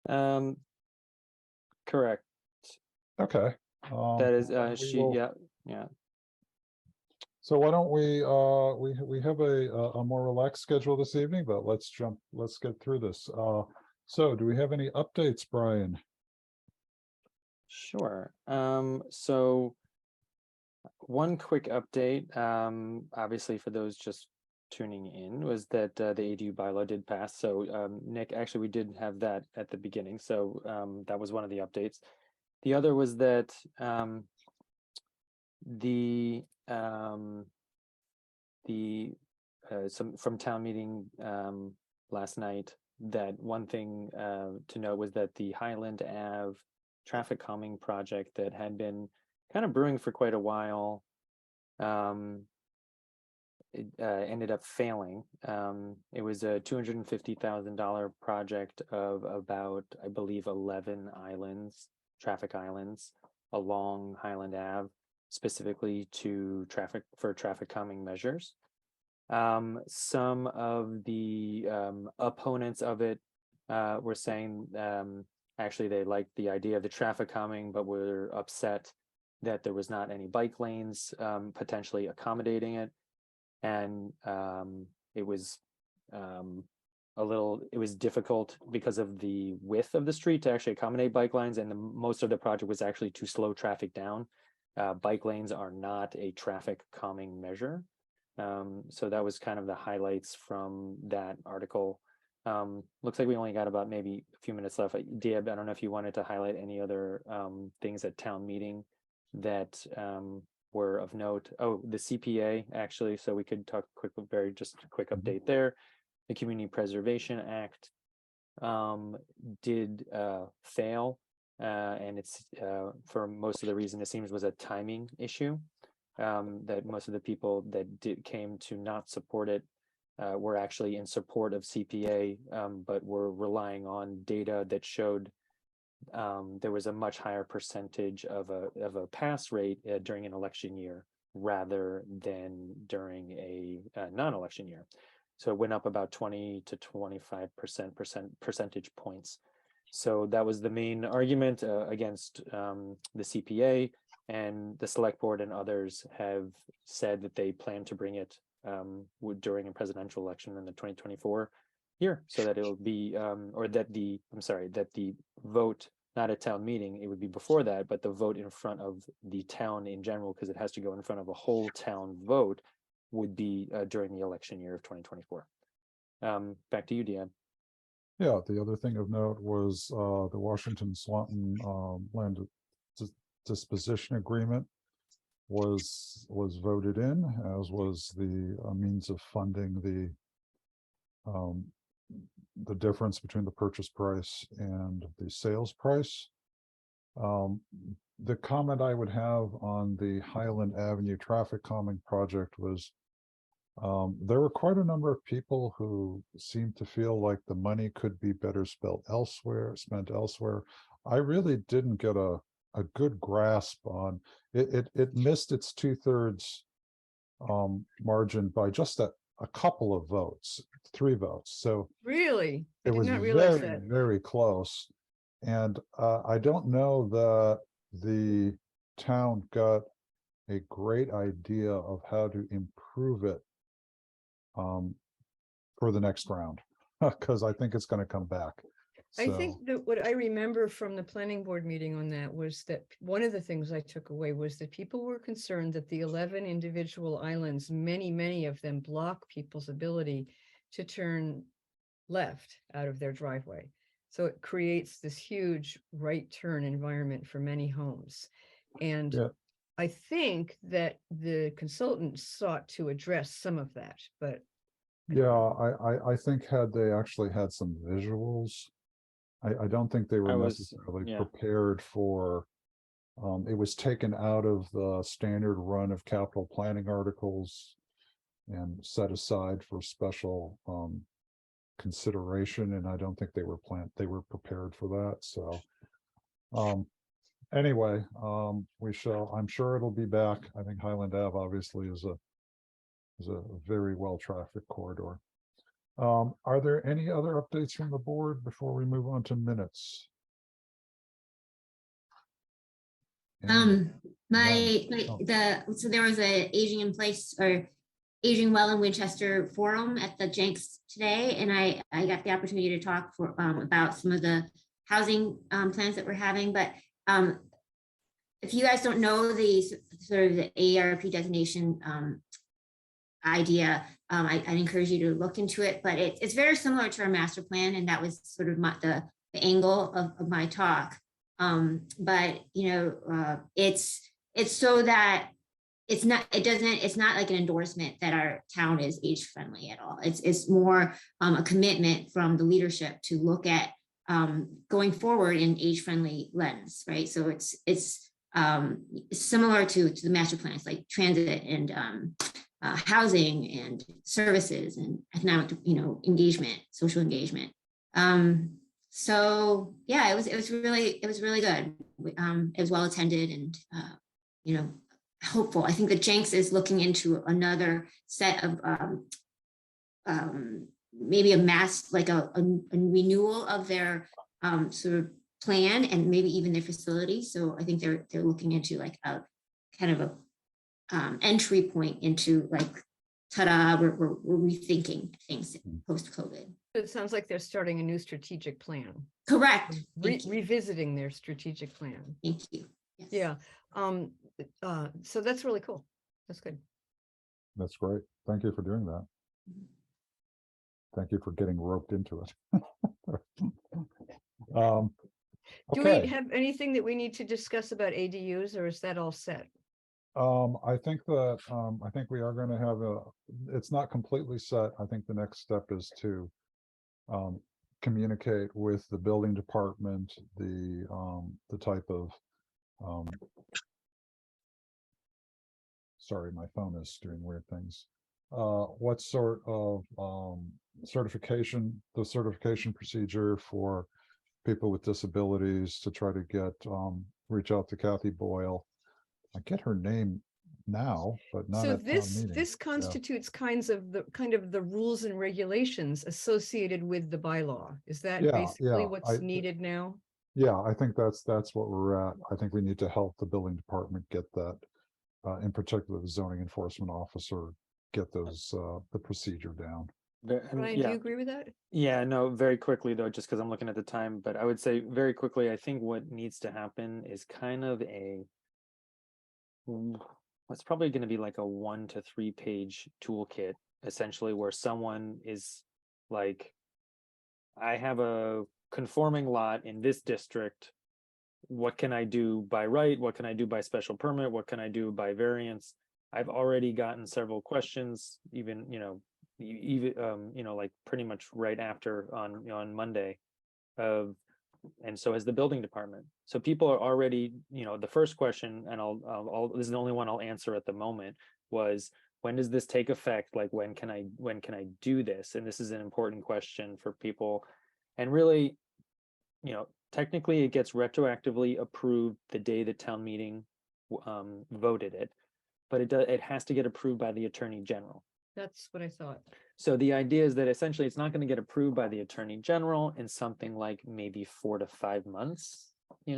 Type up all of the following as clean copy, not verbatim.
Um, correct. Okay. That is, We she, will. yeah, yeah. So why don't we have a more relaxed schedule this evening, but let's get through this. So do we have any updates, Brian? Sure. So one quick update, obviously for those just tuning in, was that the ADU bylaw did pass. So Nick, actually, we did have that at the beginning. So that was one of the updates. The other was that the some from town meeting last night, that one thing to note was that the Highland Ave traffic calming project that had been kind of brewing for quite a while, um, it ended up failing. It was a $250,000 project of about, I believe, 11 islands, traffic islands along Highland Ave, specifically to traffic calming measures. Some of the opponents of it were saying actually they liked the idea of the traffic calming, but were upset that there was not any bike lanes potentially accommodating it. And it was it was difficult because of the width of the street to actually accommodate bike lines, and most of the project was actually to slow traffic down. Bike lanes are not a traffic calming measure. So that was kind of the highlights from that article. Looks like we only got about maybe a few minutes left. Deb, I don't know if you wanted to highlight any other things at town meeting that were of note. Oh, the CPA actually, so we could talk just a quick update there. The Community Preservation Act did fail, and it's for most of the reason it seems was a timing issue. That most of the people that came to not support it were actually in support of CPA, but were relying on data that showed there was a much higher percentage of a pass rate during an election year rather than during a non-election year. So it went up about 20 to 25 percentage points. So that was the main argument against the CPA, and the select board and others have said that they plan to bring it during a presidential election in the 2024 year, so that it'll be or that the that the vote, not a town meeting, it would be before that, but the vote in front of the town in general, because it has to go in front of a whole town vote, would be during the election year of 2024. Back to you, Deanne. Yeah, the other thing of note was the Washington Swanton land disposition agreement was voted in, as was the means of funding the difference between the purchase price and the sales price. The comment I would have on the Highland Avenue traffic calming project was there were quite a number of people who seemed to feel like the money could be better spent elsewhere. I really didn't get a good grasp on it. It missed its 2/3 margin by just a couple of votes, 3 votes. So Really? I it did was not realize very, that. very close. And I don't know that the town got a great idea of how to improve it for the next round, because I think it's going to come back. I So think that what I remember from the planning board meeting on that was that one of the things I took away was that people were concerned that the 11 individual islands, many of them block people's ability to turn left out of their driveway. So it creates this huge right turn environment for many homes. And yeah, I think that the consultant sought to address some of that, but yeah, I think had they actually had some visuals, I don't think they were I was, necessarily yeah. prepared for. It was taken out of the standard run of capital planning articles and set aside for special consideration, and I don't think they were prepared for that. So anyway, I'm sure it'll be back. I think Highland Ave obviously is a very well trafficked corridor. Are there any other updates from the board before we move on to minutes? And none. Oh, So there was a aging in place or aging well in Winchester forum at the Jenks today, and I got the opportunity to talk about some of the housing plans that we're having. But if you guys don't know the sort of the ARP designation idea, I'd encourage you to look into it. But it's very similar to our master plan, and that was sort of the angle of my talk. But it's so that it's not like an endorsement that our town is age friendly at all. It's more a commitment from the leadership to look at going forward in age friendly lens, right? So it's similar to the master plans like transit and housing and services and economic engagement, social engagement. So yeah, it was really good. It was well attended and hopeful. I think the Jenks is looking into another set of maybe a mass, like a renewal of their sort of plan and maybe even their facility. So I think they're looking into like a kind of a entry point into like, ta-da, we're rethinking things post-COVID. It sounds like they're starting a new strategic plan. Correct. Revisiting their strategic plan. Thank you. Yes. Yeah. So that's really cool. That's good. that's great. Thank you for doing that. Thank you for getting roped into it. Do Okay. we have anything that we need to discuss about ADUs, or is that all set? I think we are going to have it's not completely set. I think the next step is to communicate with the building department, the type of sorry, my phone is doing weird things. What sort of certification procedure for people with disabilities to try to get reach out to Kathy Boyle. I get her name now, but not So at town meeting. this Yeah. constitutes kind of the rules and regulations associated with the bylaw. Is that Yeah, basically yeah, what's needed now? Yeah, I think that's what we're at. I think we need to help the building department get that, in particular, the zoning enforcement officer, get those the procedure down. Ryan, do you agree with that? Yeah, no, very quickly though, just because I'm looking at the time, but I would say very quickly, I think what needs to happen is kind of what's probably going to be like a 1 to 3 page toolkit, essentially, where someone is like, I have a conforming lot in this district. What can I do by right? What can I do by special permit? What can I do by variance? I've already gotten several questions, even, like pretty much right after on Monday and so has the building department. So people are already, the first question, and this is the only one I'll answer at the moment, was when does this take effect? Like when can I do this? And this is an important question for people. And really, technically it gets retroactively approved the day the town meeting voted it, but it has to get approved by the Attorney General. That's what I thought. So the idea is that essentially it's not going to get approved by the Attorney General in something like maybe 4 to 5 months,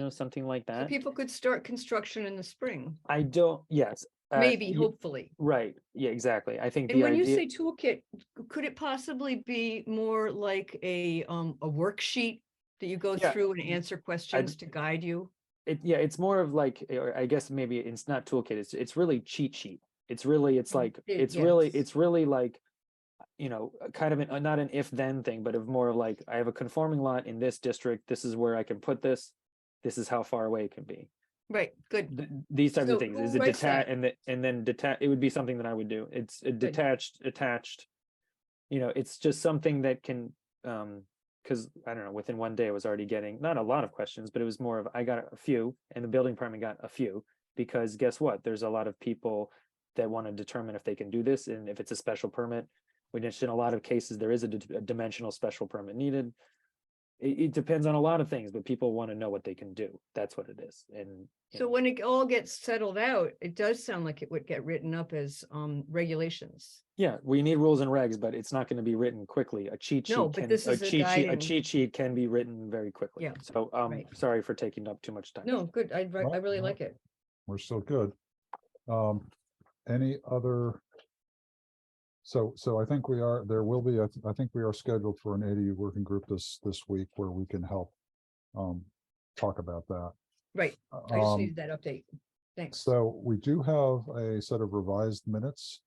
something like So that. people could start construction in the spring. Yes. Maybe, hopefully. Right. Yeah, exactly. I think And the when idea. you say toolkit, could it possibly be more like a worksheet that you go Yeah, through and answer questions to guide you? It's more of like, or I guess maybe it's not toolkit. It's really cheat sheet. It's really like, kind of not an if then thing, but of more of like, I have a conforming lot in this district. This is where I can put this. This is how far away it can be. Right. Good. These types So of things. who Is it writes that? detached and then detached? It would be something that I would do. It's a attached. It's just something that can, because I don't know, within one day I was already getting not a lot of questions, but it was more of I got a few and the building department got a few, because guess what? There's a lot of people that want to determine if they can do this and if it's a special permit, which in a lot of cases there is a dimensional special permit needed. it depends on a lot of things, but people want to know what they can do. That's what it is. And you So know, when it all gets settled out, it does sound like it would get written up as regulations. yeah, we need rules and regs, but it's not going to be written quickly. A cheat sheet No, but can this is a guide a and- cheat sheet can be written very quickly. Yeah, So right. sorry for taking up too much time. No, good. I Well, really no. like it. We're still good. Any other? So I think we are, there will be, I think we are scheduled for an ADU working group this week where we can help talk about that. Right. I just Um, needed that update. Thanks. So we do have a set of revised minutes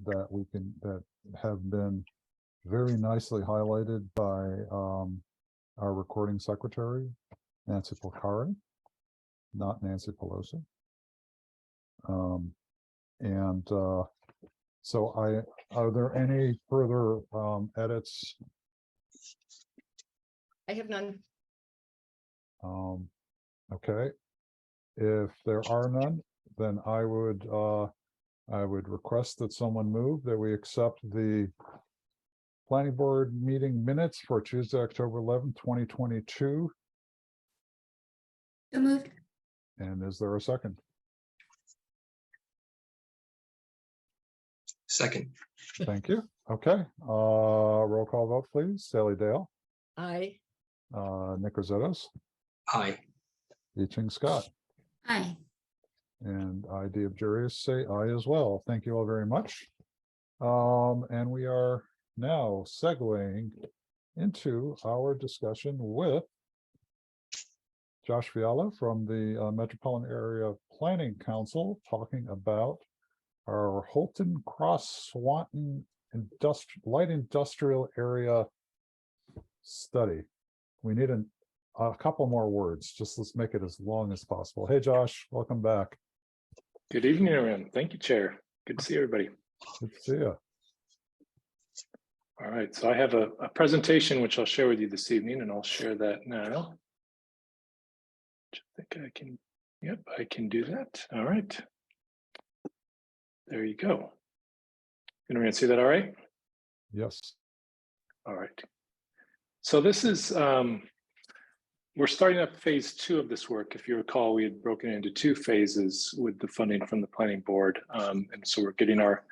that have been very nicely highlighted by our recording secretary, Nancy Polcari, not Nancy Pelosi. So are there any further edits? I have none. Okay. If there are none, then I would request that someone move that we accept the planning board meeting minutes for Tuesday, October 11th, 2022. So moved. And is there a second? Second. Thank you. Okay, roll call vote, please. Sally Dale, I, Nick Rosettos, Aye. Ching Scott, Aye. and I, Dave Jurius, say aye as well. Thank you all very much. And we are now segueing into our discussion with Josh Fiala from the Metropolitan Area Planning Council, talking about our Holton Cross Swanton light industrial area study. We need a couple more words. Just let's make it as long as possible. Hey, Josh, welcome back. Good evening, everyone. Thank you, Chair. Good to see everybody. Good to see you. All right, so I have a presentation which I'll share with you this evening, and I'll share that now. I think I can, yep, I can do that. All right. There you go. Can everyone see that all right? Yes. All right. So this is, we're starting up phase 2 of this work. If you recall, we had broken it into 2 phases with the funding from the planning board. And so we're getting our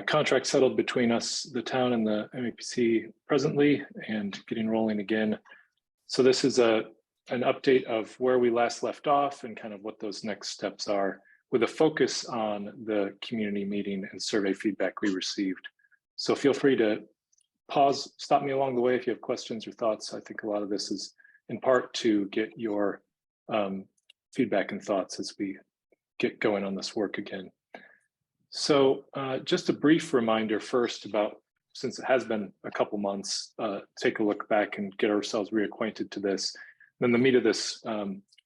contract settled between us, the town, and the MAPC presently, and getting rolling again. So this is an update of where we last left off and kind of what those next steps are, with a focus on the community meeting and survey feedback we received. So feel free to pause, stop me along the way if you have questions or thoughts. I think a lot of this is in part to get your feedback and thoughts as we get going on this work again. So just a brief reminder first about, since it has been a couple months, take a look back and get ourselves reacquainted to this. Then the meat of this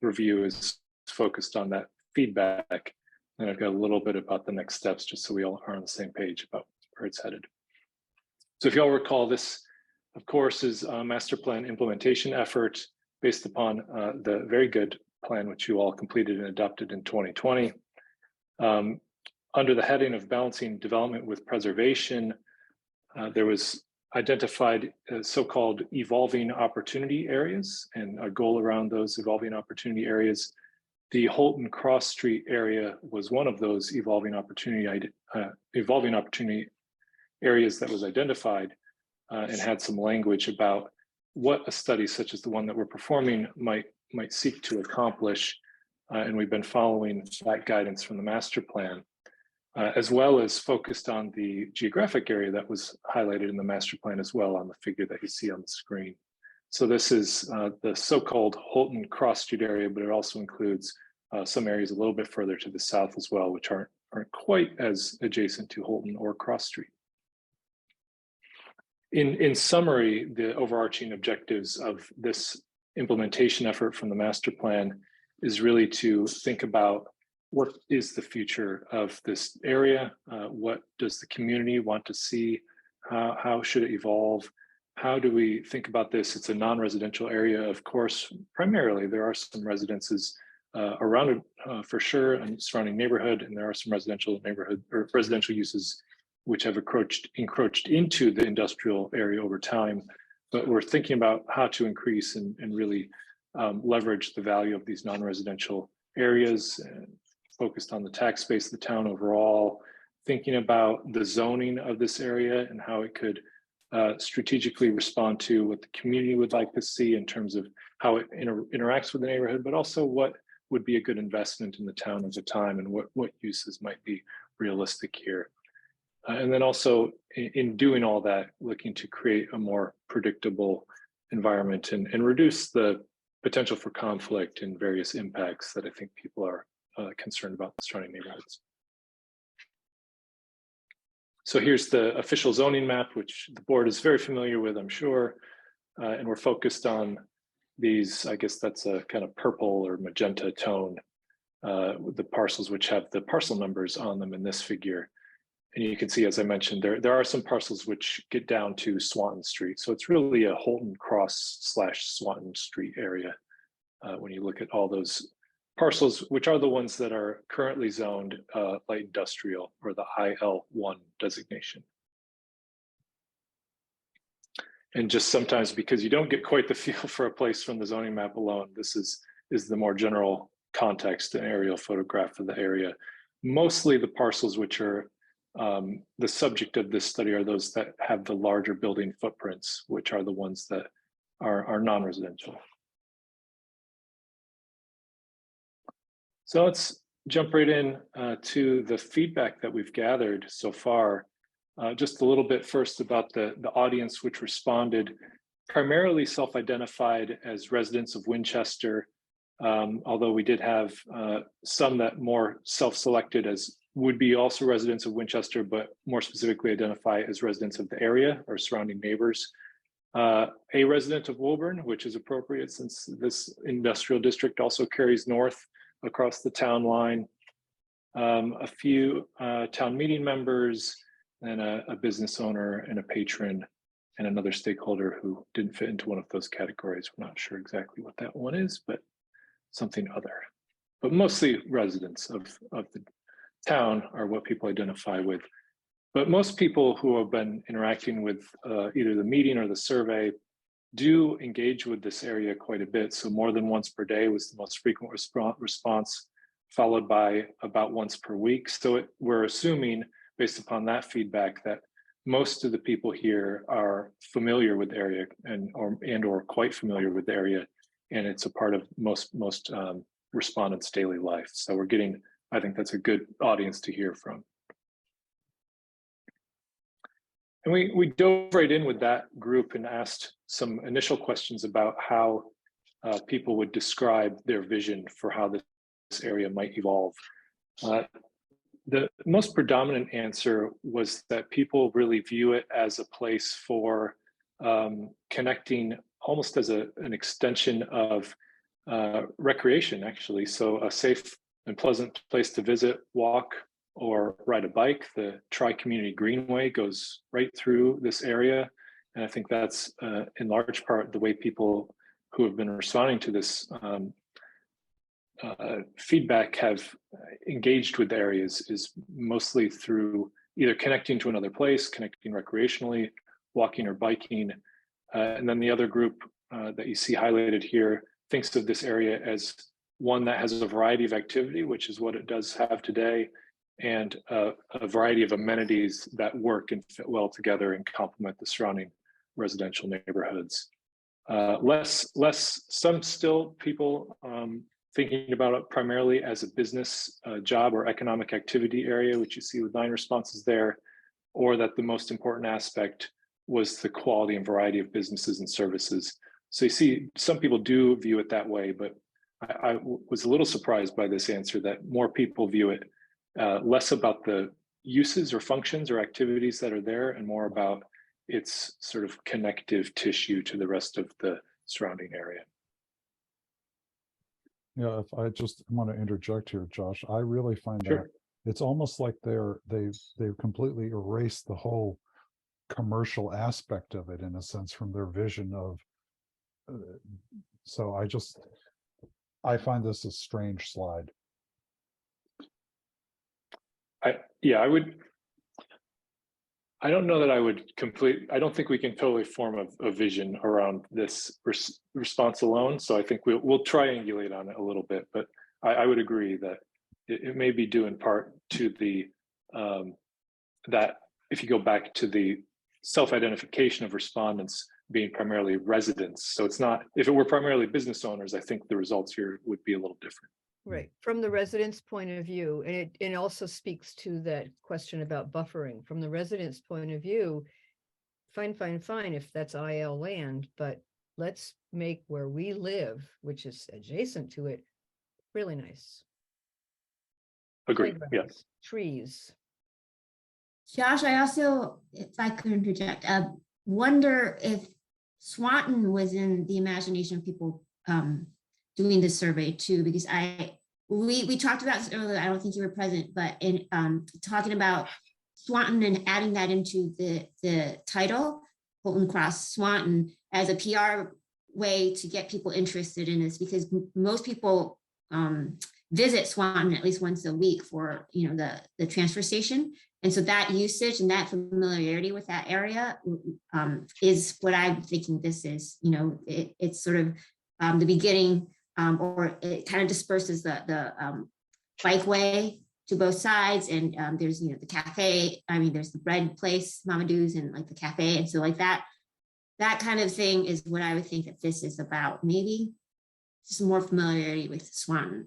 review is focused on that feedback. And I've got a little bit about the next steps, just so we all are on the same page about where it's headed. So if you all recall, this, of course, is a master plan implementation effort based upon the very good plan which you all completed and adopted in 2020. Under the heading of balancing development with preservation, there was identified so-called evolving opportunity areas, and a goal around those evolving opportunity areas. The Holton Cross Street area was one of those evolving opportunity areas that was identified, and had some language about what a study such as the one that we're performing might seek to accomplish. And we've been following that guidance from the master plan, as well as focused on the geographic area that was highlighted in the master plan as well on the figure that you see on the screen. So this is the so-called Holton Cross Street area, but it also includes some areas a little bit further to the south as well, which aren't quite as adjacent to Holton or Cross Street. In summary, the overarching objectives of this implementation effort from the master plan is really to think about what is the future of this area, what does the community want to see, how should it evolve, how do we think about this? It's a non-residential area, of course. Primarily, there are some residences around it for sure, and surrounding neighborhood, and there are some residential neighborhood or residential uses which have encroached into the industrial area over time. but we're thinking about how to increase and really leverage the value of these non-residential areas, and focused on the tax base of the town overall, thinking about the zoning of this area and how it could strategically respond to what the community would like to see in terms of how it interacts with the neighborhood, but also what would be a good investment in the town at the time, and what uses might be realistic here. And then also in doing all that, looking to create a more predictable environment and reduce the potential for conflict and various impacts that I think people are concerned about the surrounding neighborhoods. So here's the official zoning map, which the board is very familiar with, I'm sure. And we're focused on these, I guess that's a kind of purple or magenta tone, the parcels which have the parcel numbers on them in this figure. And you can see, as I mentioned, there are some parcels which get down to Swanton Street. So it's really a Holton Cross / Swanton Street area when you look at all those parcels, which are the ones that are currently zoned light industrial, or the IL1 designation. And just sometimes, because you don't get quite the feel for a place from the zoning map alone, this is the more general context, an aerial photograph of the area. Mostly the parcels which are the subject of this study are those that have the larger building footprints, which are the ones that are non-residential. So let's jump right in to the feedback that we've gathered so far. Just a little bit first about the audience which responded, primarily self-identified as residents of Winchester, although we did have some that more self-selected as would be also residents of Winchester, but more specifically identify as residents of the area or surrounding neighbors. A resident of Woburn, which is appropriate since this industrial district also carries north across the town line. A few town meeting members, and a business owner and a patron, and another stakeholder who didn't fit into one of those categories. We're not sure exactly what that one is, but something other. But mostly residents of the town are what people identify with. But most people who have been interacting with either the meeting or the survey do engage with this area quite a bit. So more than once per day was the most frequent response, followed by about once per week. So we're assuming, based upon that feedback, that most of the people here are familiar with the area and or quite familiar with the area, and it's a part of most respondents' daily life. So we're getting, I think that's a good audience to hear from. And we dove right in with that group and asked some initial questions about how people would describe their vision for how this area might evolve. The most predominant answer was that people really view it as a place for connecting, almost as an extension of recreation, actually. So a safe and pleasant place to visit, walk, or ride a bike. The Tri-Community Greenway goes right through this area. And I think that's in large part the way people who have been responding to this feedback have engaged with the areas is mostly through either connecting to another place, connecting recreationally, walking or biking. And then the other group that you see highlighted here thinks of this area as one that has a variety of activity, which is what it does have today, and a variety of amenities that work and fit well together and complement the surrounding residential neighborhoods. Some still people thinking about it primarily as a business, job, or economic activity area, which you see with 9 responses there, or that the most important aspect was the quality and variety of businesses and services. So you see, some people do view it that way, but I was a little surprised by this answer that more people view it less about the uses or functions or activities that are there, and more about its sort of connective tissue to the rest of the surrounding area. Yeah, if I just want to interject here, Josh, I really find Sure. that it's almost like they've completely erased the whole commercial aspect of it, in a sense, from their vision of. So I find this a strange slide. I I don't know that I would I don't think we can totally form a vision around this response alone. So I think we'll triangulate on it a little bit, but I would agree that it may be due in part to the, that if you go back to the self-identification of respondents being primarily residents. So it's not, if it were primarily business owners, I think the results here would be a little different. Right, from the resident's point of view, and it also speaks to that question about buffering. From the resident's point of view, fine, if that's IL land, but let's make where we live, which is adjacent to it, really nice. Agreed, yeah. Playgrounds, trees. Josh, I also, if I could interject, wonder if Swanton was in the imagination of people doing this survey too, because we talked about this earlier. I don't think you were present, but in talking about Swanton and adding that into the title, Holton Cross Swanton, as a PR way to get people interested in this, because most people visit Swanton at least once a week for, you know, the transfer station. And so that usage and that familiarity with that area is what I'm thinking this is. You know, it's sort of the beginning, or it kind of disperses the bikeway to both sides. And there's, you know, the cafe. I mean, there's the bread place, Mama Do's, and like the cafe. And so like that kind of thing is what I would think that this is about. Maybe just more familiarity with Swanton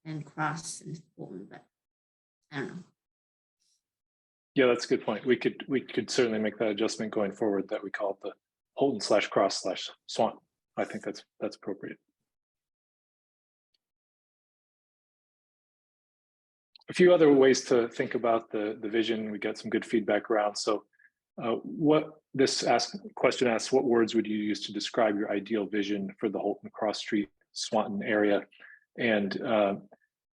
and Cross and Bolton, but I don't know. Yeah, that's a good point. We could certainly make that adjustment going forward, that we call it the Holton/Cross/Swanton. I think that's appropriate. A few other ways to think about the vision. We got some good feedback around. So what this question asks, what words would you use to describe your ideal vision for the Holton Cross Street Swanton area? And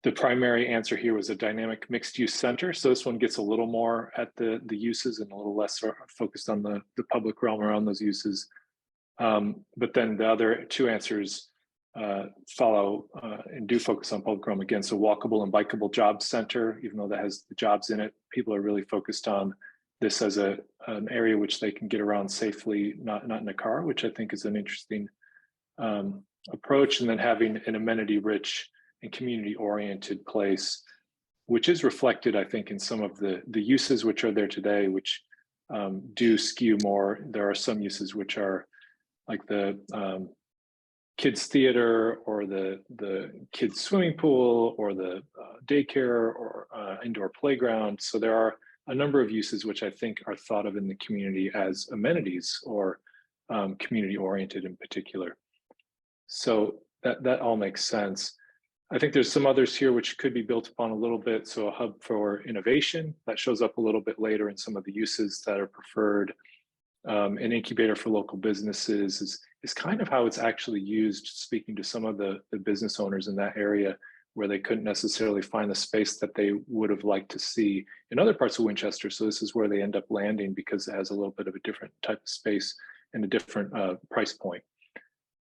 the primary answer here was a dynamic mixed use center. So this one gets a little more at the uses and a little less focused on the public realm around those uses. But then the other two answers follow and do focus on public realm again. So walkable and bikeable jobs center, even though that has the jobs in it, people are really focused on this as an area which they can get around safely, not in a car, which I think is an interesting approach. And then having an amenity rich and community oriented place, which is reflected, I think, in some of the uses which are there today, which do skew more. There are some uses which are like the kids theater or the kids swimming pool or the daycare or indoor playground. So there are a number of uses which I think are thought of in the community as amenities or community oriented in particular. So that all makes sense. I think there's some others here which could be built upon a little bit. So a hub for innovation that shows up a little bit later in some of the uses that are preferred. An incubator for local businesses is kind of how it's actually used, speaking to some of the business owners in that area where they couldn't necessarily find the space that they would have liked to see in other parts of Winchester. So this is where they end up landing because it has a little bit of a different type of space and a different price point.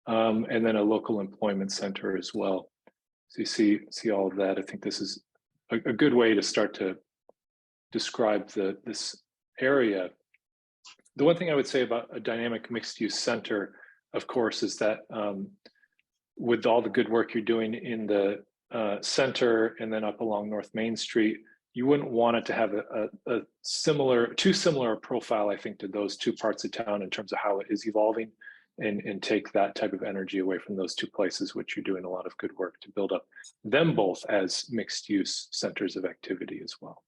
And then a local employment center as well. So you see all of that. I think this is a good way to start to describe this area. The one thing I would say about a dynamic mixed use center, of course, is that with all the good work you're doing in the center and then up along North Main Street, you wouldn't want it to have a too similar profile, I think, to those two parts of town in terms of how it is evolving, and take that type of energy away from those two places, which you're doing a lot of good work to build up them both as mixed use centers of activity as well.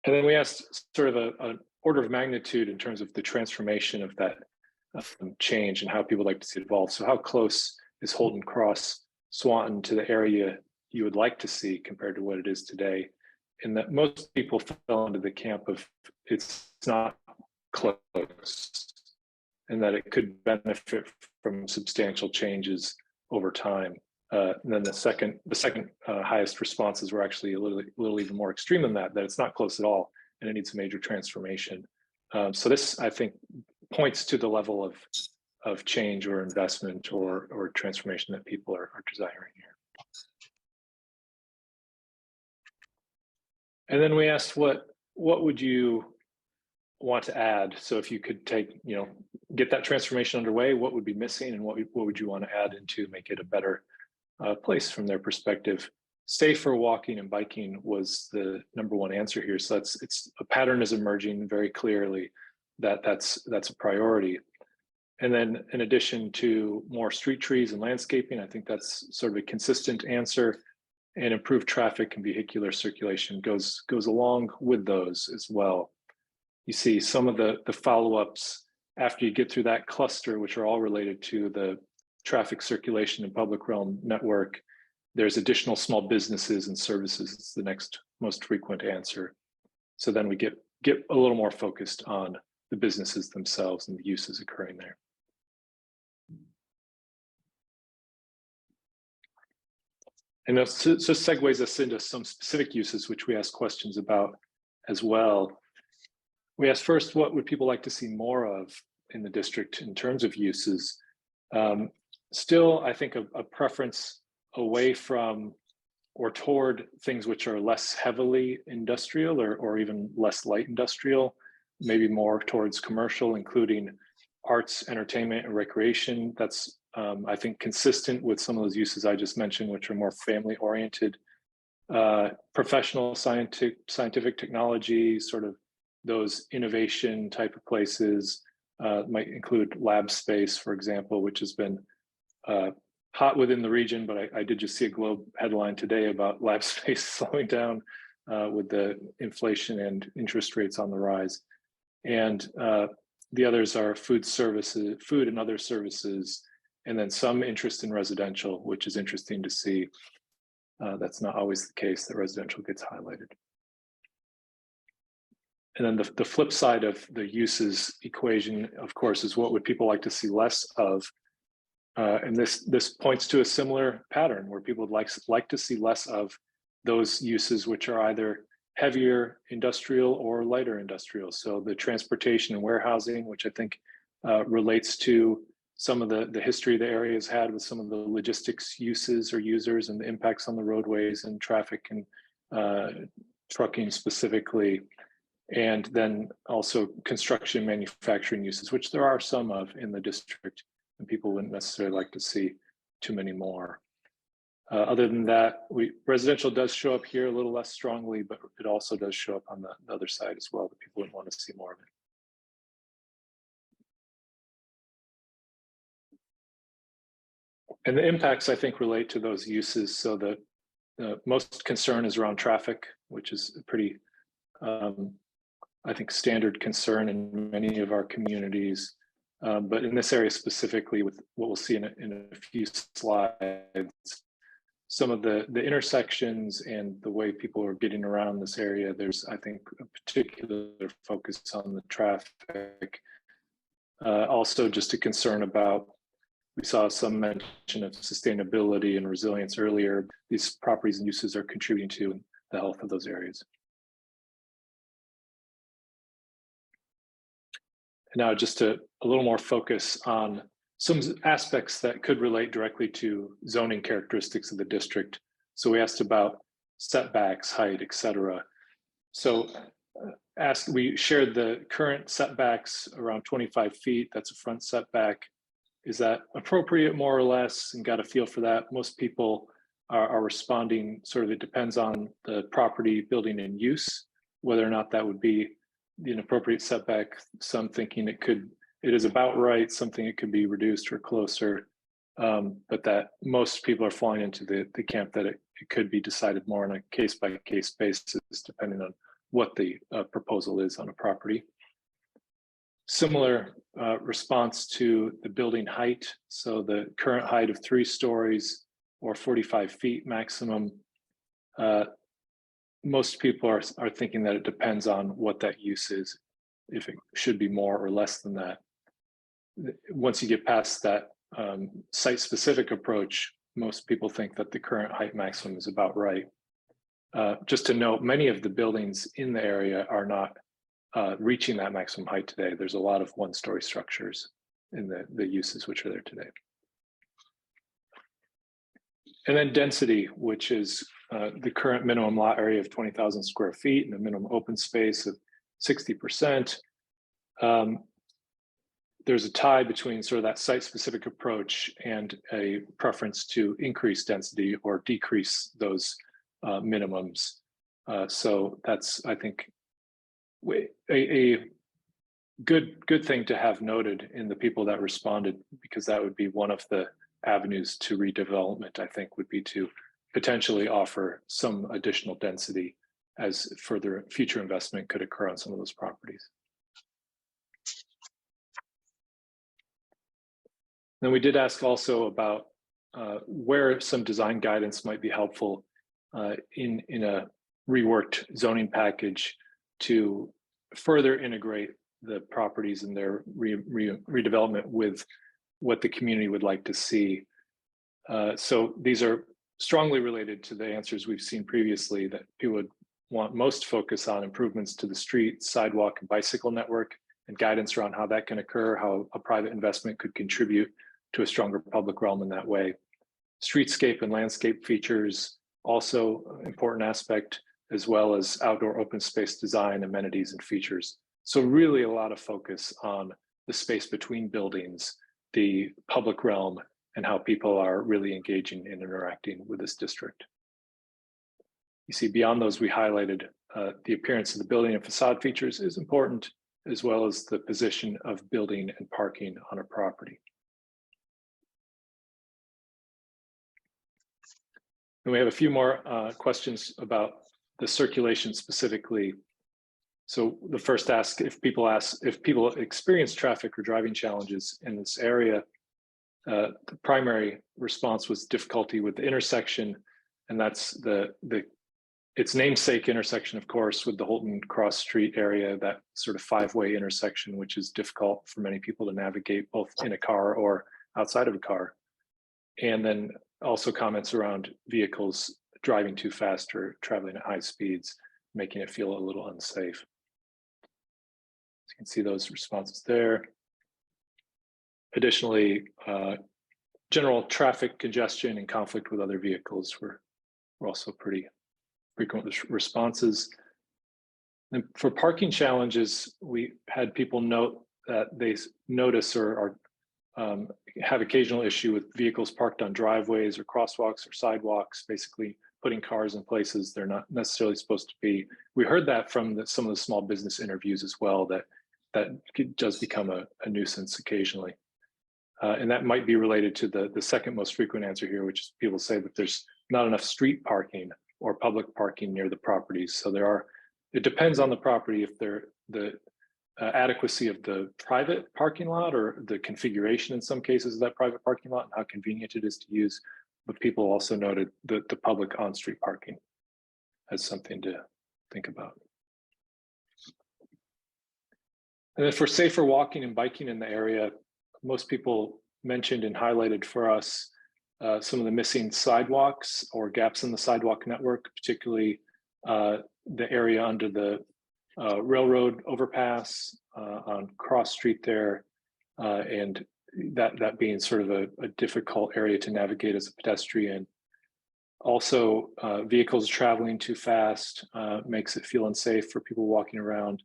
And then we asked sort of an order of magnitude in terms of the transformation of that change and how people like to see it evolve. So how close is Holton Cross Swanton to the area you would like to see compared to what it is today? And that most people fell into the camp of it's not close, and that it could benefit from substantial changes over time. And then the second highest responses were actually a little even more extreme than that it's not close at all and it needs a major transformation. So this, I think, points to the level of change or investment or transformation that people are desiring here. And then we asked what would you want to add? So if you could take, get that transformation underway, what would be missing, and what would you want to add in to make it a better place from their perspective? Safer walking and biking was the #1 answer here. So it's a pattern is emerging very clearly that's a priority. And then in addition to more street trees and landscaping, I think that's sort of a consistent answer, and improved traffic and vehicular circulation goes along with those as well. You see some of the follow-ups after you get through that cluster, which are all related to the traffic circulation and public realm network. There's additional small businesses and services. It's the next most frequent answer. So then we get a little more focused on the businesses themselves and the uses occurring there. And that so segues us into some specific uses, which we asked questions about as well. We asked first, what would people like to see more of in the district in terms of uses? Still, I think a preference away from or toward things which are less heavily industrial or even less light industrial, maybe more towards commercial, including arts, entertainment, and recreation. That's, I think, consistent with some of those uses I just mentioned, which are more family-oriented. Professional scientific technology, sort of those innovation type of places, might include lab space, for example, which has been hot within the region, but I did just see a Globe headline today about lab space slowing down with the inflation and interest rates on the rise. And the others are food and other services, and then some interest in residential, which is interesting to see. That's not always the case that residential gets highlighted. And then the flip side of the uses equation, of course, is what would people like to see less of? And this points to a similar pattern where people would like to see less of those uses which are either heavier industrial or lighter industrial. So the transportation and warehousing, which I think relates to some of the history the area has had with some of the logistics uses or users and the impacts on the roadways and traffic and trucking specifically. And then also construction manufacturing uses, which there are some of in the district, and people wouldn't necessarily like to see too many more. Other than that, residential does show up here a little less strongly, but it also does show up on the other side as well, that people wouldn't want to see more of it. And the impacts, I think, relate to those uses. So the most concern is around traffic, which is a pretty, I think, standard concern in many of our communities. But in this area specifically, with what we'll see in a few slides, some of the intersections and the way people are getting around this area, there's, I think, a particular focus on the traffic. Also, just a concern about, we saw some mention of sustainability and resilience earlier. These properties and uses are contributing to the health of those areas. Now, just a little more focus on some aspects that could relate directly to zoning characteristics of the district. So we asked about setbacks, height, et cetera. So we shared the current setbacks around 25 feet. That's a front setback. Is that appropriate, more or less? And got a feel for that. Most people are responding sort of, it depends on the property, building, and use, whether or not that would be the inappropriate setback. Some thinking it is about right, something it could be reduced or closer, but that most people are falling into the camp that it could be decided more on a case-by-case basis, depending on what the proposal is on a property. Similar response to the building height. So the current height of 3 stories or 45 feet maximum. Most people are thinking that it depends on what that use is, if it should be more or less than that. Once you get past that site-specific approach, most people think that the current height maximum is about right. Just to note, many of the buildings in the area are not reaching that maximum height today. There's a lot of 1-story structures in the uses which are there today. And then density, which is the current minimum lot area of 20,000 square feet and a minimum open space of 60%. There's a tie between sort of that site-specific approach and a preference to increase density or decrease those minimums. So that's, I think, a good thing to have noted in the people that responded, because that would be one of the avenues to redevelopment, I think, would be to potentially offer some additional density as further future investment could occur on some of those properties. Then we did ask also about where some design guidance might be helpful in a reworked zoning package to further integrate the properties and their redevelopment with what the community would like to see. So these are strongly related to the answers we've seen previously, that people would want most focus on improvements to the street, sidewalk, and bicycle network, and guidance around how that can occur, how a private investment could contribute to a stronger public realm in that way. Streetscape and landscape features, also an important aspect, as well as outdoor open space design, amenities, and features. So really a lot of focus on the space between buildings, the public realm, and how people are really engaging and interacting with this district. You see, beyond those, we highlighted the appearance of the building and facade features is important, as well as the position of building and parking on a property. And we have a few more questions about the circulation specifically. So the first ask, if people experience traffic or driving challenges in this area, the primary response was difficulty with the intersection, and that's its namesake intersection, of course, with the Holton Cross Street area, that sort of five-way intersection, which is difficult for many people to navigate both in a car or outside of a car. And then also comments around vehicles driving too fast or traveling at high speeds, making it feel a little unsafe. So you can see those responses there. Additionally, general traffic congestion and conflict with other vehicles were also pretty frequent responses. And for parking challenges, we had people note that they notice or have occasional issue with vehicles parked on driveways or crosswalks or sidewalks, basically putting cars in places they're not necessarily supposed to be. We heard that from some of the small business interviews as well, that does become a nuisance occasionally. And that might be related to the second most frequent answer here, which is people say that there's not enough street parking or public parking near the properties. So it depends on the property if the adequacy of the private parking lot or the configuration in some cases of that private parking lot and how convenient it is to use. But people also noted the public on-street parking as something to think about. And then for safer walking and biking in the area, most people mentioned and highlighted for us some of the missing sidewalks or gaps in the sidewalk network, particularly the area under the railroad overpass on Cross Street there, and that being sort of a difficult area to navigate as a pedestrian. Also, vehicles traveling too fast makes it feel unsafe for people walking around,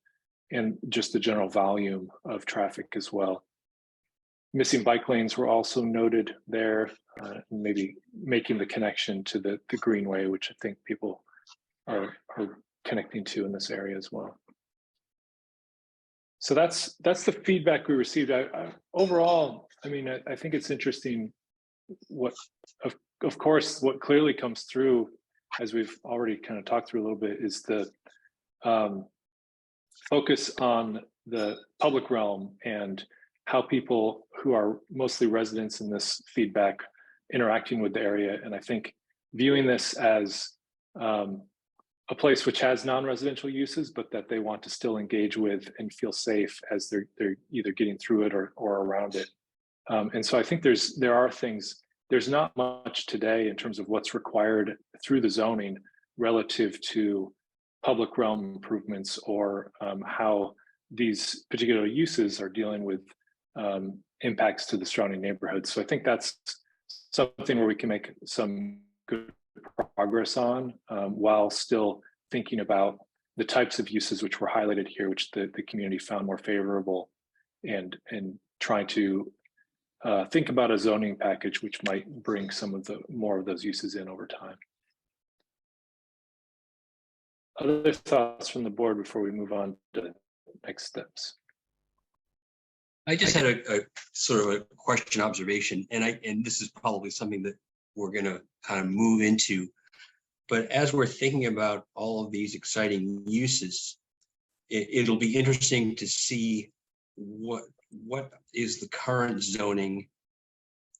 and just the general volume of traffic as well. Missing bike lanes were also noted there, maybe making the connection to the greenway, which I think people are connecting to in this area as well. So that's the feedback we received. Overall, I mean, I think it's interesting what, of course, what clearly comes through, as we've already kind of talked through a little bit, is the focus on the public realm and how people who are mostly residents in this feedback interacting with the area. And I think viewing this as a place which has non-residential uses, but that they want to still engage with and feel safe as they're either getting through it or around it. And so I think there's not much today in terms of what's required through the zoning relative to public realm improvements or how these particular uses are dealing with impacts to the surrounding neighborhoods. So I think that's something where we can make some good progress on, while still thinking about the types of uses which were highlighted here, which the community found more favorable, and trying to think about a zoning package which might bring some of the more of those uses in over time. Other thoughts from the board before we move on to next steps? I just had a sort of a question observation, and this is probably something that we're going to kind of move into. But as we're thinking about all of these exciting uses, it'll be interesting to see what is the current zoning,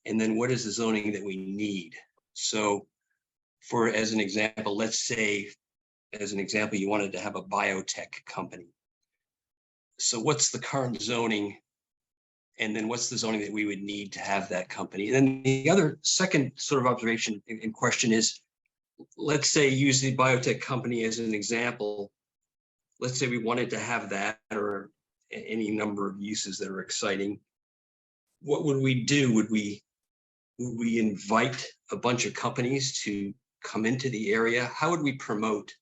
and then what is the zoning that we need. So, as an example, let's say, as an example, you wanted to have a biotech company. So what's the current zoning? And then what's the zoning that we would need to have that company? And then the other second sort of observation in question is, let's say, use the biotech company as an example. Let's say we wanted to have that, or any number of uses that are exciting. What would we do? Would we invite a bunch of companies to come into the area? How would we promote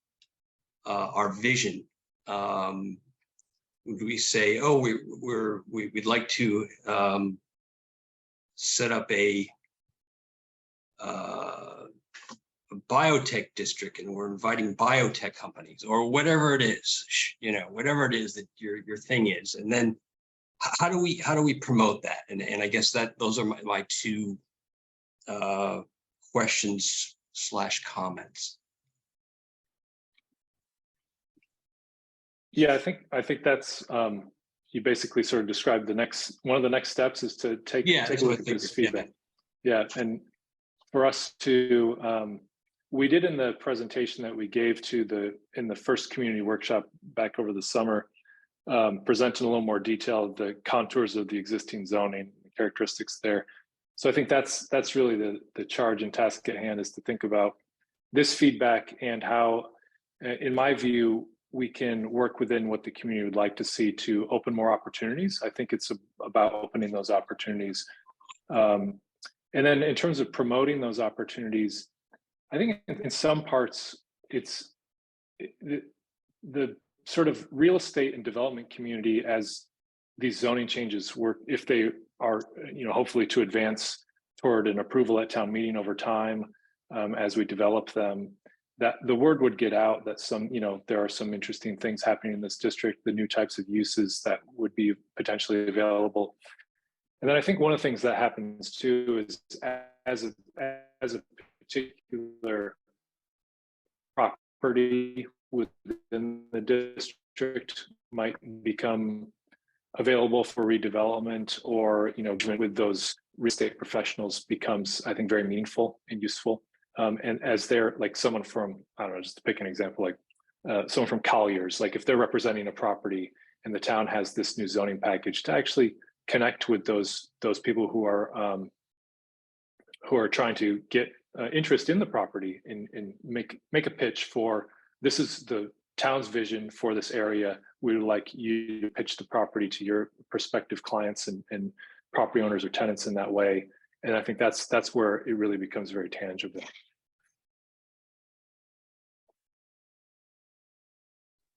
our vision? Would we say, oh, we'd like to set up a biotech district, and we're inviting biotech companies, or whatever it is, whatever it is that your thing is, and then how do we promote that? And I guess that those are my two questions / comments. Yeah, I think that's you basically sort of described one of the next steps is to take a look at this feedback. Yeah, and for us to we did in the presentation that we gave in the first community workshop back over the summer, present in a little more detail the contours of the existing zoning characteristics there. So I think that's really the charge and task at hand, is to think about this feedback and how, in my view, we can work within what the community would like to see to open more opportunities. I think it's about opening those opportunities. And then in terms of promoting those opportunities, I think in some parts, it's the sort of real estate and development community, as these zoning changes work, if they are, hopefully to advance toward an approval at town meeting over time, as we develop them, that the word would get out that there are some interesting things happening in this district, the new types of uses that would be potentially available. And then I think one of the things that happens too is, as a particular property within the district might become available for redevelopment, or with those real estate professionals, becomes, I think, very meaningful and useful. And as they're like someone from, I don't know, just to pick an example, like someone from Colliers, like if they're representing a property and the town has this new zoning package, to actually connect with those people who are trying to get interest in the property, and make a pitch for, this is the town's vision for this area. We would like you to pitch the property to your prospective clients and property owners or tenants in that way. And I think that's where it really becomes very tangible.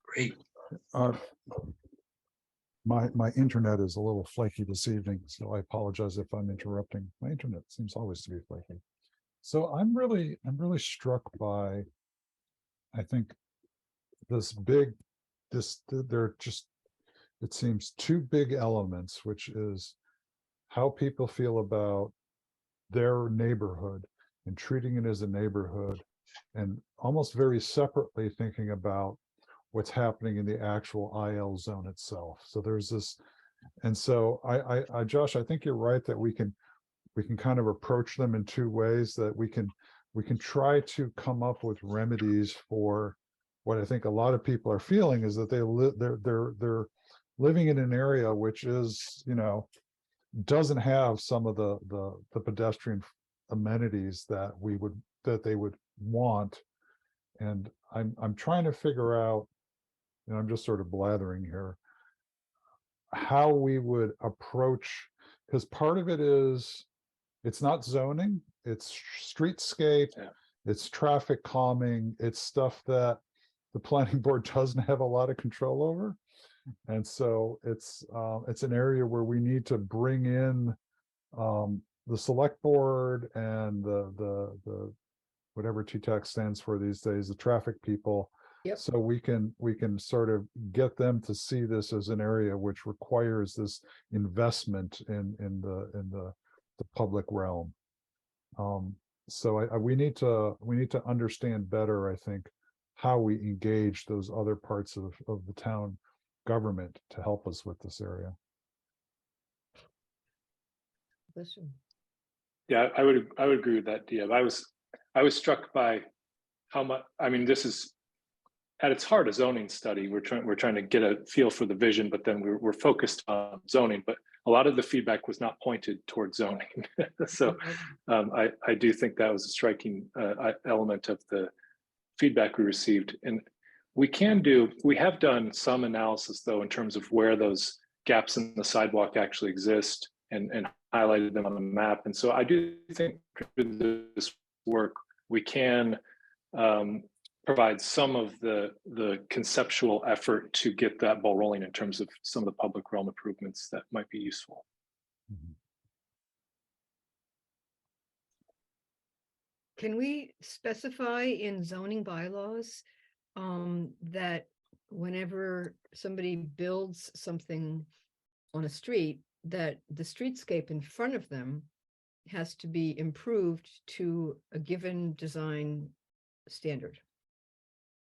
Great. My internet is a little flaky this evening, so I apologize if I'm interrupting. My internet seems always to be flaky. So I'm really struck by, I think, there are just, it seems, two big elements, which is how people feel about their neighborhood and treating it as a neighborhood, and almost very separately thinking about what's happening in the actual IL zone itself. So there's this, and so I Josh, I think you're right that we can kind of approach them in two ways, that we can try to come up with remedies for what I think a lot of people are feeling, is that they're living in an area which is, doesn't have some of the pedestrian amenities that they would want. And I'm trying to figure out, I'm just sort of blathering here, how we would approach, because part of it is, it's not zoning, it's streetscape, Yeah. it's traffic calming, it's stuff that the planning board doesn't have a lot of control over. And so it's an area where we need to bring in the select board and the whatever TTAC stands for these days, the traffic people. Yep. So we can sort of get them to see this as an area which requires this investment in the public realm. So we need to understand better, I think, how we engage those other parts of the town government to help us with this area. Listen. Yeah, I would agree with that, Dia. I was struck by how much, I mean, this is at its heart a zoning study. We're trying to get a feel for the vision, but then we're focused on zoning, but a lot of the feedback was not pointed towards zoning. So I do think that was a striking element of the feedback we received. And we have done some analysis though, in terms of where those gaps in the sidewalk actually exist and highlighted them on the map. And so I do think through this work, we can provide some of the conceptual effort to get that ball rolling in terms of some of the public realm improvements that might be useful. Mhm. Can we specify in zoning bylaws that whenever somebody builds something on a street, that the streetscape in front of them has to be improved to a given design standard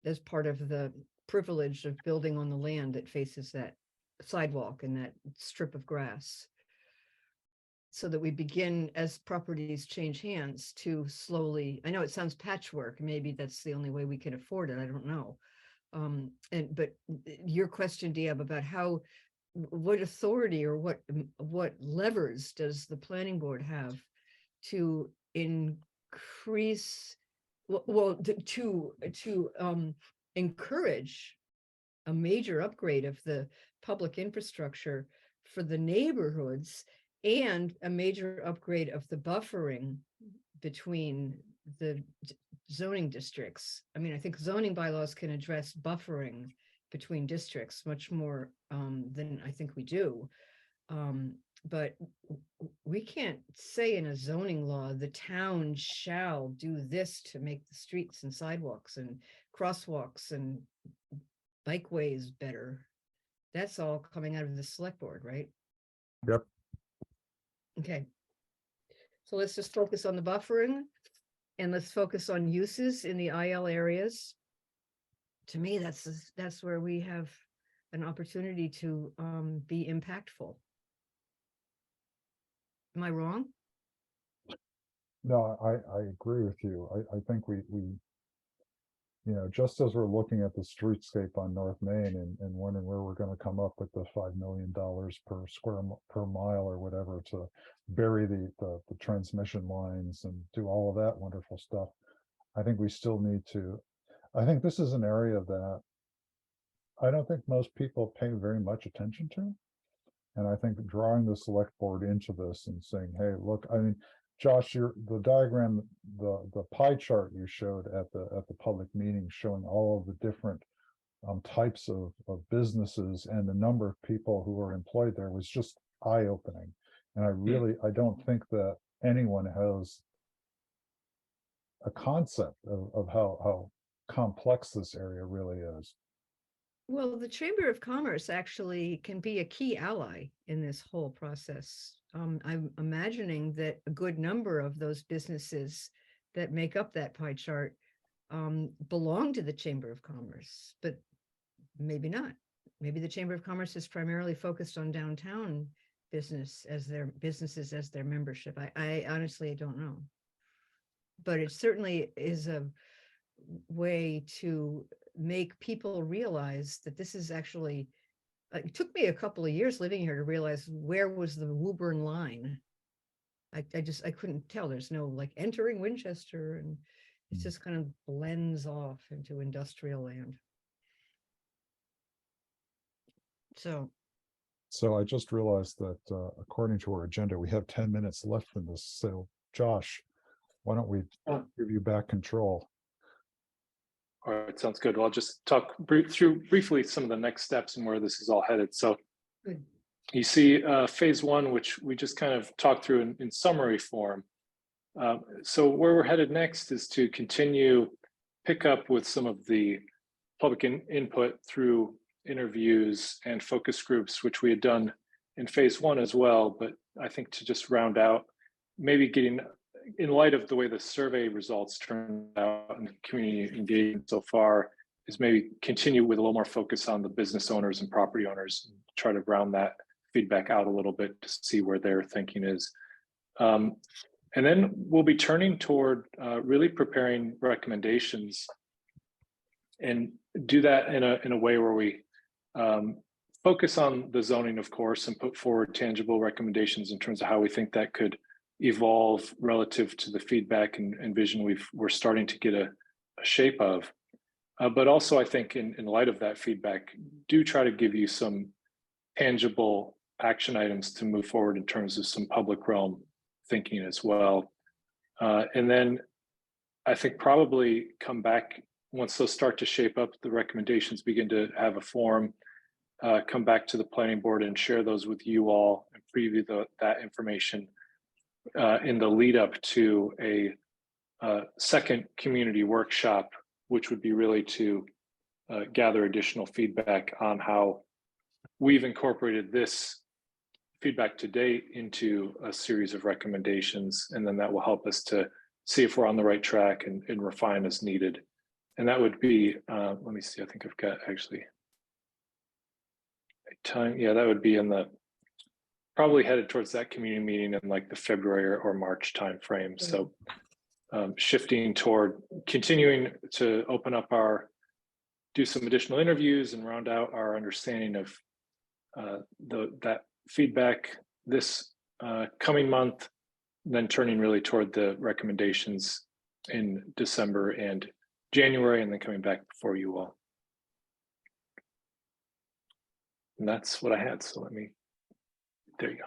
as part of the privilege of building on the land that faces that sidewalk and that strip of grass? So that we begin, as properties change hands, to slowly, I know it sounds patchwork, maybe that's the only way we can afford it, I don't know. But your question, Diab, about what authority or what levers does the planning board have to increase, to encourage a major upgrade of the public infrastructure for the neighborhoods and a major upgrade of the buffering between the zoning districts? I mean, I think zoning bylaws can address buffering between districts much more than I think we do. But we can't say in a zoning law, the town shall do this to make the streets and sidewalks and crosswalks and bikeways better. That's all coming out of the select board, right? Yep. Okay. So let's just focus on the buffering and let's focus on uses in the IL areas. To me, that's where we have an opportunity to be impactful. Am I wrong? No, I agree with you. I think we just as we're looking at the streetscape on North Main and wondering where we're going to come up with the $5 million per mile or whatever to bury the transmission lines and do all of that wonderful stuff. I think we still need to, I think this is an area that I don't think most people pay very much attention to. And I think drawing the select board into this and saying, hey, look, I mean, Josh, the diagram, the pie chart you showed at the public meeting showing all of the different types of businesses and the number of people who are employed there was just eye-opening. And I don't think that anyone has a concept of how complex this area really is. Well, the Chamber of Commerce actually can be a key ally in this whole process. I'm imagining that a good number of those businesses that make up that pie chart belong to the Chamber of Commerce, but maybe not. Maybe the Chamber of Commerce is primarily focused on downtown businesses as their membership. I honestly, I don't know. But it certainly is a way to make people realize that this is actually, it took me a couple of years living here to realize where was the Woburn line. I couldn't tell. There's no like entering Winchester, and it just kind of blends off into industrial land. So I just realized that according to our agenda, we have 10 minutes left in this. So Josh, why don't we give you back control? All right, sounds good. Well, I'll just talk through briefly some of the next steps and where this is all headed. So Good. you see phase one, which we just kind of talked through in summary form. So where we're headed next is to continue pick up with some of the public input through interviews and focus groups, which we had done in phase one as well. But I think to just round out, maybe getting, in light of the way the survey results turned out and community engagement so far, is maybe continue with a little more focus on the business owners and property owners, and try to round that feedback out a little bit to see where their thinking is. And then we'll be turning toward really preparing recommendations, and do that in a way where we focus on the zoning, of course, and put forward tangible recommendations in terms of how we think that could evolve relative to the feedback and vision we're starting to get a shape of. But also, I think in light of that feedback, do try to give you some tangible action items to move forward in terms of some public realm thinking as well. And then I think probably come back once those start to shape up, the recommendations begin to have a form, come back to the planning board and share those with you all and preview that information in the lead up to a second community workshop, which would be really to gather additional feedback on how we've incorporated this feedback to date into a series of recommendations. And then that will help us to see if we're on the right track and refine as needed. And that would be, let me see, I think I've got actually a time. Yeah, that would be in the, probably headed towards that community meeting in like the February or March timeframe. So shifting toward continuing to open up do some additional interviews and round out our understanding of that feedback this coming month, then turning really toward the recommendations in December and January, and then coming back before you all. And that's what I had. So there you go.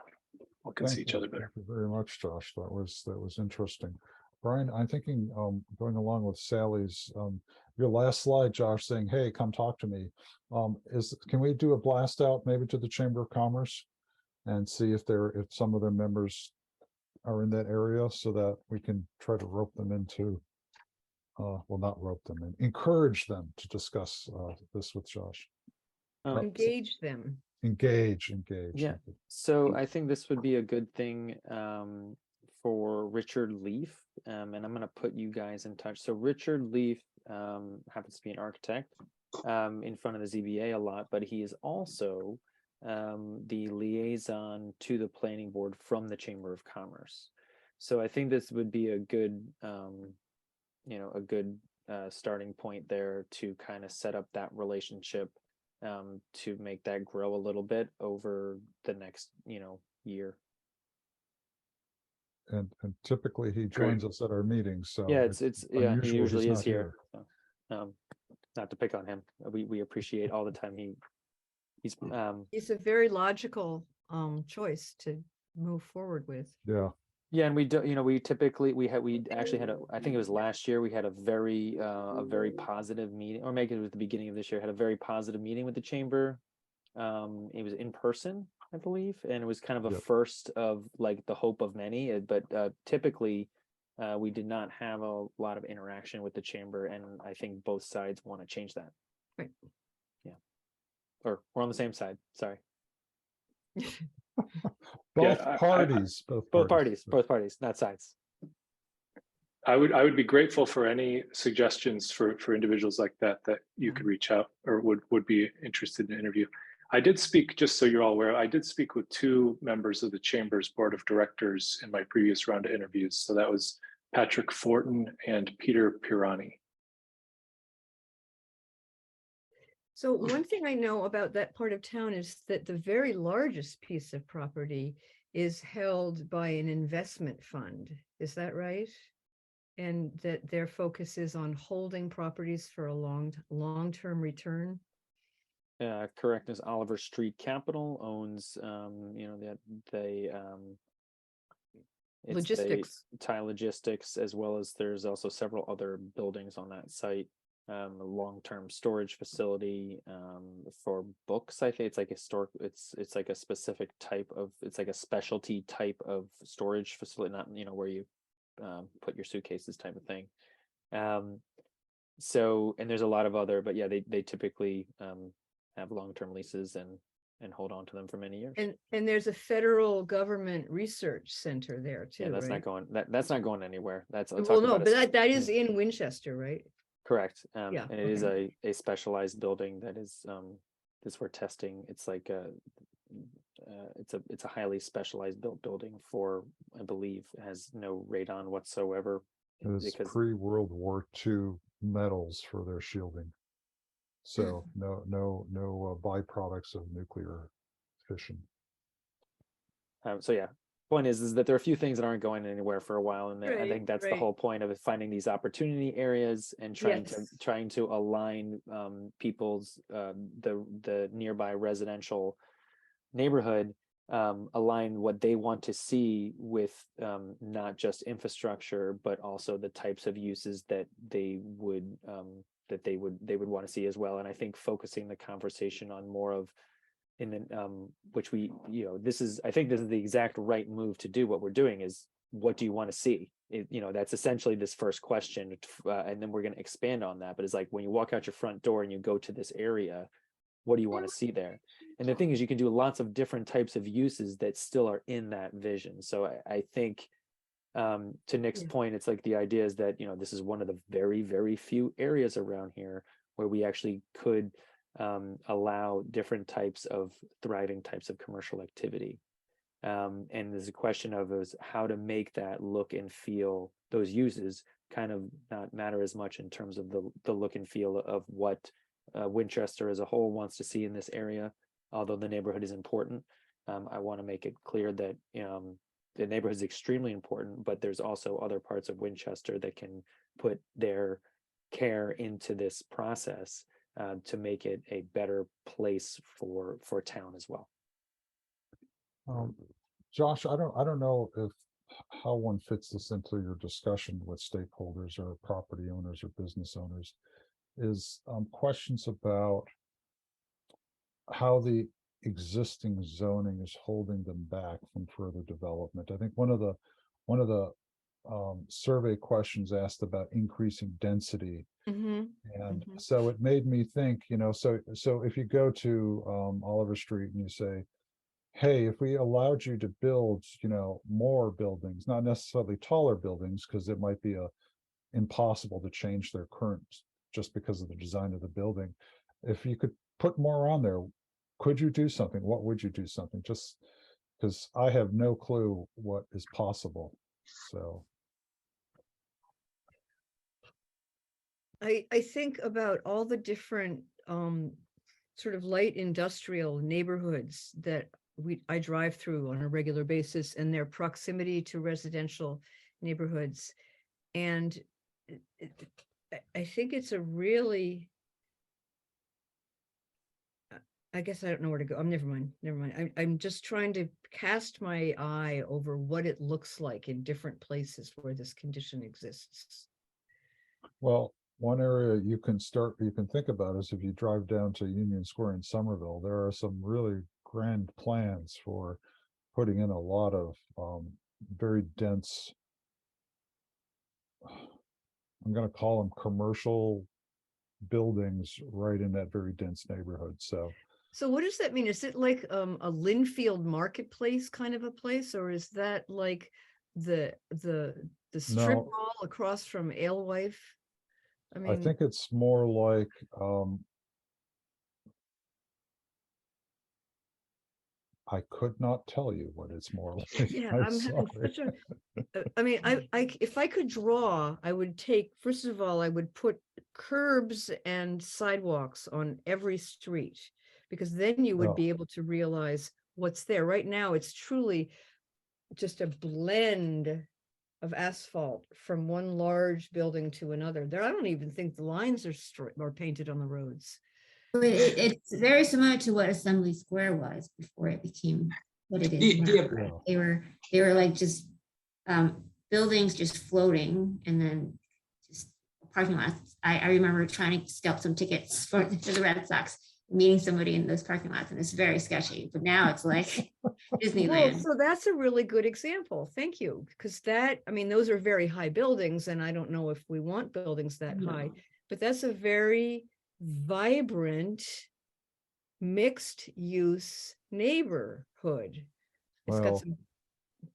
We can see each other better. Thank you very much, Josh. That was interesting. Brian, I'm thinking going along with Sally's your last slide, Josh, saying, hey, come talk to me. Can we do a blast out maybe to the Chamber of Commerce and see if some of their members are in that area, so that we can try to rope them into well, not rope them in, encourage them to discuss this with Josh. Engage them. Engage. Yeah. So I think this would be a good thing for Richard Leaf, and I'm going to put you guys in touch. So Richard Leaf happens to be an architect in front of the ZBA a lot, but he is also the liaison to the planning board from the Chamber of Commerce. So I think this would be a good, starting point there to kind of set up that relationship to make that grow a little bit over the next, year. And typically he joins us at our meetings. So yeah, he usually is here. So, not to pick on him, we appreciate all the time he's a very logical choice to move forward with. Yeah, and we do, we typically we actually had I think it was last year, we had a very positive meeting, or maybe it was the beginning of this year, had a very positive meeting with the chamber. It was in person, I believe, and it was kind of a first of like the hope of many, but typically we did not have a lot of interaction with the chamber, and I think both sides want to change that. Right. Yeah. Or we're on the same side, sorry. Both parties, not sides. I would be grateful for any suggestions for individuals like that you could reach out or would be interested in an interview. I did speak, just so you're all aware, I did speak with 2 members of the Chamber's Board of Directors in my previous round of interviews. So that was Patrick Fortin and Peter Pirani. So one thing I know about that part of town is that the very largest piece of property is held by an investment fund. Is that right? And that their focus is on holding properties for a long-term return? Correct. As Oliver Street Capital owns, It's Logistics. the tile logistics, as well as there's also several other buildings on that site. A long-term storage facility for books. I think it's like historic. It's like a specific type of. It's like a specialty type of storage facility, not where you put your suitcases type of thing. So, and there's a lot of other, but yeah, they typically have long-term leases and hold on to them for many years. And there's a federal government research center there too, Yeah, that's right? not going that's not going anywhere. That's I'll Well, talk no, about but that is in Winchester, right? correct. Yeah, And it is a specialized building that is for testing. It's like it's a highly specialized built building for, I believe, has no radon whatsoever. It's Because pre-World War II metals for their shielding. So no byproducts of nuclear fission. so yeah, point is that there are a few things that aren't going anywhere for a while, and I Right, think that's the right. whole point of it, finding these opportunity areas and Yes. trying to align people's the nearby residential neighborhood, align what they want to see with not just infrastructure, but also the types of uses that they would want to see as well. And I think focusing the conversation on more of which we, I think this is the exact right move to do. What we're doing is, what do you want to see? That's essentially this first question, and then we're going to expand on that. But it's like, when you walk out your front door and you go to this area, what do you want to see there? And the thing is, you can do lots of different types of uses that still are in that vision. So I think, to Nick's point, it's like the idea is that, this is one of the very, very few areas around here where we actually could allow different types of thriving types of commercial activity. And there's a question of is how to make that look and feel, those uses kind of not matter as much in terms of the look and feel of what Winchester as a whole wants to see in this area. Although the neighborhood is important, I want to make it clear that the neighborhood is extremely important, but there's also other parts of Winchester that can put their care into this process to make it a better place for town as well. Josh, I don't know if how one fits this into your discussion with stakeholders or property owners or business owners, is questions about how the existing zoning is holding them back from further development. I think one of the survey questions asked about increasing density. Mm-hmm. And Mhm. so it made me think, so if you go to Oliver Street and you say, hey, if we allowed you to build, more buildings, not necessarily taller buildings, because it might be impossible to change their current just because of the design of the building. If you could put more on there, could you do something? What would you do something? Just because I have no clue what is possible. So I think about all the different sort of light industrial neighborhoods that I drive through on a regular basis, and their proximity to residential neighborhoods. And I think it's a really, I guess I don't know where to go. Never mind. I'm just trying to cast my eye over what it looks like in different places where this condition exists. well, one area you can think about is if you drive down to Union Square in Somerville, there are some really grand plans for putting in a lot of very dense, I'm going to call them commercial buildings right in that very dense neighborhood. So what does that mean? Is it like a Linfield marketplace kind of a place, or is that like the strip No. mall across from Alewife? I I mean, think it's more like I could not tell you what it's more like. yeah, I'm I'm having sorry. such a, I mean, if I could draw, I would take, first of all, I would put curbs and sidewalks on every street, because then you would Oh, be able to realize what's there. Right now, it's truly just a blend of asphalt from one large building to another. There, I don't even think the lines are painted on the roads. But it's very similar to what Assembly Square was before it became what it is now. Yeah, yeah. They were like just buildings just floating and then just parking lots. I remember trying to scalp some tickets for the Red Sox, meeting somebody in those parking lots, and it's very sketchy. But now it's like Well, Disneyland. so that's a really good example. Thank you. Because that, I mean, those are very high buildings, and I don't know if we want buildings that high, No. but that's a very vibrant, mixed use neighborhood. It's got Well, some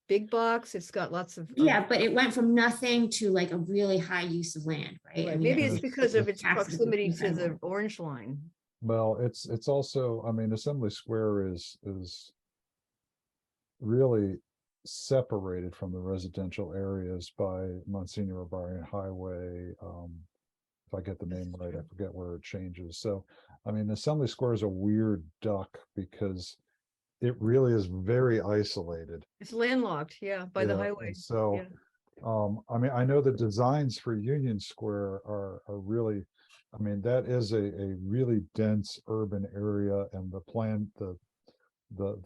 big box, it's got lots of. Yeah, but it went from nothing to like a really high use of land, right? I Right, mean, maybe it it's was because of the its taxes is proximity to the incredible. orange line. well, it's also, I mean, Assembly Square is really separated from the residential areas by Monsignor O'Brien Highway. If I get the name right, I forget where it changes. So, I mean, Assembly Square is a weird duck because it really is very isolated. It's landlocked, yeah, by the Yeah, highway. and so, Yeah. I mean, I know the designs for Union Square are really, I mean, that is a really dense urban area, and the plan, the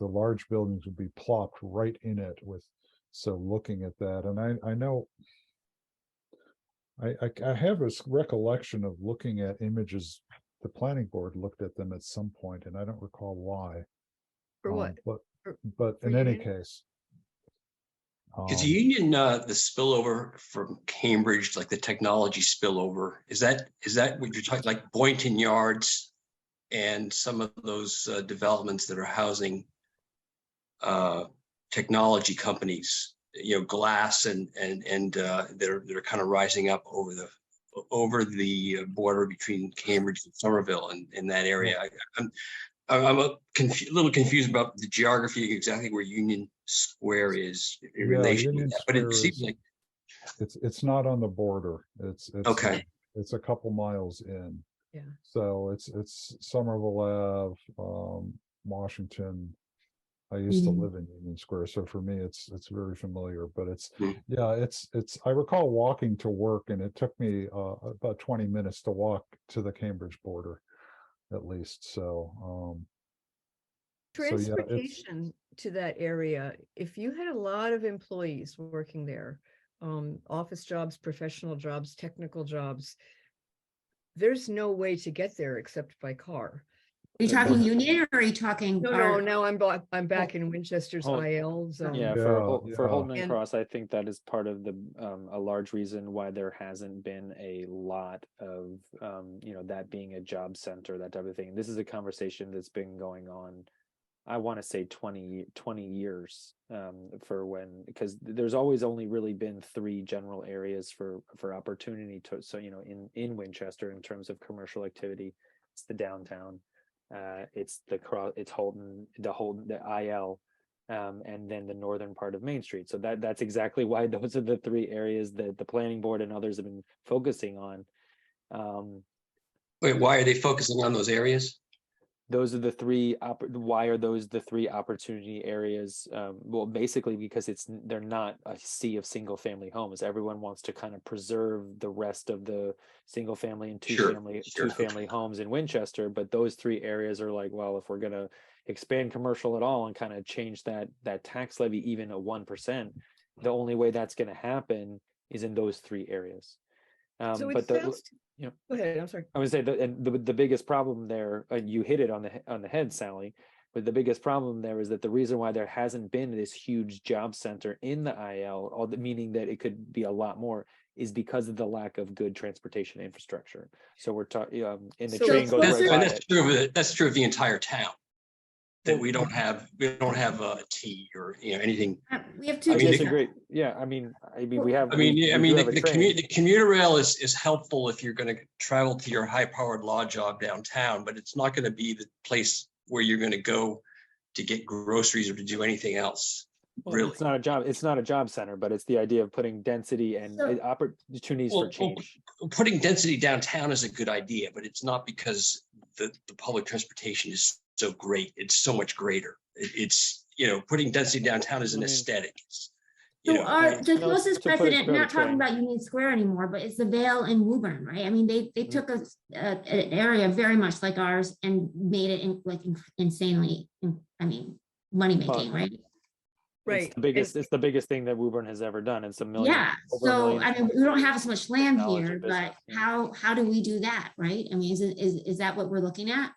large buildings would be plopped right in it with, so looking at that, and I know I have a recollection of looking at images, the planning board looked at them at some point, and I don't recall why. For what? But For- but for in any Union? case. Is um, Union, the spillover from Cambridge, like the technology spillover, is that what you're talking, like Boynton Yards and some of those developments that are housing technology companies, glass and that are kind of rising up over the border between Cambridge and Somerville and in that area. I'm a little confused about the geography of exactly where Union Square is in Yeah, relation to Union that, but it Square seems is, like, it's not on the border. okay, It's a couple miles in. Yeah. So it's Somerville Ave, Washington. I used to Mhm. live in Union Square, so for me, it's very familiar, but Hmm. I recall walking to work, and it took me about 20 minutes to walk to the Cambridge border, at least. So yeah, it's, Transportation to that area, if you had a lot of employees working there, office jobs, professional jobs, technical jobs, there's no way to get there except by car. Are you But talking those- Union or are you talking? No, now I'm back in Winchester's Hold- IL zone. Yeah, Yeah, for yeah. Holden and And- Cross, I think that is part of the a large reason why there hasn't been a lot of that being a job center, that type of thing. This is a conversation that's been going on, I want to say 20 years, for when, because there's always only really been three general areas for opportunity to, so in Winchester in terms of commercial activity. It's the downtown, it's Holden, the IL, and then the northern part of Main Street. So that's exactly why those are the three areas that the planning board and others have been focusing on. wait, why are they focusing on those areas? Those are the three why are those the three opportunity areas? Well, basically because they're not a sea of single family homes. Everyone wants to kind of preserve the rest of the single family and two Sure, family homes in Winchester, but those three areas are like, well, if we're going to expand commercial at all and kind of change that tax levy even a 1%, the only way that's going to happen is in those three areas. So it But sounds, you know, go ahead, I'm sorry. I would say that, and the biggest problem there, and you hit it on the head, Sally. But the biggest problem there is that the reason why there hasn't been this huge job center in the IL, meaning that it could be a lot more, is because of the lack of good transportation infrastructure. So we're talking, and the So train goes closer- right by That's it. true that's true of the entire town. That Well, we don't have a T or anything. We have two. I mean, I the- disagree. Yeah, I mean we have. I mean, we I mean, do have a train. the commuter rail is helpful if you're going to travel to your high-powered law job downtown, but it's not going to be the place where you're going to go to get groceries or to do anything else. Well, Really, it's not a job center, but it's the idea of putting density and So- opportunities for Well, change. putting density downtown is a good idea, but it's not because the public transportation is so great. It's so much greater. It's putting density downtown is an I mean- aesthetic. So Yeah, the no, closest to put it precedent, fairly not talking trained. about Union Square anymore, but it's the Vale in Woburn, right? I mean, they Mm-hmm. took an area very much like ours and made it insanely, money making, right? Right. It's the biggest thing that Woburn has ever done. It's a million. Yeah, over a so million I mean, we don't have as much land technology here, business, but yeah. how do we do that, right? I mean, is that what we're looking at?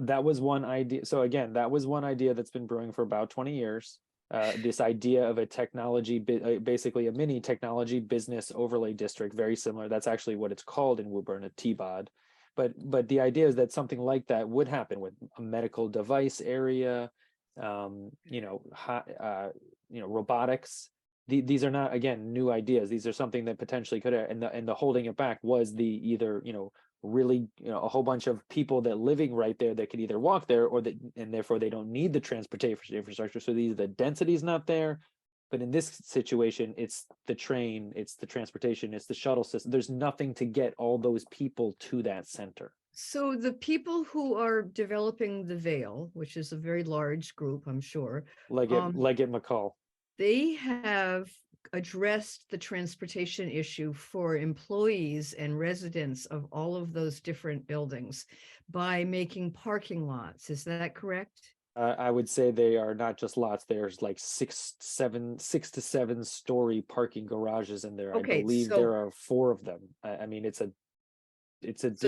That was one idea. So again, that was one idea that's been brewing for about 20 years. This idea of a technology, basically a mini technology business overlay district, very similar. That's actually what it's called in Woburn, a TBOD. But the idea is that something like that would happen with a medical device area, robotics. These are not, again, new ideas. These are something that potentially could, and the holding it back was the either, really, a whole bunch of people that living right there that could either walk there or that, and therefore they don't need the transportation infrastructure. So the density is not there. But in this situation, it's the train, it's the transportation, it's the shuttle system. There's nothing to get all those people to that center. So the people who are developing the Vale, which is a very large group, I'm sure, Leggett McCall. they have addressed the transportation issue for employees and residents of all of those different buildings by making parking lots. Is that correct? I would say they are not just lots. There's like 6 to 7 story parking garages in there. Okay, I believe so- there are 4 of them. I mean, So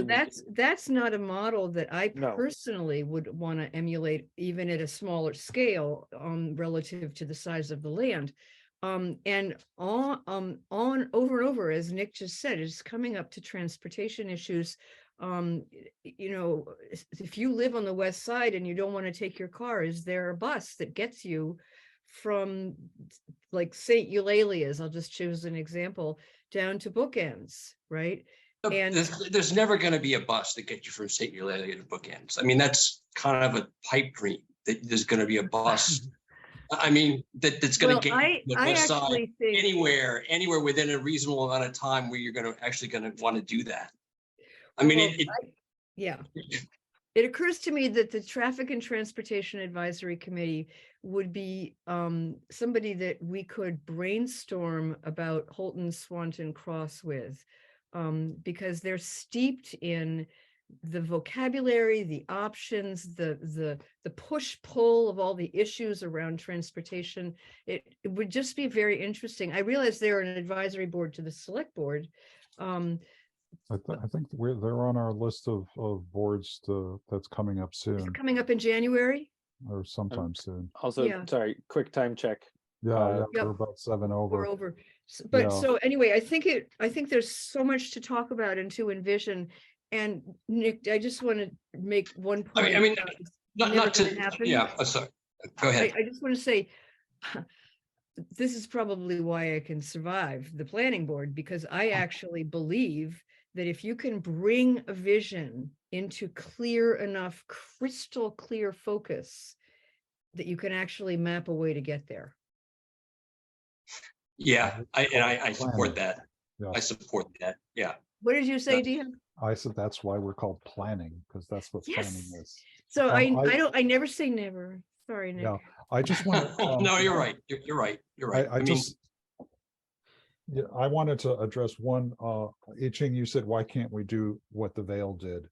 that's not a model that I No. personally would want to emulate, even at a smaller scale, relative to the size of the land. And on over and over, as Nick just said, it's coming up to transportation issues. If you live on the west side and you don't want to take your car, is there a bus that gets you from like St. Eulalia's, I'll just choose an example, down to Bookends, right? And There's never going to be a bus that gets you from St. Eulalia to Bookends. I mean, that's kind of a pipe dream that there's going to be a bus. I mean, that's going to get you to the west side actually think anywhere within a reasonable amount of time where you're going to want to do that. I mean, yeah. It occurs to me that the Traffic and Transportation Advisory Committee would be somebody that we could brainstorm about Holton Swanton Cross with, because they're steeped in the vocabulary, the options, the push-pull of all the issues around transportation. It would just be very interesting. I realize they're an advisory board to the select board. I think they're on our list of boards that's coming up Is soon it coming up in January? or sometime soon. Also, Yeah. sorry, quick time check. Yeah, Yep. we're about 7 We're over. over. But Yeah. so anyway, I think there's so much to talk about and to envision. And Nick, I just want to make one point. I mean, it's not never to, gonna happen. yeah, sorry. Go ahead. I just want to say, this is probably why I can survive the planning board, because I actually believe that if you can bring a vision into clear enough, crystal clear focus, that you can actually map a way to get there. Yeah, I support that. Yeah. I support that. Yeah. What did you say, Yeah. Dean? I said that's why we're called planning, because that's what planning Yes. is. So I never say never. Sorry, Nick. Yeah, I just want to. No, you're right. You're right. You're right. I just, yeah, I wanted to address one, I Ching, you said, why can't we do what the Vale did?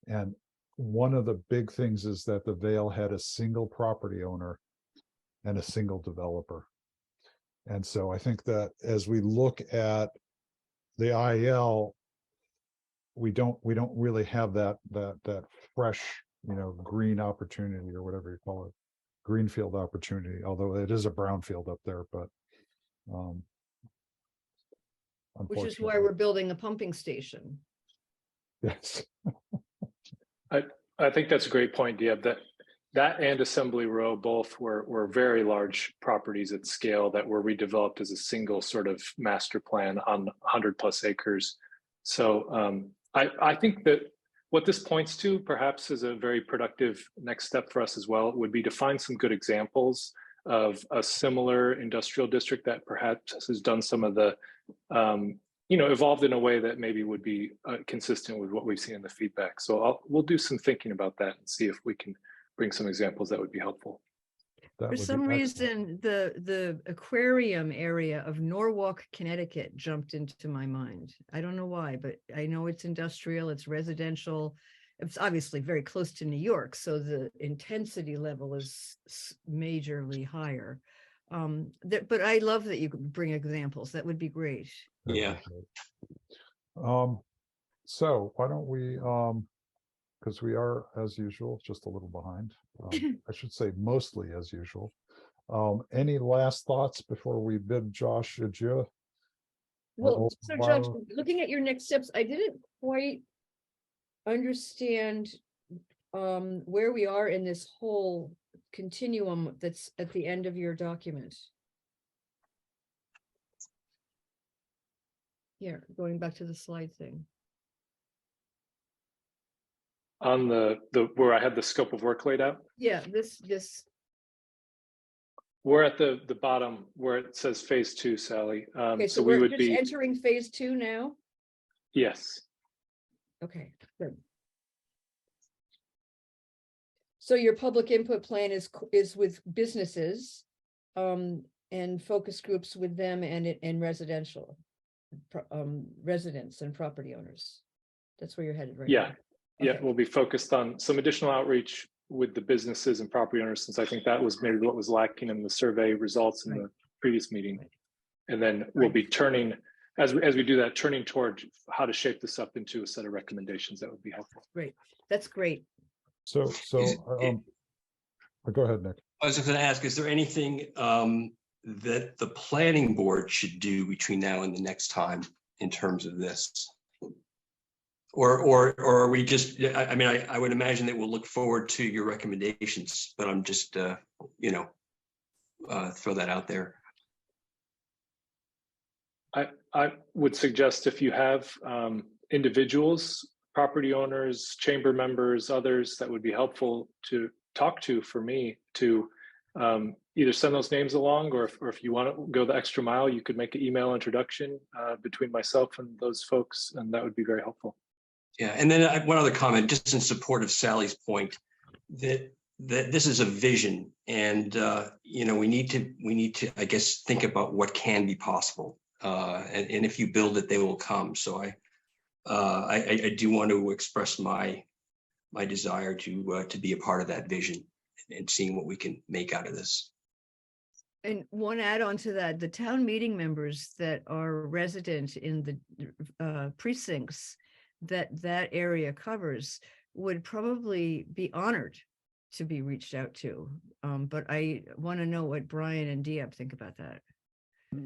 And one of the big things is that the Vale had a single property owner and a single developer. And so I think that as we look at the IL, we don't really have that fresh, green opportunity or whatever you call it, greenfield opportunity, although it is a brownfield up there, but Which is why we're building a pumping station. Yes. I think that's a great point, Deb. That and Assembly Row both were very large properties at scale that were redeveloped as a single sort of master plan on 100+ acres. So I think that what this points to perhaps is a very productive next step for us as well would be to find some good examples of a similar industrial district that perhaps has done some of the evolved in a way that maybe would be consistent with what we've seen in the feedback. So we'll do some thinking about that and see if we can bring some examples that would be helpful. That For would be some excellent. reason, the aquarium area of Norwalk, Connecticut jumped into my mind. I don't know why, but I know it's industrial, it's residential. It's obviously very close to New York, so the intensity level is majorly higher. But I love that you could bring examples. That would be great. I Yeah. appreciate it. So why don't we, because we are, as usual, just a little behind. I should say mostly as usual. Any last thoughts before we bid Josh adieu? Well, so Josh, Wow. looking at your next steps, I didn't quite understand where we are in this whole continuum that's at the end of your document. Here, going back to the slide thing. On the where I had the scope of work laid out, Yeah, this, we're at the bottom where it says phase 2, Sally. okay, So so we we're would just be, entering phase 2 now? yes, Okay, good. So your public input plan is with businesses, and focus groups with them and residential, residents and property owners. That's where you're headed right yeah. now. Yeah, Okay. we'll be focused on some additional outreach with the businesses and property owners, since I think that was maybe what was lacking in the survey results in Right. the previous meeting. Right. And then we'll Right. be turning, as we do that, turning toward how to shape this up into a set of recommendations that would be helpful. Great. That's great. So, go ahead, Nick. I was just going to ask, is there anything that the planning board should do between now and the next time in terms of this? Or are we just, I mean, I would imagine that we'll look forward to your recommendations, but I'm just, throw that out there. I would suggest if you have individuals, property owners, chamber members, others that would be helpful to talk to for me to either send those names along, or if you want to go the extra mile, you could make an email introduction between myself and those folks, and that would be very helpful. Yeah, and then one other comment, just in support of Sally's point, that this is a vision, and we need to, I guess, think about what can be possible, and if you build it, they will come. So I do want to express my desire to be a part of that vision and seeing what we can make out of this. And one add-on to that, the town meeting members that are resident in the precincts that area covers would probably be honored to be reached out to. But I want to know what Brian and Diab think about that.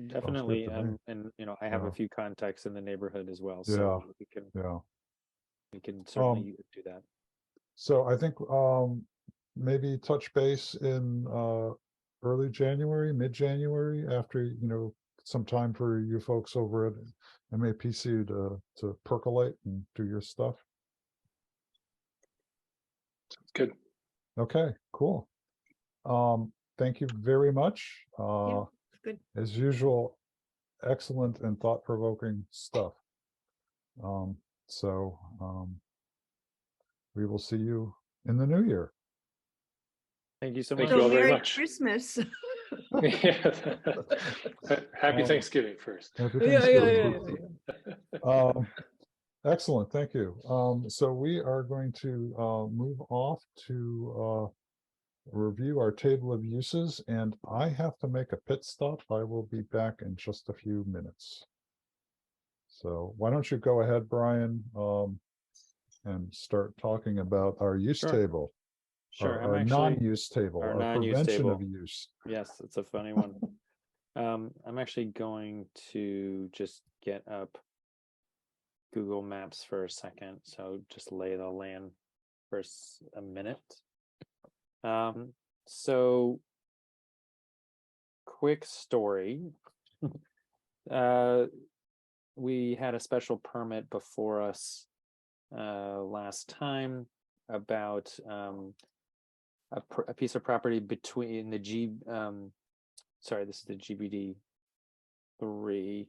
Definitely. to me. And I have Yeah. a few contacts in the neighborhood as well, Yeah. so we Yeah. can certainly do that. So I think maybe touch base in early January, mid-January, after some time for you folks over at MAPC to percolate and do your stuff. Sounds good. Okay, cool. Thank you very much. Yeah, good. As usual, excellent and thought-provoking stuff. So we will see you in the new year. Thank you so Thank much. you all So very Merry much. Christmas. Yeah. Happy Thanksgiving first. Happy Yeah, Thanksgiving. Excellent, thank you. So we are going to move off to review our table of uses, and I have to make a pit stop. I will be back in just a few minutes. So why don't you go ahead, Brian, and start talking about our use Sure. table. Sure. Our non-use table, our our non-use prevention table. of use. Yes, it's a funny one. I'm actually going to just get up Google Maps for a second. So just lay the land for a minute. So quick story. We had a special permit before us last time about a piece of property between the sorry, this is the GBD 3.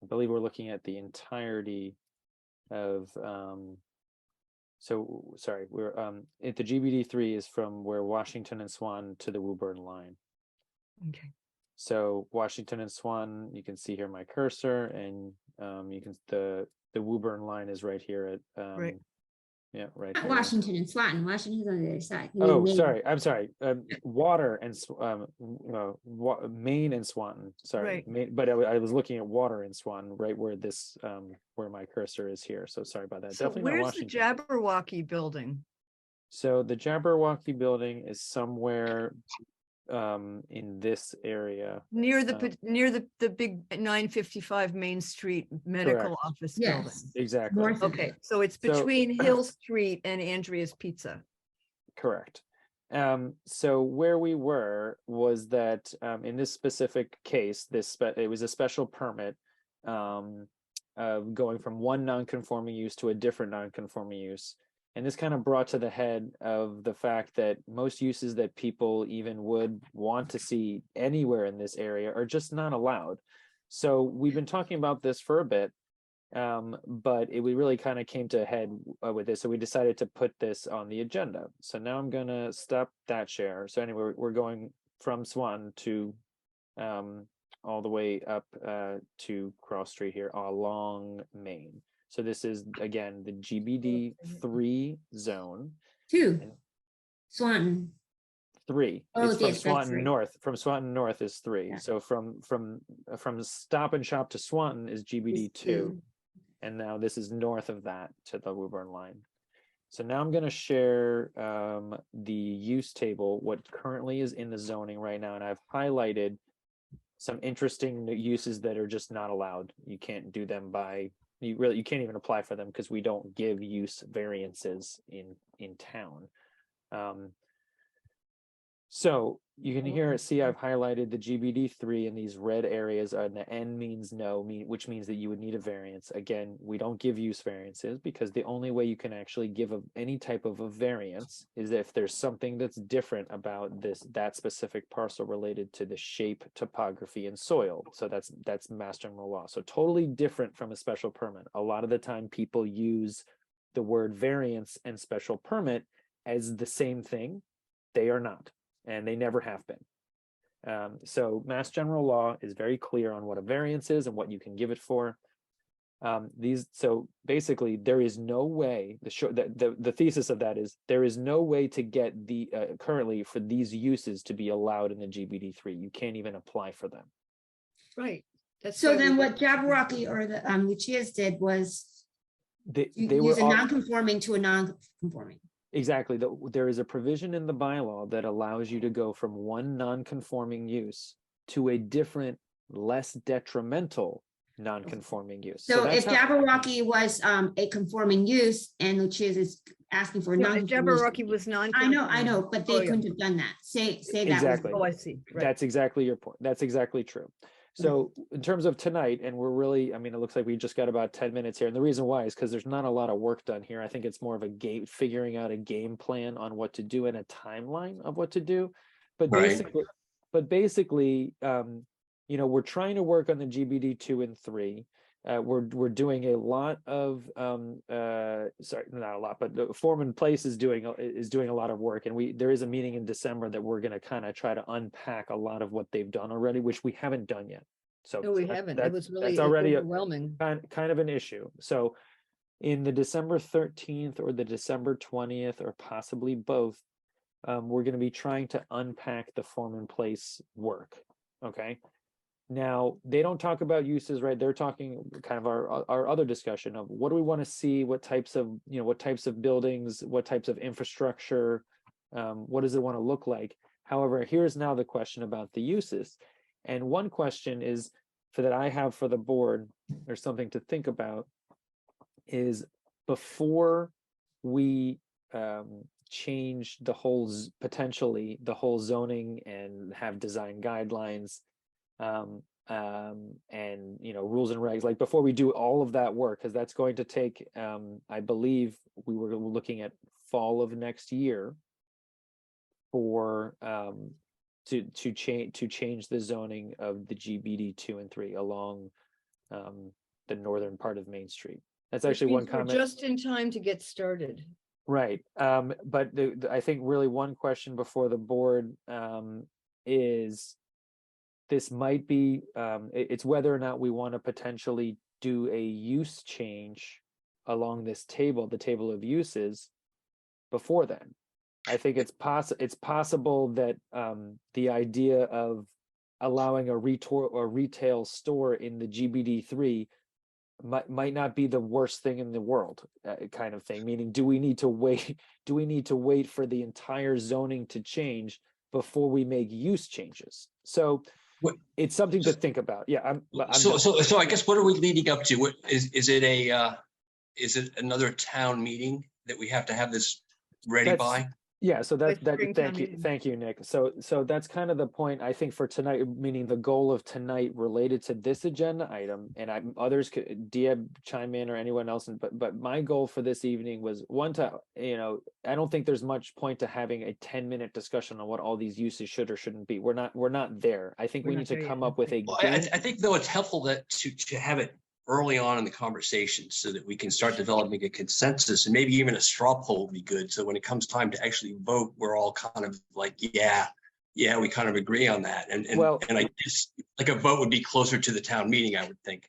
I believe we're looking at the entirety of so sorry, we're at the GBD 3 is from where Washington and Swan to the Woburn line. Okay. So Washington and Swan, you can see here my cursor, and you can the Woburn line is right here at Right. Yeah, right Not here. Washington and Swanton. Washington's on the other side. You Oh, mean Maine. sorry. I'm sorry. Water and Maine and Swanton. Sorry, Right. Maine, but I was looking at water in Swanton, right where this where my cursor is here. So sorry about that. So Definitely not where's the Washington. Jabberwocky building? So the Jabberwocky building is somewhere in this area. Near the, Um, near the big 955 Main Street Medical Correct. Office building. Yes. Exactly. North of Okay, it. so it's So- between Hill Street and Andrea's Pizza. Correct. So where we were was that in this specific case, it was a special permit going from one non-conforming use to a different non-conforming use. And this kind of brought to the head of the fact that most uses that people even would want to see anywhere in this area are just not allowed. So we've been talking about this for a bit, but we really kind of came to a head with this. So we decided to put this on the agenda. So now I'm gonna stop that share. So anyway, we're going from Swanton to all the way up to Cross Street here along Main. So this is again the GBD 3 zone. 2. And- Swanton. 3. Oh, It's from yes, that's Swanton right. North. From Swanton North is 3. Yeah. So from Stop and Shop to Swanton is GBD is 2. And now this is north of that to the Woburn line. So now I'm going to share the use table, what currently is in the zoning right now. And I've highlighted some interesting uses that are just not allowed. You can't do them you can't even apply for them because we don't give use variances in town. So you can see I've highlighted the GBD 3 in these red areas, and the N means no, which means that you would need a variance. Again, we don't give use variances because the only way you can actually give any type of a variance is if there's something that's different about that specific parcel related to the shape, topography, and soil. So that's Mass General Law. So totally different from a special permit. A lot of the time people use the word variance and special permit as the same thing. They are not. And they never have been. So Mass General Law is very clear on what a variance is and what you can give it for. So basically, there is no way. The thesis of that is there is no way to get currently for these uses to be allowed in the GBD3. You can't even apply for them. Right. That's So why then we- what Jabberwocky or the Lucia's did was They use were a non-conforming to a non-conforming. Exactly. There is a provision in the bylaw that allows you to go from one non-conforming use to a different, less detrimental non-conforming use. So that's if Jabberwocky was a conforming use and Lucia's is asking for a Yeah, non-conforming. Jabberwocky was non. I know, but they Oh, yeah. couldn't have done that. Say that. Exactly. Oh, I see. Right. That's exactly your point. That's exactly true. So in terms of tonight, and we're really, I mean, it looks like we just got about 10 minutes here. And the reason why is because there's not a lot of work done here. I think it's more of a figuring out a game plan on what to do and a timeline of what to do. But Right. basically, we're trying to work on the GBD 2 and 3. We're doing a lot of sorry, not a lot, but the Foreman Place is doing a lot of work, and there is a meeting in December that we're going to kind of try to unpack a lot of what they've done already, which we haven't done yet. So No, we haven't. It was really that's already overwhelming. kind of an issue. So in the December 13th or the December 20th or possibly both, we're going to be trying to unpack the Foreman Place work. Okay. Now, they don't talk about uses, right? They're talking kind of our other discussion of what do we want to see, what types of buildings, what types of infrastructure, what does it want to look like? However, here's now the question about the uses. And one question is that I have for the board, or something to think about, is before we change potentially the whole zoning and have design guidelines, and rules and regs, like before we do all of that work, because that's going to take I believe we were looking at fall of next year for to change the zoning of the GBD 2 and 3 along the northern part of Main Street. That's Which actually one means we're comment. just in time to get started. Right. But I think really one question before the board is this might be, it's whether or not we want to potentially do a use change along this table, the table of uses, before then. I think it's possible that the idea of allowing a retail store in the GBD3 might not be the worst thing in the world, kind of thing. Meaning, do we need to wait? Do we need to wait for the entire zoning to change before we make use changes? So it's something to think about. Yeah, So I guess what are we leading up to? What is it is it another town meeting that we have to have this ready by? Yeah, so With Springtown meeting. thank you, Nick. So that's kind of the point, I think, for tonight, meaning the goal of tonight related to this agenda item, and others could chime in, or anyone else, but my goal for this evening was one to, I don't think there's much point to having a 10-minute discussion on what all these uses should or shouldn't be. We're not there. I think we need to come up with a Well, I think though it's helpful to have it early on in the conversation so that we can start developing a consensus, and maybe even a straw poll would be good. So when it comes time to actually vote, we're all kind of like, yeah, we kind of agree on that. And I guess like a vote would be closer to the town meeting, I would think.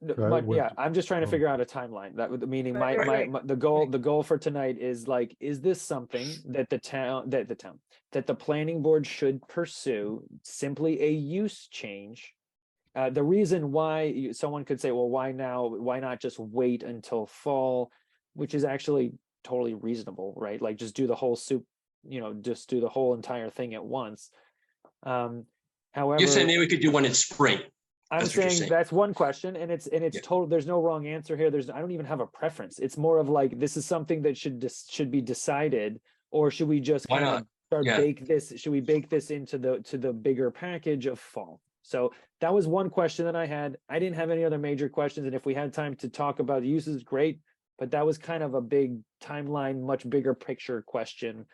Yeah, I'm just trying to figure out a timeline. That would meaning the goal for tonight is like, is this something that the planning board should pursue, simply a use change? The reason why someone could say, well, why now? Why not just wait until fall? Which is actually totally reasonable, right? Like, just do the whole soup, just do the whole entire thing at once. However, you're saying maybe we could do one in spring. I'm saying that's one question, and it's total. There's no wrong answer here. I don't even have a preference. It's more of like, this is something that should be decided, or should we just kind of start bake this? Should we bake this into the bigger package of fall? So that was one question that I had. I didn't have any other major questions, and if we had time to talk about the uses, great. But that was kind of a big timeline, much bigger picture question.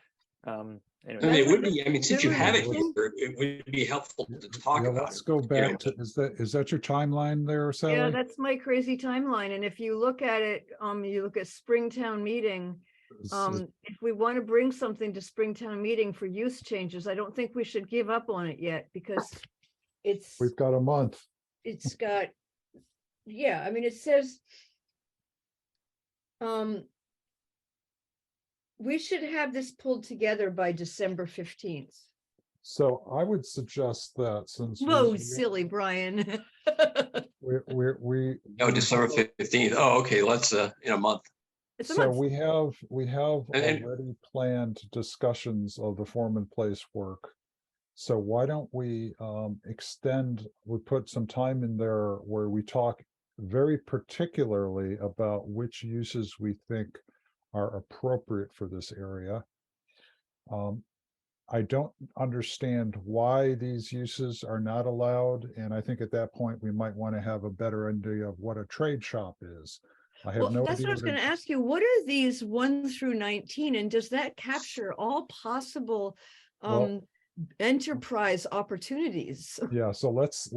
Anyway. It would be. I mean, since you have it here, it would be helpful to talk about. Let's go back to. Is that your timeline there, Sally? Yeah, that's my crazy timeline. And if you look at it, you look at Springtown meeting. If we want to bring something to Springtown meeting for use changes, I don't think we should give up on it yet, because we've got a month. It's got, yeah, I mean, it says we should have this pulled together by December 15th. So I would suggest that, since silly Brian. we December 15th. Oh, okay, let's in a month. It's a so month. we have already planned discussions of the form in place work. So why don't we we put some time in there where we talk very particularly about which uses we think are appropriate for this area. I don't understand why these uses are not allowed, and I think at that point we might want to have a better idea of what a trade shop is. I have no idea. That's what I was going to ask you. What are these 1 through 19, and does that capture all possible enterprise opportunities? Yeah, so let's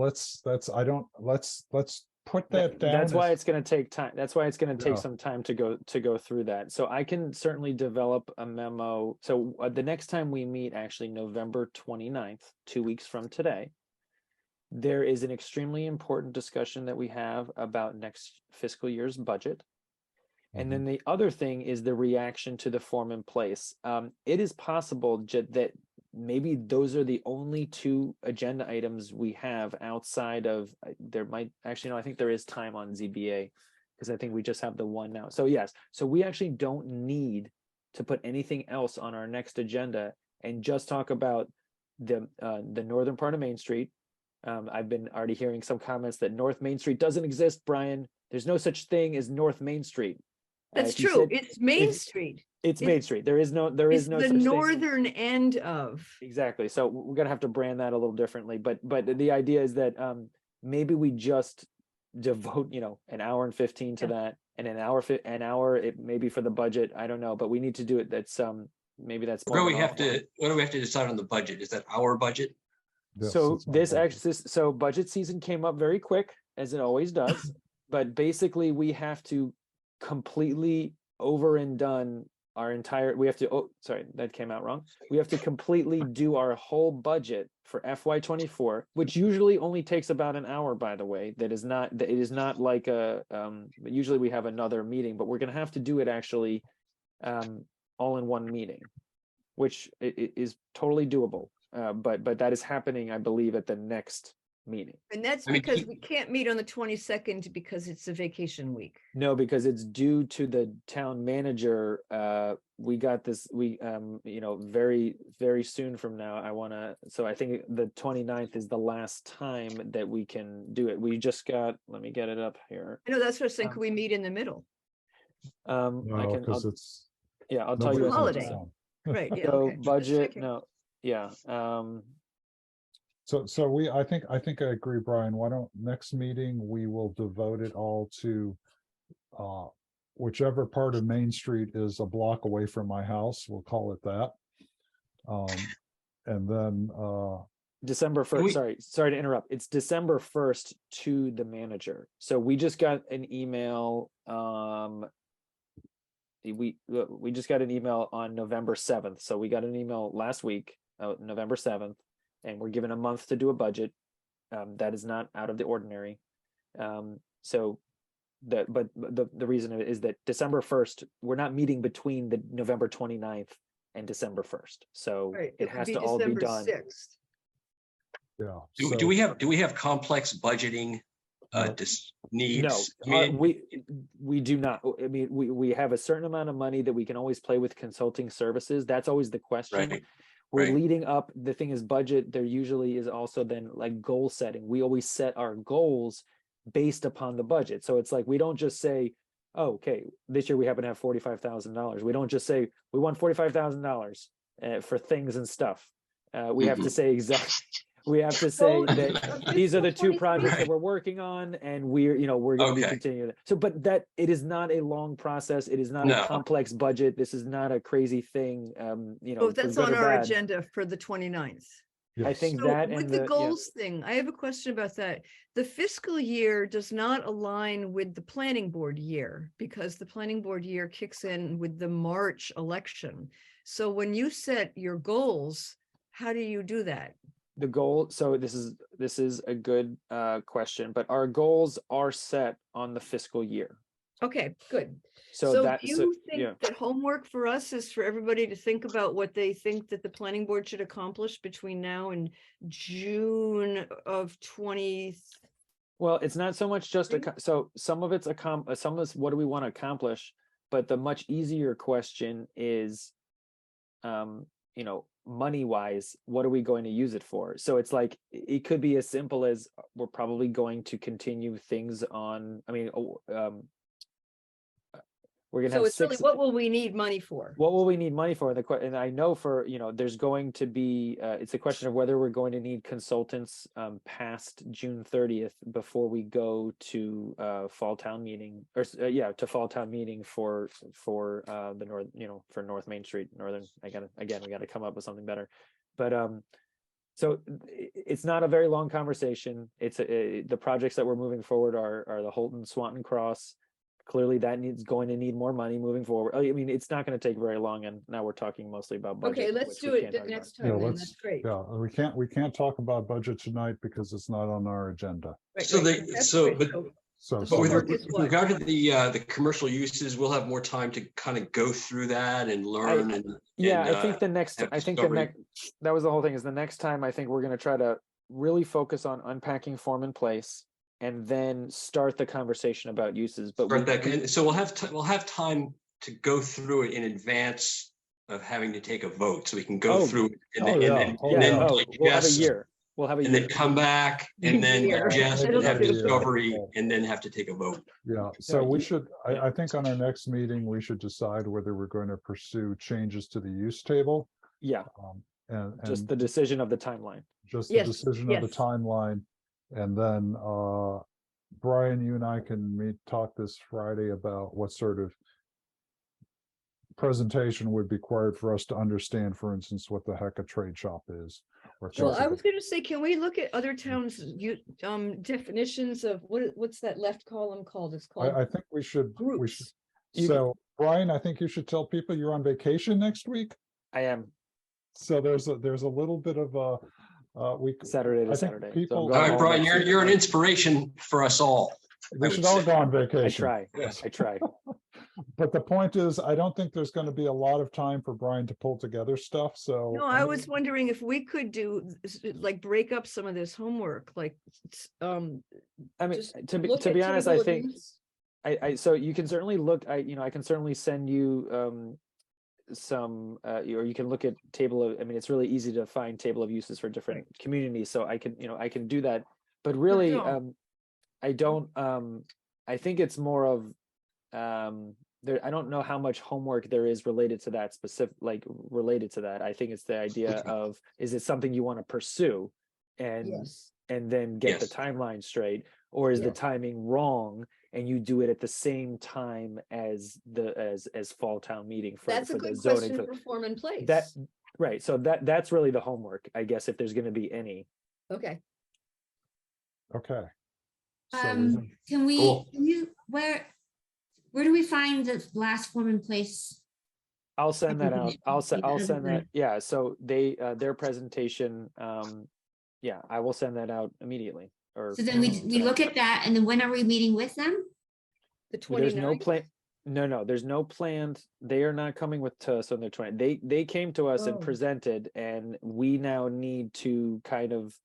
put that down. That's why it's going to take time. That's why it's going to take some time to go through that. So I can certainly develop a memo. So the next time we meet, actually November 29th, 2 weeks from today, there is an extremely important discussion that we have about next fiscal year's budget. And then the other thing is the reaction to the form in place. It is possible that maybe those are the only 2 agenda items we have outside of, there might actually, no, I think there is time on ZBA, because I think we just have the one now. So yes, so we actually don't need to put anything else on our next agenda and just talk about the northern part of Main Street. I've been already hearing some comments that North Main Street doesn't exist, Brian. There's no such thing as North Main Street. That's true. It's Main Street. It's Main Street. There is no the such northern end of. Exactly. So we're gonna have to brand that a little differently. But the idea is that maybe we just devote an hour and 15 to that, and an hour it maybe for the budget. I don't know, but we need to do it. That's maybe that's more. What do we have to decide on the budget? Is that our budget? Yes, so so budget season came up very quick, as it always does. But basically we have to completely over and done our entire, we have to, oh, sorry, that came out wrong. We have to completely do our whole budget for FY24, which usually only takes about an hour, by the way. That is not, it is not like a, usually we have another meeting, but we're going to have to do it actually all in one meeting, which is totally doable. But that is happening, I believe, at the next meeting. And that's I mean, because we can't meet on the 22nd because it's a vacation week. No, because it's due to the town manager. We got this, very, very soon from now. So I think the 29th is the last time that we can do it. We just got, let me get it up here. I know, that's what I was saying. Could we meet in the middle? I No, can, because it's. I'll tell you. nobody's in holiday. town. Right, yeah, So okay. Just budget, checking. no, yeah. So I think I agree, Brian. Why don't, next meeting, we will devote it all to whichever part of Main Street is a block away from my house, we'll call it that. And then December 1st, sorry to interrupt. It's December 1st to the manager. So we just got an email. We just got an email on November 7th. So we got an email last week, November 7th, and we're given a month to do a budget. That is not out of the ordinary. So the reason is that December 1st, we're not meeting between the November 29th and December 1st. So Right, it would has be to all be December done. 6th. yeah. Do we have complex budgeting No. needs? No, I mean, we do not. I mean, we have a certain amount of money that we can always play with consulting services. That's always the question. Right, We're right. leading up. The thing is, budget. There usually is also then like goal setting. We always set our goals based upon the budget. So it's like we don't just say, "Oh, okay, this year we happen to have $45,000." We don't just say we want $45,000 for things and stuff. We have to say exactly. We have to say that these are the two projects that we're working on, and we're going to be Okay. continuing. So, but that it is not a long process. It is not No. a complex budget. This is not a crazy thing. Well, that's for on good or our bad. agenda for the 29th. I Yes. think So that with and the goals thing, I have a question about that. The fiscal year does not align with the planning board year because the planning board year kicks in with the March election. So when you set your goals, how do you do that? The goal. So this is a good question, but our goals are set on the fiscal year. Okay, good. So So that's do you think that homework for us is for everybody to think about what they think that the planning board should accomplish between now and June of 20? Well, it's not so much just Three? so some of it's some of it's what do we want to accomplish, but the much easier question is, money wise, what are we going to use it for? So it's like it could be as simple as we're probably going to continue things on. I mean, we're gonna So have it's really, what will we need money for? What will we need money for? And I know for, there's going to be, it's a question of whether we're going to need consultants past June 30th before we go to fall town meeting to fall town meeting for the North, for North Main Street, Northern. We got to come up with something better. But so it's not a very long conversation. It's the projects that we're moving forward are the Holton Swanton Cross. Clearly that going to need more money moving forward. I mean, it's not going to take very long, and now we're talking mostly about budget. Okay, let's do it next time, then. That's great. Yeah, we can't talk about budget tonight because it's not on our agenda. Right, So right. That's great. So But with homework is what? regard to the commercial uses, we'll have more time to kind of go through that and learn. I think the next, have that was the whole thing, is the next time I think we're going to try to really focus on unpacking form in place and then start the conversation about uses. But so we'll have time to go through it in advance of having to take a vote, so we can go through it we'll have a year. We'll have a year. And then come back and then Year. digest and have It'll discovery and then have to take a vote. Yeah, so we should, I think on our next meeting, we should decide whether we're going to pursue changes to the use table. Yeah, And just the decision of the timeline. Just the Yes, decision of the yes. timeline. And then Brian, you and I can talk this Friday about what sort of presentation would be required for us to understand, for instance, what the heck a trade shop is. Or Well, things I like was going to say, can we look at other towns' definitions of what's that left column called? It's called I think we should, groups. so Brian, I think you should tell people you're on vacation next week. I am So there's a little bit of we Saturday to I think Saturday. So I'm people- All going right, home Brian, next you're, week. you're an inspiration for us all. we I should would all say. go on I vacation. try. Yes. I try. But the point is, I don't think there's going to be a lot of time for Brian to pull together stuff. So No, I was wondering if we could do, like, break up some of this homework, like, I mean, just to look be at honest, table I of think use. so you can certainly look. I can certainly send you some, or you can look at table of. I mean, it's really easy to find table of uses for different communities. So I can do that. But really, don't. I don't. I think it's more of there. I don't know how much homework there is related to that specific, like related to that. I think it's the idea Okay. of, is it something you want to pursue, and Yes, then get the Yes. timeline straight, or is the Yeah. timing wrong and you do it at the same time as as fall town meeting for that's a the good zoning question for for form and place. that, right? So that's really the homework, I guess, if there's going to be any. Okay, okay. So we have- Can we, Cool. can you, where do we find the last form in place? I'll send that out. I'll Yeah, that'd be send that. great. Yeah. So they their presentation. Yeah, I will send that out immediately. Or So then we tonight. look at that, and then when are we meeting with them? the There's no 29th. plan. No, there's no planned. They are not coming with us on their 20. They came to us and Oh. presented, and we now need to kind of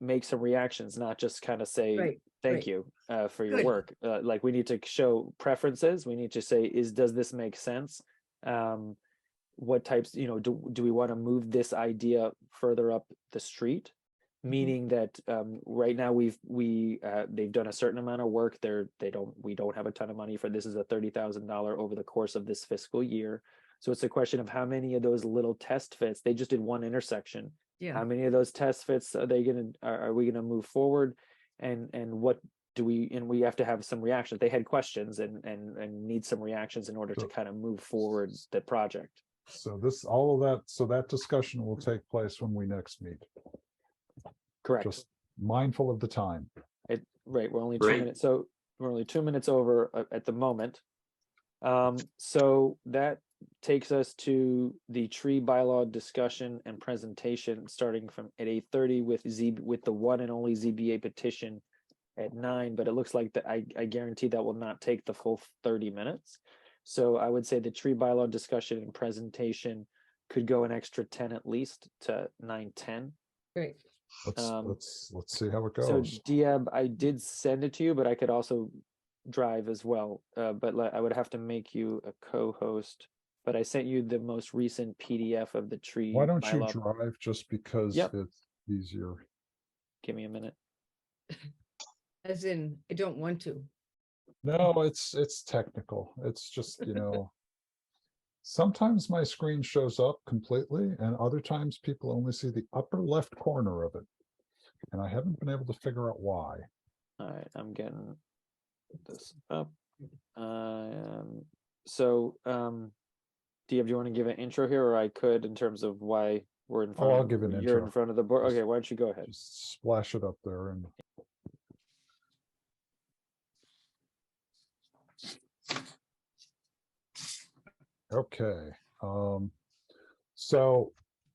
make some reactions, not just kind of say Right, thank right. you for your Good. work. Like, we need to show preferences. We need to say, does this make sense? What types, do we want to move this idea further up the street? Meaning that right now they've done a certain amount of work. We don't have a ton of money for this. Is a $30,000 over the course of this fiscal year. So it's a question of how many of those little test fits. They just did one intersection. Yeah, How many of those test fits are we gonna move forward? And what do we, and we have to have some reactions. They had questions and need some reactions in order to Sure. kind of move forward the project. So all of that, so that discussion will take place when we next meet. Correct. Just mindful of the time. Right, we're only 2 Great. minutes, so we're only 2 minutes over at the moment. So that takes us to the tree bylaw discussion and presentation, starting from at 8:30 with the one and only ZBA petition at 9, but it looks like that I guarantee that will not take the full 30 minutes. So I would say the tree bylaw discussion and presentation could go an extra 10 at least to 9:10. great. Let's see how it So goes. Diab, I did send it to you, but I could also drive as well. But I would have to make you a co-host. But I sent you the most recent PDF of the tree Why don't you bylaw. drive just because Yep. it's easier? Give me a minute. As in, I don't want to. No, it's technical. It's just, sometimes my screen shows up completely and other times people only see the upper left corner of it. And I haven't been able to figure out why. All right, I'm getting this up. So, Diab, do you want to give an intro here, or I could, in terms of why we're in front? I'll of, give an You're intro. in front of the board. Just- Okay, why don't you go ahead? Just splash it up there and okay. So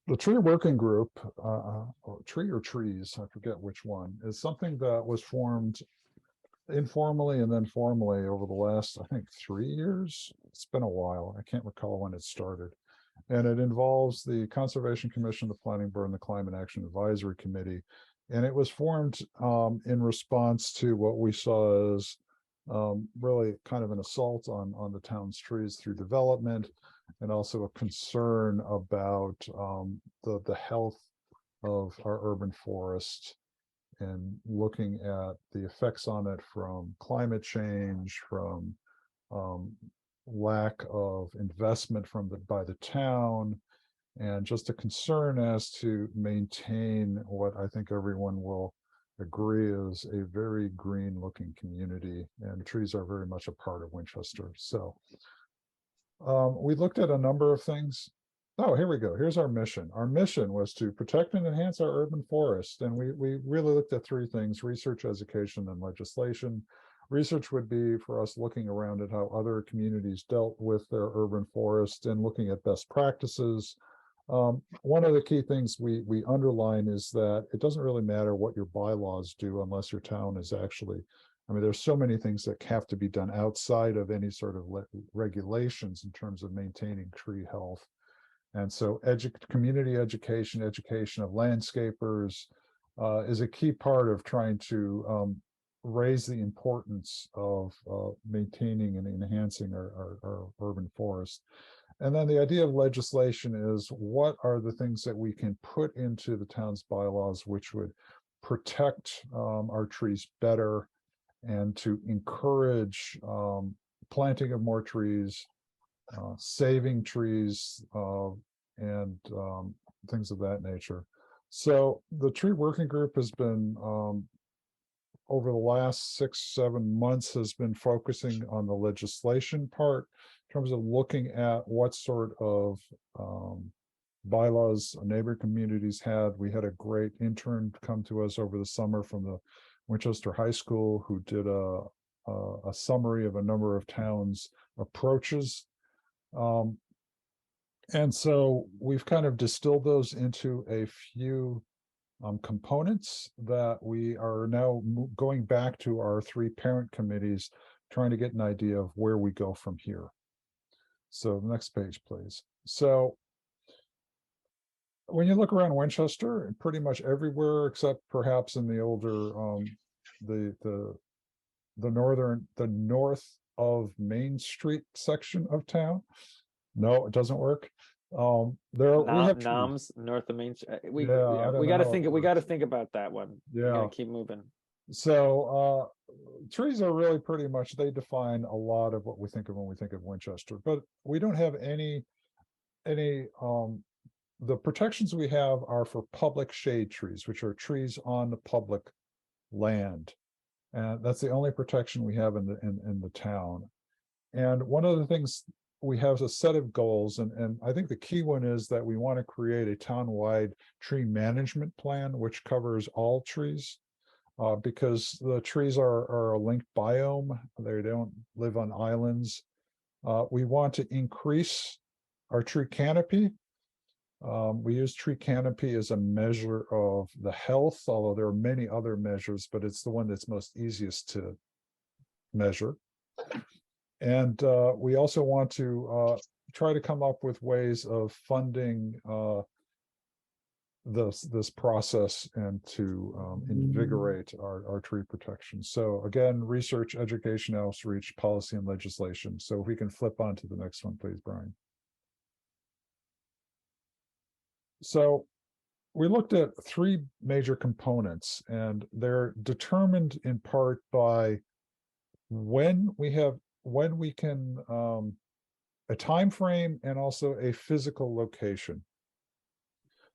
the tree working group, or tree or trees, I forget which one, is something that was formed informally and then formally over the last, I think, 3 years. It's been a while. I can't recall when it started. And it involves the Conservation Commission, the Planning Board, and the Climate Action Advisory Committee. And it was formed in response to what we saw as really kind of an assault on the town's trees through development, and also a concern about the health of our urban forest, and looking at the effects on it from climate change, from lack of investment by the town, and just a concern as to maintain what I think everyone will agree is a very green looking community, and trees are very much a part of Winchester. So we looked at a number of things. Oh, here we go. Here's our mission. Our mission was to protect and enhance our urban forest. And we really looked at 3 things: research, education, and legislation. research would be for us looking around at how other communities dealt with their urban forest and looking at best practices. One of the key things we underline is that it doesn't really matter what your bylaws do unless your town is actually, I mean, there's so many things that have to be done outside of any sort of regulations in terms of maintaining tree health. And so community education, education of landscapers is a key part of trying to raise the importance of maintaining and enhancing our urban forest. And then the idea of legislation is what are the things that we can put into the town's bylaws which would protect our trees better and to encourage planting of more trees, saving trees, and things of that nature. So the tree working group has been over the last 6-7 months has been focusing on the legislation part in terms of looking at what sort of bylaws neighboring communities had. We had a great intern come to us over the summer from the Winchester High School who did a summary of a number of towns' approaches. And so we've kind of distilled those into a few components that we are now going back to our 3 parent committees, trying to get an idea of where we go from here. So next page, please. So when you look around Winchester, pretty much everywhere except perhaps in the older the north of Main Street section of town. No, it doesn't work. We have trees. Noms north of Main Street. We don't got to know think. how it We got to works. think about that one. We Yeah. gotta keep moving. So trees are really pretty much, they define a lot of what we think of when we think of Winchester, but we don't have any the protections we have are for public shade trees, which are trees on the public land. And that's the only protection we have in the town. And one of the things we have a set of goals, and I think the key one is that we want to create a town-wide tree management plan, which covers all trees. Because the trees are a linked biome, they don't live on islands. We want to increase our tree canopy. We use tree canopy as a measure of the health, although there are many other measures, but it's the one that's most easiest to measure. And we also want to try to come up with ways of funding this process and to invigorate our tree protection. So again, research, education, outreach, policy, and legislation. So if we can flip on to the next one, please, Brian. So we looked at 3 major components, and they're determined in part by when we can a time frame and also a physical location.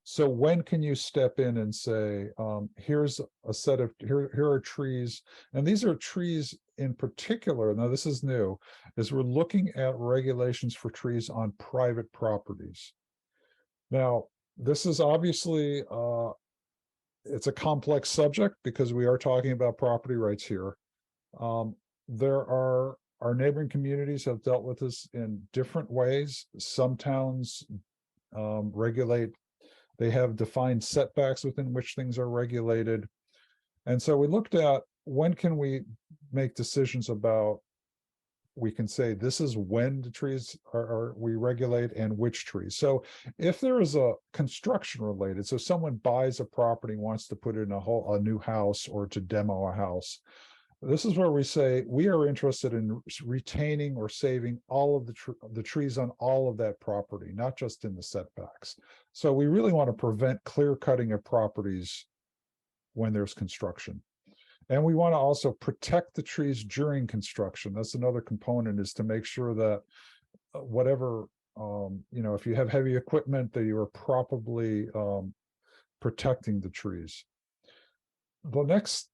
So when can you step in and say, here's a set of, here are trees, and these are trees in particular, now this is new, is we're looking at regulations for trees on private properties. Now, this is obviously, it's a complex subject because we are talking about property rights here. Our neighboring communities have dealt with this in different ways. Some towns regulate, they have defined setbacks within which things are regulated. And so we looked at when can we make decisions about, we can say this is when the trees we regulate and which trees. So if there is a construction related, so someone buys a property, wants to put in a new house or to demo a house, this is where we say we are interested in retaining or saving all of the trees on all of that property, not just in the setbacks. So we really want to prevent clear cutting of properties when there's construction. And we want to also protect the trees during construction. That's another component, is to make sure that whatever, if you have heavy equipment, that you are properly protecting the trees. The next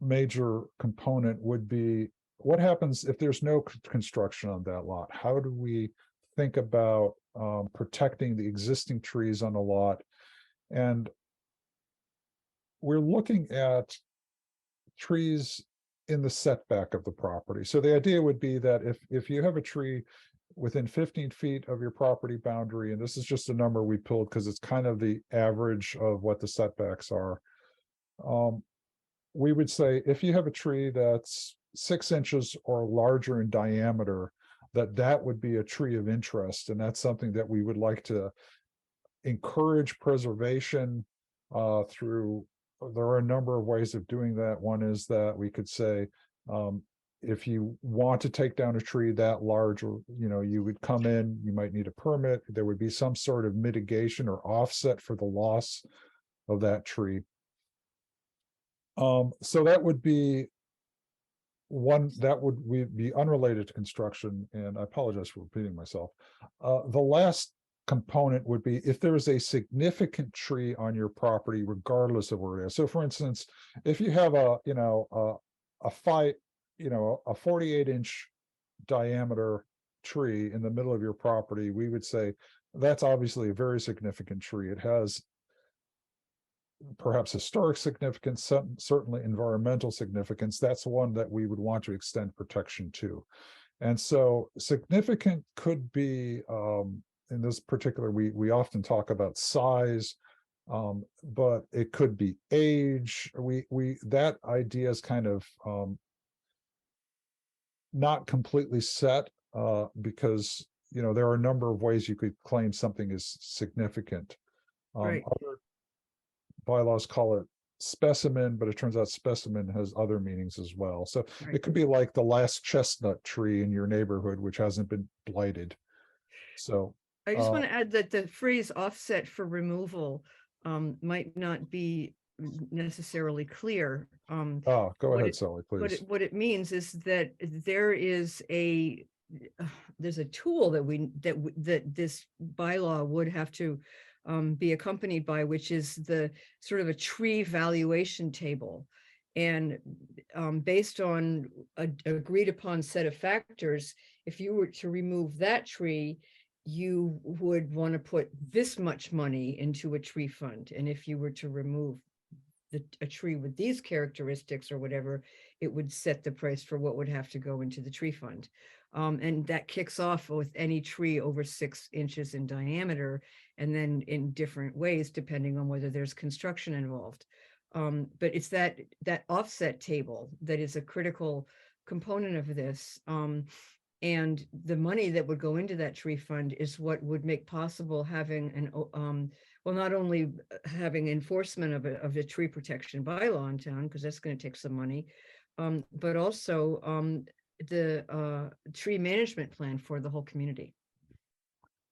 major component would be what happens if there's no construction on that lot? How do we think about protecting the existing trees on a lot? And we're looking at trees in the setback of the property. So the idea would be that if you have a tree within 15 feet of your property boundary, and this is just a number we pulled because it's kind of the average of what the setbacks are. We would say if you have a tree that's 6 inches or larger in diameter, that would be a tree of interest. And that's something that we would like to encourage preservation through. There are a number of ways of doing that. One is that we could say, if you want to take down a tree that large, or you would come in, you might need a permit. There would be some sort of mitigation or offset for the loss of that tree. So that would be one that would be unrelated to construction, and I apologize for repeating myself. The last component would be if there is a significant tree on your property, regardless of where it is. So, for instance, if you have a 48-inch diameter tree in the middle of your property, we would say that's obviously a very significant tree. It has perhaps historic significance, certainly environmental significance. That's one that we would want to extend protection to. And so significant could be, in this particular, we often talk about size, but it could be age. That idea is kind of not completely set, because there are a number of ways you could claim something is significant. Right. Other bylaws call it specimen, but it turns out specimen has other meanings as well. So Right. it could be like the last chestnut tree in your neighborhood, which hasn't been blighted. So I just want to add that the phrase offset for removal might not be necessarily clear. go what ahead, it- Sally, please. What it means is that there's a tool that this bylaw would have to be accompanied by, which is the sort of a tree valuation table. And based on an agreed upon set of factors, if you were to remove that tree, you would want to put this much money into a tree fund. And if you were to remove a tree with these characteristics or whatever, it would set the price for what would have to go into the tree fund. And that kicks off with any tree over 6 inches in diameter, and then in different ways, depending on whether there's construction involved. But it's that offset table that is a critical component of this. And the money that would go into that tree fund is what would make possible having well, not only having enforcement of a tree protection bylaw in town, because that's going to take some money, but also the tree management plan for the whole community.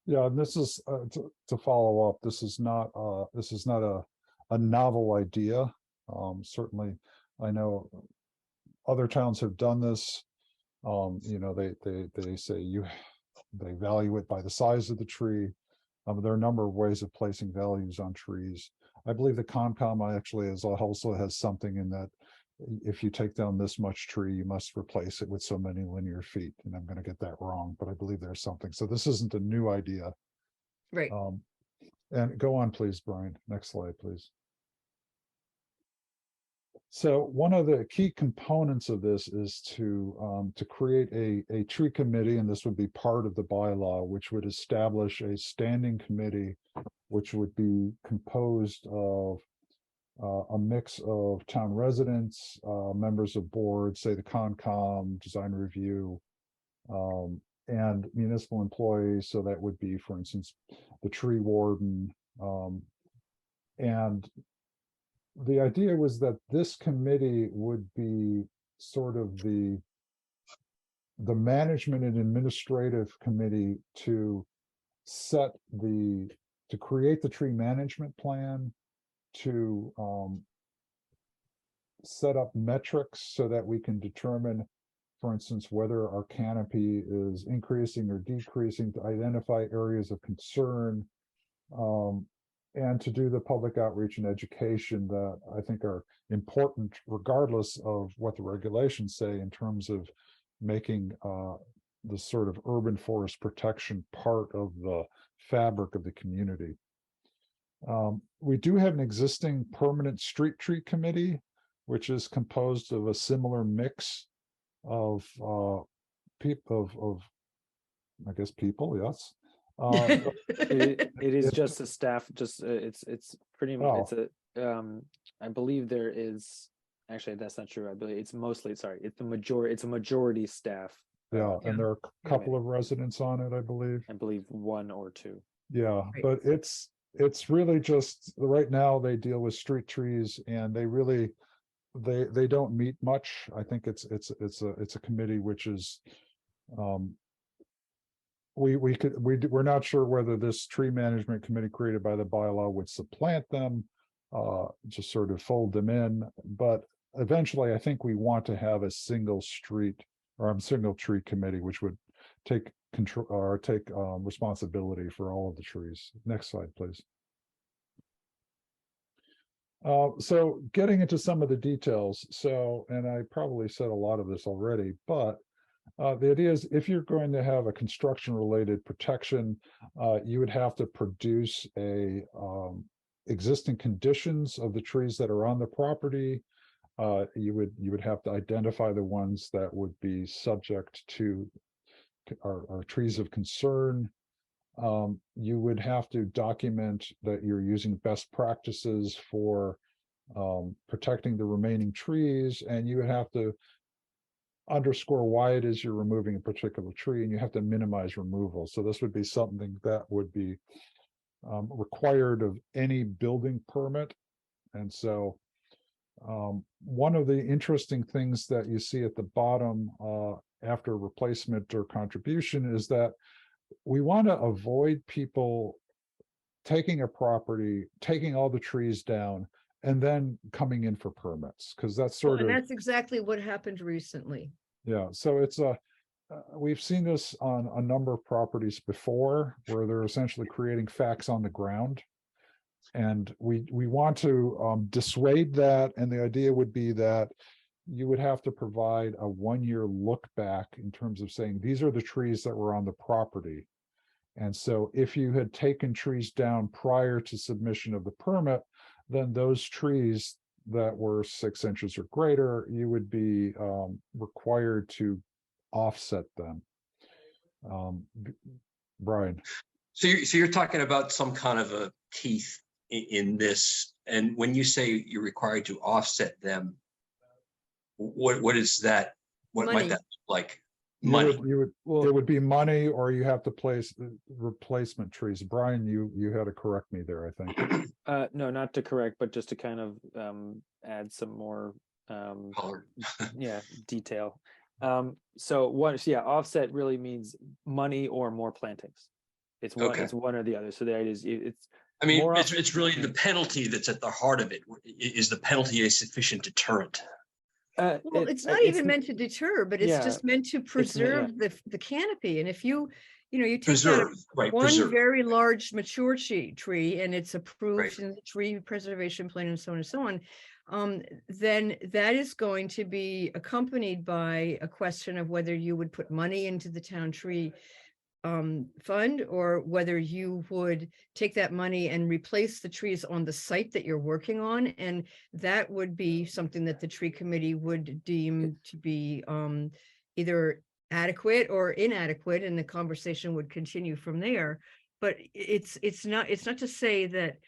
Yeah, and this is to follow up. This is not a novel idea. Certainly, I know other towns have done this. They say they value it by the size of the tree. There are a number of ways of placing values on trees. I believe the Concom actually also has something in that if you take down this much tree, you must replace it with so many linear feet. And I'm going to get that wrong, but I believe there's something. So this isn't a new idea. Right. And go on, please, Brian. Next slide, please. So one of the key components of this is to create a tree committee, and this would be part of the bylaw, which would establish a standing committee, which would be composed of a mix of town residents, members of boards, say the Concom, design review, and municipal employees. So that would be, for instance, the tree warden, and the idea was that this committee would be sort of the management and administrative committee to create the tree management plan, to set up metrics so that we can determine, for instance, whether our canopy is increasing or decreasing, to identify areas of concern, and to do the public outreach and education that I think are important, regardless of what the regulations say, in terms of making the sort of urban forest protection part of the fabric of the community. We do have an existing permanent street tree committee, which is composed of a similar mix of people of I guess people, yes. But It is it- just a staff, just it's pretty Oh. it's a I believe there is, actually that's not true. I believe it's mostly, sorry, it's a majority staff. yeah, Yeah. and there are a couple of residents on it, I believe. I believe one or two. Yeah, Right. but it's really just right now they deal with street trees and they really they don't meet much. I think it's a committee which is we're not sure whether this tree management committee created by the bylaw would supplant them, just sort of fold them in, but eventually I think we want to have a single street or single tree committee which would take control or take responsibility for all of the trees. Next slide, please. So getting into some of the details. So, and I probably said a lot of this already, but the idea is if you're going to have a construction related protection, you would have to produce a existing conditions of the trees that are on the property. You would have to identify the ones that would be subject to are trees of concern. You would have to document that you're using best practices for protecting the remaining trees, and you would have to underscore why it is you're removing a particular tree, and you have to minimize removal. So this would be something that would be required of any building permit. And so one of the interesting things that you see at the bottom after replacement or contribution is that we want to avoid people taking a property, taking all the trees down, and then coming in for permits, because that's sort And of, that's exactly what happened recently. yeah. So it's we've seen this on a number of properties before where they're essentially creating facts on the ground. And we want to dissuade that. And the idea would be that you would have to provide a 1-year look back in terms of saying, these are the trees that were on the property. And so if you had taken trees down prior to submission of the permit, then those trees that were 6 inches or greater, you would be required to offset them. Brian. So you're talking about some kind of a teeth in this, and when you say you're required to offset them, what is that? What Money. might that look like? You Money. would it would be money, or you have to place replacement trees. Brian, you had to correct me there, I think. No, not to correct, but just to kind of add some more Color. detail. So offset really means money or more plantings. It's one, Okay. it's one or the other. So there it is. It's I mean, more it's really the penalty that's at the heart of it. Is the penalty a sufficient deterrent? Well, it's not even meant to deter, but it's yeah, just meant to preserve the canopy. And if you take Preserve, out right? one Preserve. very large mature tree and it's approved Right. in the tree preservation plan and so on and so on, then that is going to be accompanied by a question of whether you would put money into the town tree fund, or whether you would take that money and replace the trees on the site that you're working on. And that would be something that the tree committee would deem to be either adequate or inadequate, and the conversation would continue from there. But it's not to say that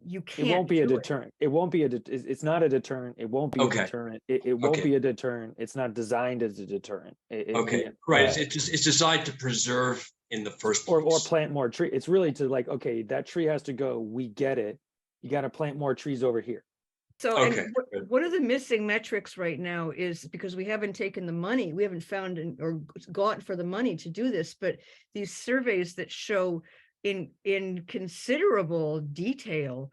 you can't. It won't be a do deterrent. It won't be it's not a deterrent. It won't be Okay. a deterrent. It won't Okay. be a deterrent. It's not designed as a deterrent. Okay, right. It's designed to preserve in the first place. or plant more tree. It's really to like, okay, that tree has to go. We get it. You got to plant more trees over here. So, Okay, and good. one of the missing metrics right now is because we haven't taken the money, we haven't found or got for the money to do this, but these surveys that show in considerable detail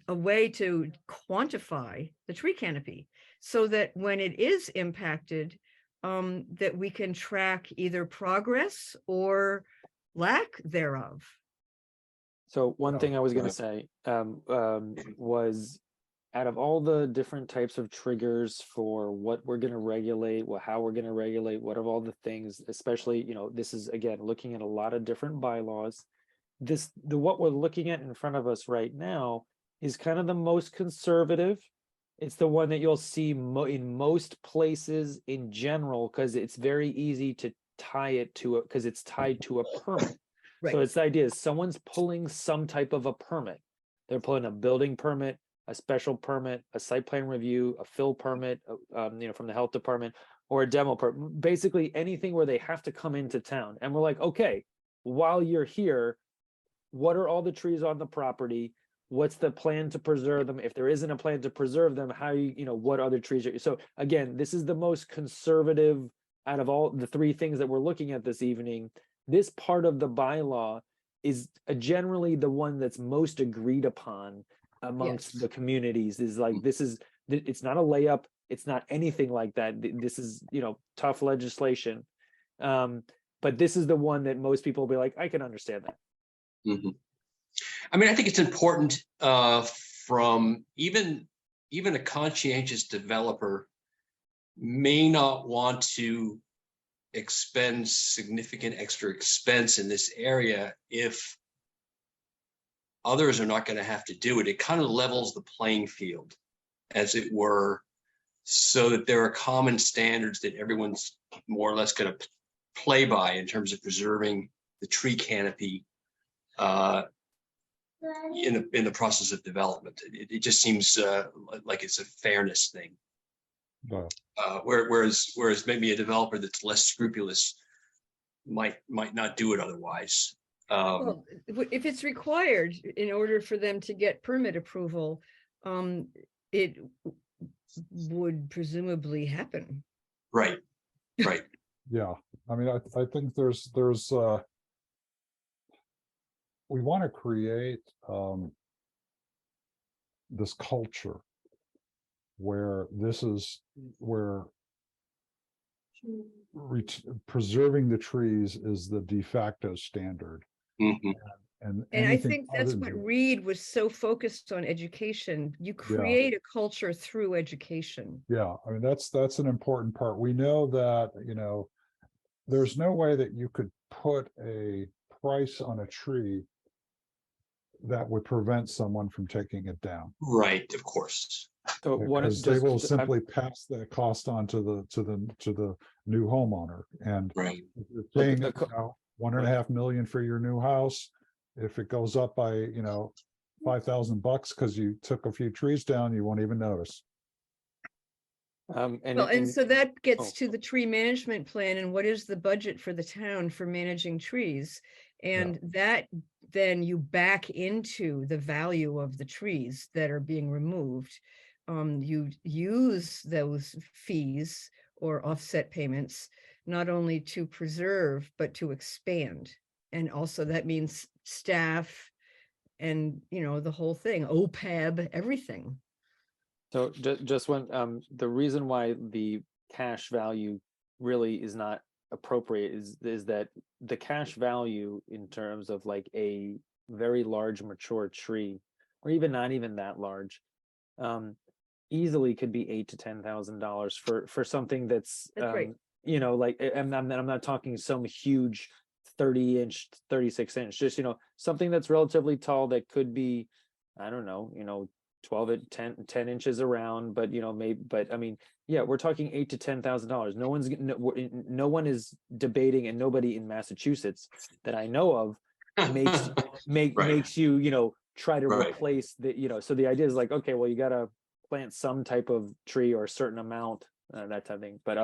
a way to quantify the tree canopy, so that when it is impacted, that we can track either progress or lack thereof. So one thing I was going to say was, out of all the different types of triggers for what we're going to regulate, how we're going to regulate, what of all the things, especially, this is again looking at a lot of different bylaws. What we're looking at in front of us right now is kind of the most conservative. It's the one that you'll see in most places in general, because it's very easy to tie it to it, because it's tied to a permit. Right. So it's the idea is someone's pulling some type of a permit. They're pulling a building permit, a special permit, a site plan review, a fill permit, from the health department, or a demo permit. Basically anything where they have to come into town. And we're like, okay, while you're here, what are all the trees on the property? What's the plan to preserve them? If there isn't a plan to preserve them, how what other trees are, so again, this is the most conservative out of all the three things that we're looking at this evening. This part of the bylaw is generally the one that's most agreed upon amongst Yes. the communities, is like, it's not a layup, it's not anything like that. This is, tough legislation. But this is the one that most people will be like, I can understand that. Mhm. I mean, I think it's important from even a conscientious developer may not want to expend significant extra expense in this area if others are not going to have to do it. It kind of levels the playing field, as it were, so that there are common standards that everyone's more or less going to play by in terms of preserving the tree canopy in the process of development. It just seems like it's a fairness thing. Yeah. Whereas maybe a developer that's less scrupulous might not do it otherwise. Well, if it's required in order for them to get permit approval, it would presumably happen. Right. Yeah, I mean, I think there's we want to create this culture where preserving the trees is the de facto standard. Mhm. And I anything think that's other what than- Reed was so focused on education. You create a culture through education. Yeah, I mean, that's an important part. We know that, there's no way that you could put a price on a tree that would prevent someone from taking it down. Right, of course. So Because they will simply pass that cost on to the new homeowner. And Right. if you're paying, But the- $1.5 million for your new house, if it goes up by, $5,000 because you took a few trees down, you won't even notice. And so that gets oh. to the tree management plan and what is the budget for the town for managing trees? And that then you back into the value of the trees that are being removed. You use those fees or offset payments, not only to preserve, but to expand. And also that means staff and, the whole thing, OPEB, everything. So just when the reason why the cash value really is not appropriate is that the cash value in terms of like a very large mature tree, or even not even that large, easily could be $8,000 to $10,000 for something that's right. like I'm not talking some huge 30-inch, 36-inch, just something that's relatively tall that could be, I don't know, 12 at 10 inches around, but I mean, yeah, we're talking $8,000 to $10,000. No one is debating, and nobody in Massachusetts that I know of makes you try to replace the so the idea is like, okay, well, you got to plant some type of tree or a certain amount, that type of thing. But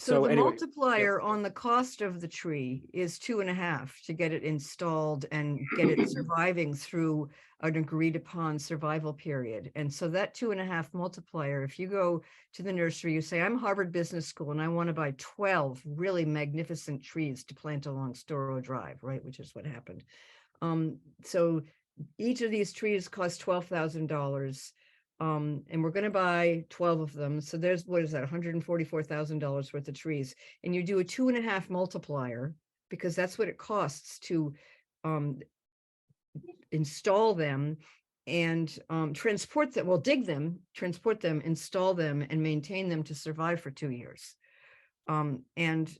so the anyway, multiplier on the cost of the tree is 2.5 to get it installed and get it surviving through an agreed upon survival period. And so that 2.5 multiplier, if you go to the nursery, you say, I'm Harvard Business School and I want to buy 12 really magnificent trees to plant along Storrow Drive, right? Which is what happened. So each of these trees costs $12,000. And we're going to buy 12 of them. So there's, what is that, $144,000 worth of trees. And you do a 2.5 multiplier, because that's what it costs to install them and transport them, well, dig them, transport them, install them, and maintain them to survive for 2 years. And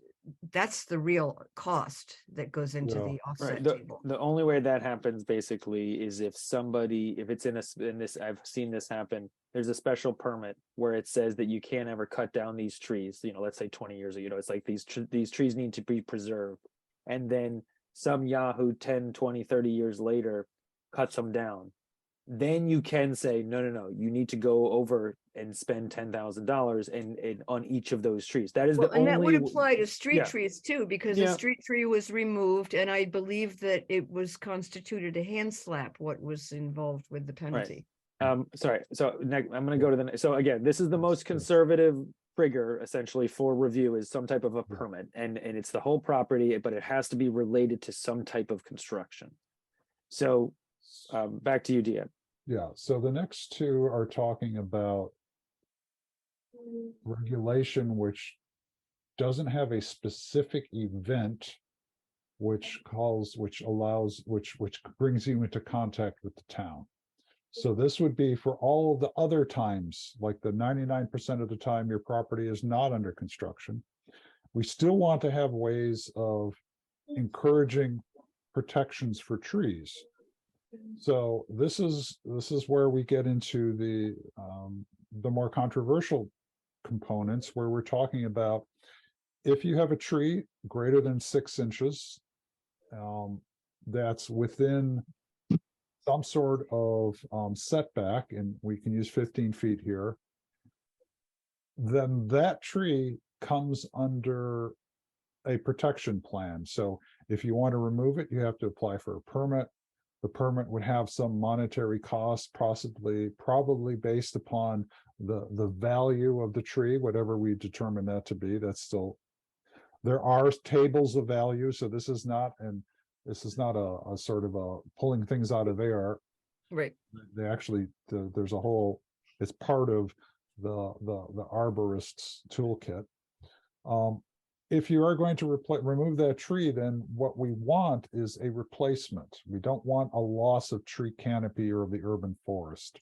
that's the real cost that goes into Yeah. the Right. offset The, table. the only way that happens basically is if somebody, if it's in this, I've seen this happen. There's a special permit where it says that you can't ever cut down these trees. Let's say 20 years ago, it's like these trees need to be preserved. And then some Yahoo 10, 20, 30 years later cuts them down. Then you can say, no, you need to go over and spend $10,000 and on each of those trees. That is Well, the and that would only, apply to street yeah. trees too, because the Yeah. street tree was removed, and I believe that it was constituted a hand slap, what was involved with the penalty. sorry. So next, I'm going to go to the, so again, this is the most conservative trigger essentially for review is some type of a permit, and it's the whole property, but it has to be related to some type of construction. So back to you, Dia. Yeah, so the next two are talking about regulation which doesn't have a specific event which brings you into contact with the town. So this would be for all of the other times, like the 99% of the time your property is not under construction. We still want to have ways of encouraging protections for trees. So this is where we get into the more controversial components, where we're talking about if you have a tree greater than 6 inches, that's within some sort of setback, and we can use 15 feet here, then that tree comes under a protection plan. So if you want to remove it, you have to apply for a permit. The permit would have some monetary cost, probably based upon the value of the tree, whatever we determine that to be. That's still, there are tables of value, so this is not a sort of a pulling things out of air. Right. They actually, there's a whole, it's part of the arborist's toolkit. If you are going to remove that tree, then what we want is a replacement. We don't want a loss of tree canopy or of the urban forest.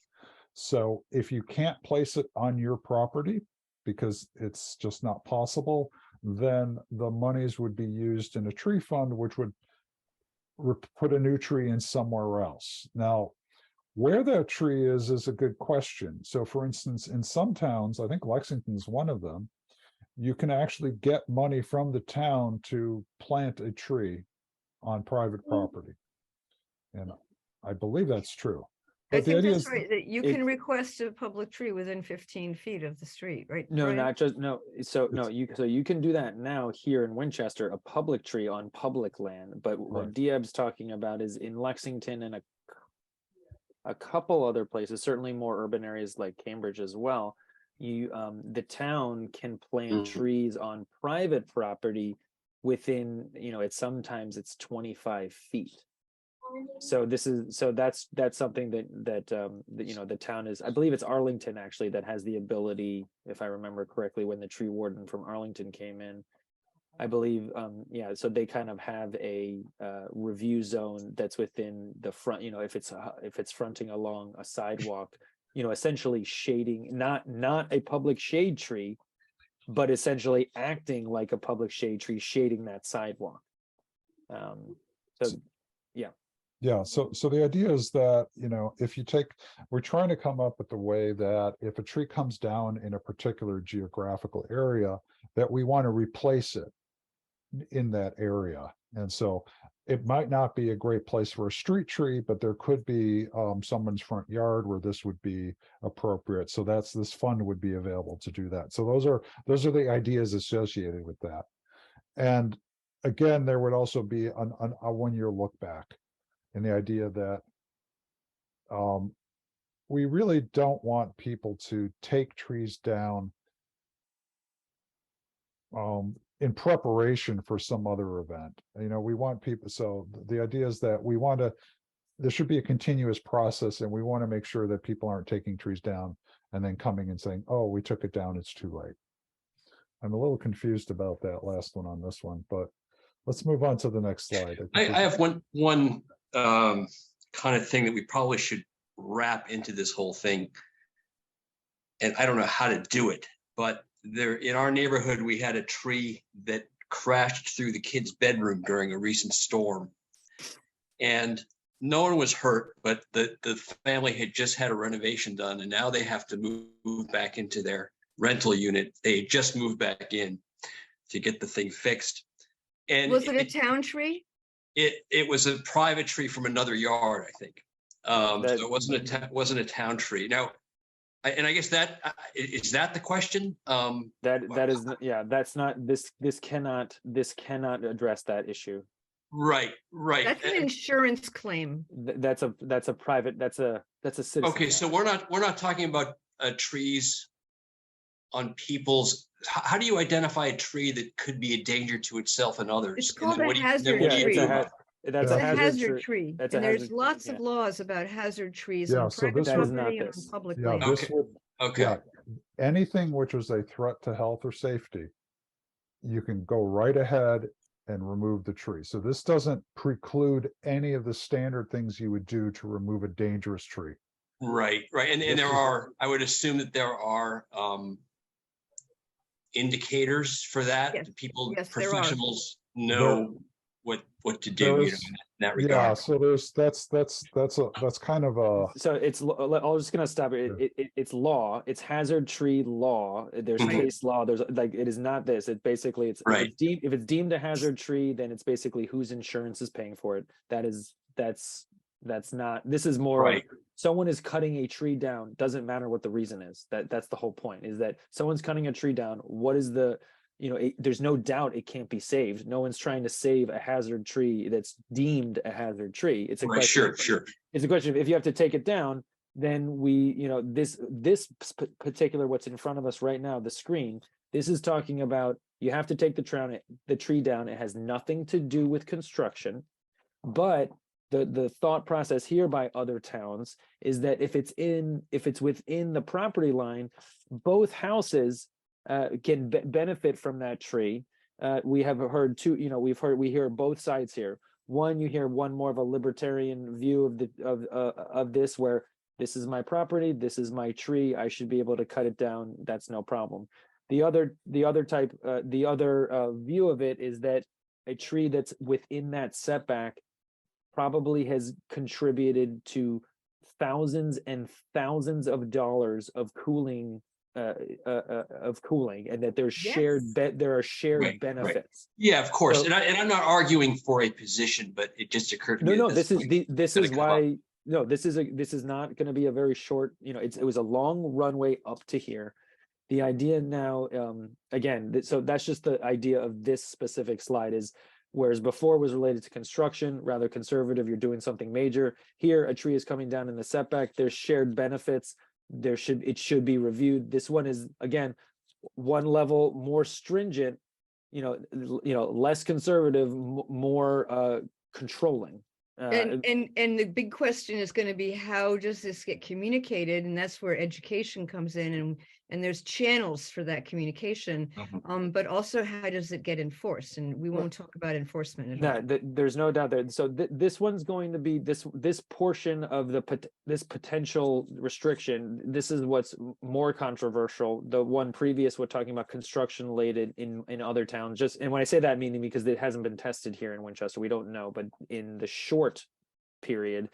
So if you can't place it on your property because it's just not possible, then the monies would be used in a tree fund, which would put a new tree in somewhere else. Now, where that tree is a good question. So for instance, in some towns, I think Lexington's one of them, you can actually get money from the town to plant a tree on private property. And I believe that's true. I But the think idea that's is, right, that you it- can request a public tree within 15 feet of the street, right? No, Brian? not just, no. So no, It's- you can do that now here in Winchester, a public tree on public land. But what Right. Dieb's talking about is in Lexington and a couple other places, certainly more urban areas like Cambridge as well. The town can plant trees on private property within, sometimes it's 25 feet. So that's something that the town is, I believe it's Arlington actually that has the ability, if I remember correctly, when the tree warden from Arlington came in, I believe, so they kind of have a review zone that's within the front, if it's fronting along a sidewalk, essentially shading, not a public shade tree, but essentially acting like a public shade tree, shading that sidewalk. yeah, so the idea is that, we're trying to come up with a way that if a tree comes down in a particular geographical area, that we want to replace it in that area. And so it might not be a great place for a street tree, but there could be someone's front yard where this would be appropriate. So this fund would be available to do that. So those are the ideas associated with that. And again, there would also be a 1-year look back. And the idea that we really don't want people to take trees down in preparation for some other event. We want people, so the idea is that there should be a continuous process, and we want to make sure that people aren't taking trees down and then coming and saying, oh, we took it down, it's too late. I'm a little confused about that last one on this one, but let's move on to the next slide. I have one kind of thing that we probably should wrap into this whole thing. And I don't know how to do it, but there in our neighborhood, we had a tree that crashed through the kid's bedroom during a recent storm. And no one was hurt, but the family had just had a renovation done, and now they have to move back into their rental unit. They had just moved back in to get the thing fixed. And Was it a town tree? it was a private tree from another yard, I think. So it wasn't a town tree. Now, I guess that is that the question. That is, yeah, that's not this cannot address that issue. Right. That's an insurance claim. That's a private, that's a citizen. Okay, so we're not talking about trees on people's. How do you identify a tree that could be a danger to itself and others? It's called And a then hazard what do you tree. do about it? That's It's a a hazard tree. tree, That's a and there's hazard- lots yeah. of laws about hazard trees Yeah, on so private this would- That is not property and on this. public Yeah, land. this Okay. would, Okay. yeah, anything which is a threat to health or safety, you can go right ahead and remove the tree. So this doesn't preclude any of the standard things you would do to remove a dangerous tree. Right. And This there is- are, I would assume that there are indicators for that. Yes. Do people, Yes, there are. professionals know what to do, there you is- know, in that Yeah, regard. so that's kind of a, So it's, I'm just gonna stop it. It's law, it's hazard tree law. There's Mhm. case law. There's like, it is not this. It basically, it's Right. if it's deemed a hazard tree, then it's basically whose insurance is paying for it. That's not, this is more of Right. someone is cutting a tree down, doesn't matter what the reason is. That's the whole point, is that someone's cutting a tree down. What is the, there's no doubt it can't be saved. No one's trying to save a hazard tree that's deemed a hazard tree. It's a Right. question. Sure. It's a question of, if you have to take it down, then this particular, what's in front of us right now, the screen, this is talking about, you have to take the tree down. It has nothing to do with construction, but the thought process here by other towns is that if it's within the property line, both houses can benefit from that tree. We have heard we hear both sides here. You hear one more of a libertarian view of this, where this is my property, this is my tree, I should be able to cut it down, that's no problem. The other view of it is that a tree that's within that setback probably has contributed to thousands and thousands of dollars of cooling, and that there's there are shared Right. benefits. Yeah, of course. So- And I'm not arguing for a position, but it just occurred to me. No, that this is gonna come up. why. No, this is not going to be a very short. It was a long runway up to here. The idea now, again, so that's just the idea of this specific slide is. Whereas before was related to construction, rather conservative, you're doing something major. Here, a tree is coming down in the setback. There's shared benefits. It should be reviewed. This one is, again, one level more stringent, less conservative, more controlling. And the big question is going to be, how does this get communicated? And that's where education comes in, and there's channels for that communication. Mhm. But also, how does it get enforced? And we won't talk about enforcement at all. No, there's no doubt there. So this one's going to be this portion of this potential restriction. This is what's more controversial. The one previous, we're talking about construction related in other towns. And when I say that, meaning because it hasn't been tested here in Winchester, we don't know. But in the short period,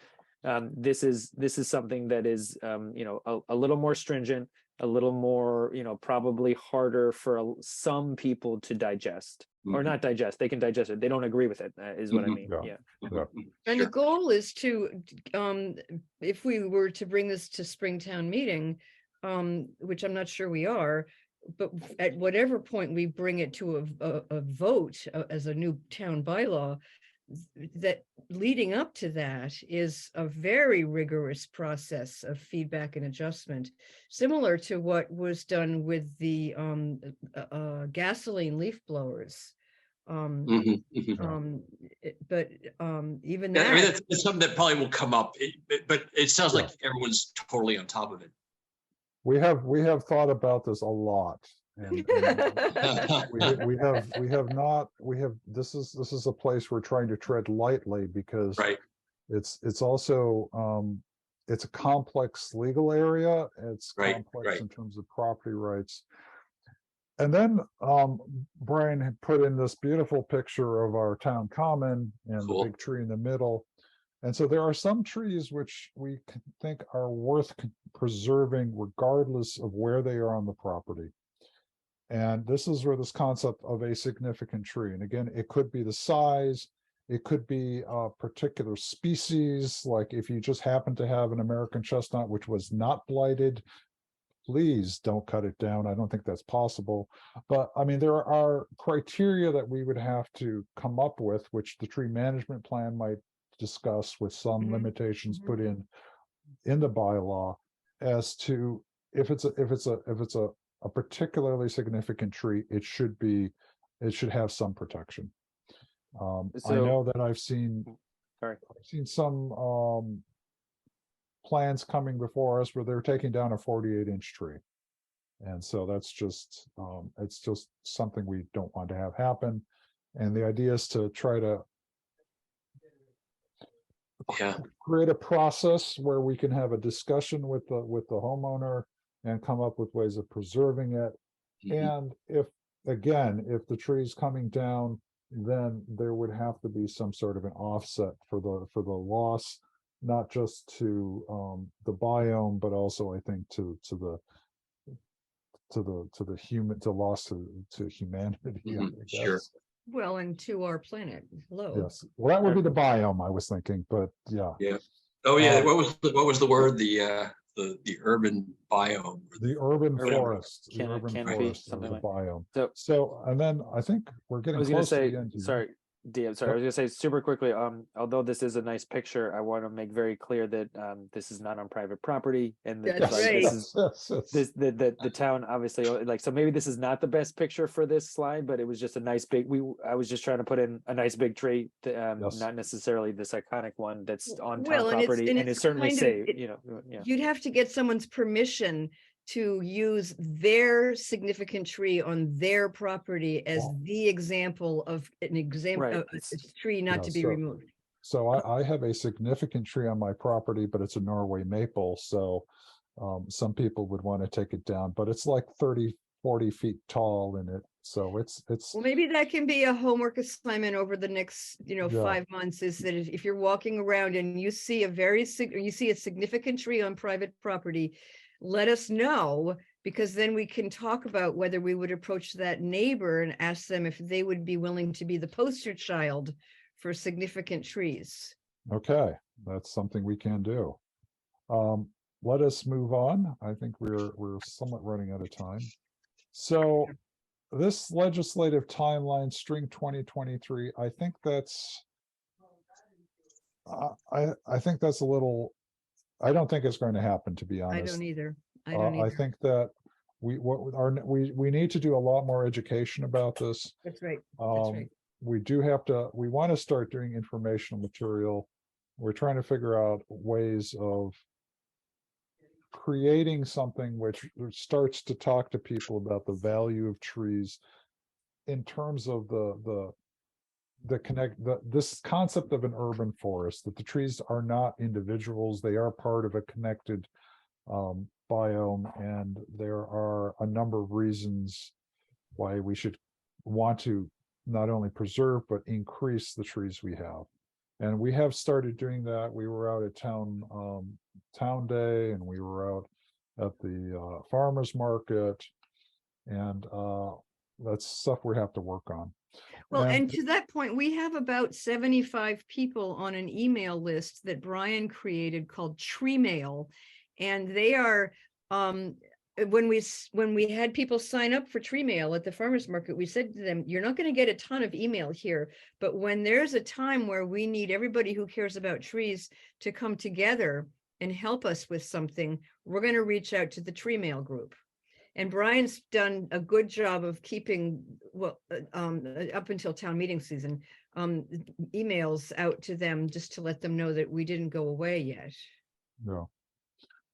this is something that is a little more stringent, a little more probably harder for some people to digest. Or not digest, they can digest it, they don't agree with it, is what I Mhm. mean. Yeah. Yeah. And the Sure. goal is to, if we were to bring this to Springtown meeting, which I'm not sure we are, but at whatever point we bring it to a vote as a new town bylaw, that leading up to that is a very rigorous process of feedback and adjustment, similar to what was done with the gasoline leaf blowers. Mhm, mhm. But even Yeah, I mean, that, that's something that probably will come up, but it sounds like Yeah. everyone's totally on top of it. we have thought about this a lot. And this is a place we're trying to tread lightly, because Right. it's also it's a complex legal area. It's Right, complex right. in terms of property rights. And then Brian had put in this beautiful picture of our town common and Cool. the big tree in the middle. And so there are some trees which we think are worth preserving regardless of where they are on the property. And this is where this concept of a significant tree, and again, it could be the size, it could be a particular species, like if you just happen to have an American chestnut which was not blighted, please don't cut it down. I don't think that's possible. But I mean, there are criteria that we would have to come up with, which the tree management plan might discuss with some limitations put in the bylaw as to if it's a particularly significant tree, it should have some protection. I So- know that I've seen Sorry. some plans coming before us where they're taking down a 48-inch tree. And so that's just it's just something we don't want to have happen. And the idea is to try to Yeah. create a process where we can have a discussion with the homeowner and come up with ways of preserving it. Mhm. And if the tree is coming down, then there would have to be some sort of an offset for the loss, not just to the biome, but also I think to loss to humanity. I Sure. guess. Well, and to our planet. Hello. Yes. Well, that would be the biome I was thinking, but yeah. Oh, yeah. Um, What was the word? The urban biome. The urban Urban forest, the urban canopy, forest is something the like- biome. So- So, and then I think we're I getting was gonna close to say, the end. here. sorry, Dee, I'm sorry. I was gonna say super quickly, although this is a nice picture, I want to make very clear that this is not on private property and that That's like, right. this is Yes. the town obviously like, so maybe this is not the best picture for this slide, but it was just a nice big, I was just trying to put in a nice big tree, Yes. not necessarily this iconic one that's on Well, town and it's- property, and and it's it's certainly kind of- safe, it- you know, yeah. You'd have to get someone's permission to use their significant tree on their property as Wow. the example of an example Right, of a tree not Yeah, to be so- removed. So I have a significant tree on my property, but it's a Norway maple, so some people would want to take it down, but it's like 30, 40 feet tall in it. So it's Well, maybe that can be a homework assignment over the next, Yeah. 5 months, is that if you're walking around and you see you see a significant tree on private property, let us know, because then we can talk about whether we would approach that neighbor and ask them if they would be willing to be the poster child for significant trees. okay. That's something we can do. Let us move on. I think we're somewhat running out of time. So this legislative timeline, string 2023, I think that's I think that's a little, I don't think it's going to happen, to be I honest. don't either. I don't I either. think that we need to do a lot more education about this. That's right. That's Um, right. we want to start doing informational material. We're trying to figure out ways of creating something which starts to talk to people about the value of trees in terms of this concept of an urban forest, that the trees are not individuals, they are part of a connected biome, and there are a number of reasons why we should want to not only preserve but increase the trees we have. And we have started doing that. We were out at town day, and we were out at the farmers market, and that's stuff we have to work on. Well, and to that point, we have about 75 people on an email list that Brian created called Tree Mail. And they are, when we had people sign up for Tree Mail at the farmers market, we said to them, you're not going to get a ton of email here, but when there's a time where we need everybody who cares about trees to come together and help us with something, we're going to reach out to the Tree Mail group. And Brian's done a good job of keeping, up until town meeting season, emails out to them just to let them know that we didn't go away yet. Yeah.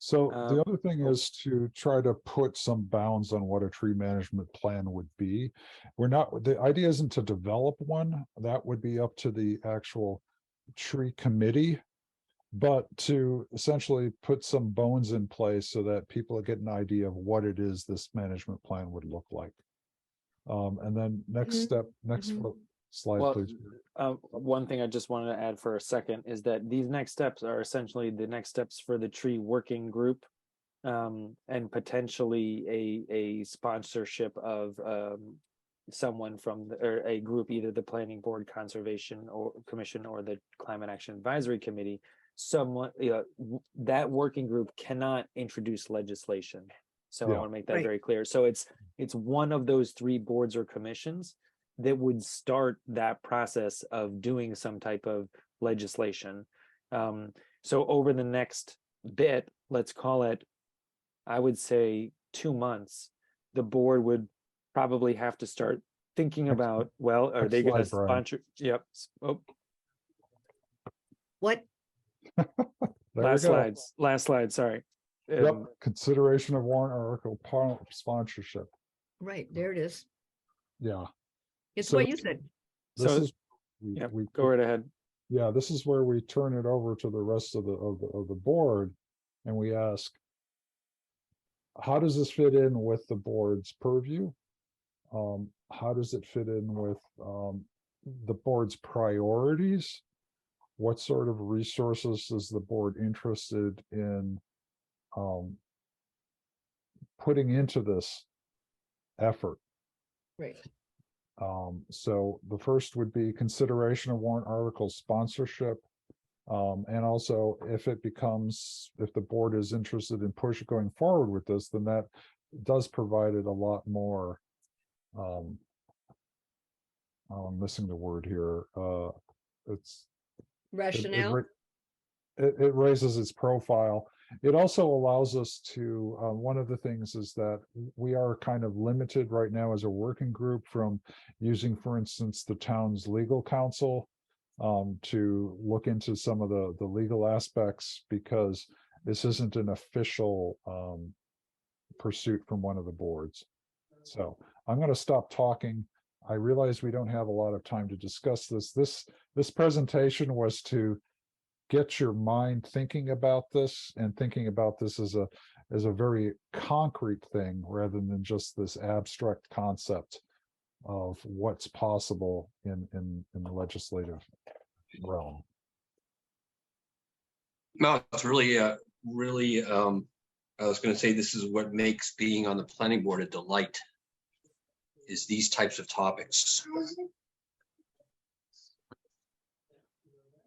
So the other thing is to try to put some bounds on what a tree management plan would be. The idea isn't to develop one. That would be up to the actual tree committee, but to essentially put some bones in place so that people get an idea of what it is this management plan would look like. And then next Mhm, step, next mhm. slide, Well, please. one thing I just wanted to add for a second is that these next steps are essentially the next steps for the tree working group, and potentially a sponsorship of someone from or a group, either the Planning Board, Conservation or Commission, or the Climate Action Advisory Committee. Someone, that working group cannot introduce legislation. So I Yeah. want to make that Right. very clear. So it's one of those three boards or commissions that would start that process of doing some type of legislation. So over the next bit, let's call it, I would say 2 months, the board would probably have to start thinking Next- about, well, are next they going to slide, Brian. sponsor? Yep. Oh, What? There we last go. slides. Last slide. Sorry. Yep, consideration of warrant article sponsorship. Right, there it is. Yeah, It's So- what you said. this So, is. yeah, we go right ahead. Yeah, this is where we turn it over to the rest of the board, and we ask, how does this fit in with the board's purview? How does it fit in with the board's priorities? What sort of resources is the board interested in putting into this effort? Right. So the first would be consideration of warrant article sponsorship. And also if the board is interested in going forward with this, then that does provide it a lot more. I'm missing the word here. It's Rationale. it raises its profile. It also allows us to, one of the things is that we are kind of limited right now as a working group from using, for instance, the town's legal counsel to look into some of the legal aspects, because this isn't an official pursuit from one of the boards. So I'm going to stop talking. I realize we don't have a lot of time to discuss this. This presentation was to get your mind thinking about this, and thinking about this as a very concrete thing rather than just this abstract concept of what's possible in the legislative realm. No, it's really, really, I was going to say, this is what makes being on the planning board a delight, is these types of topics.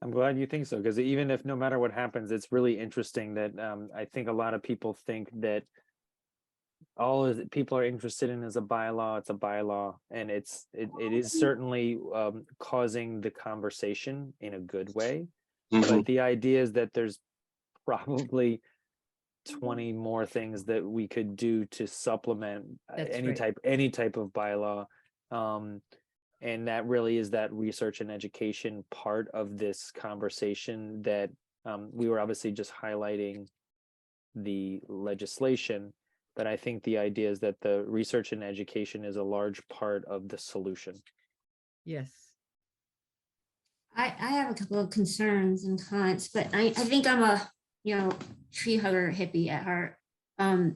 I'm glad you think so, because even if no matter what happens, it's really interesting that I think a lot of people think that all people are interested in is a bylaw. It's a bylaw, and it is certainly causing the conversation in a good way. Mhm. But the idea is that there's probably 20 more things that we could do to supplement That's any right. type of bylaw. And that really is that research and education part of this conversation that we were obviously just highlighting the legislation, but I think the idea is that the research and education is a large part of the solution. Yes. I have a couple of concerns and comments, but I think I'm a, tree hugger hippie at heart. As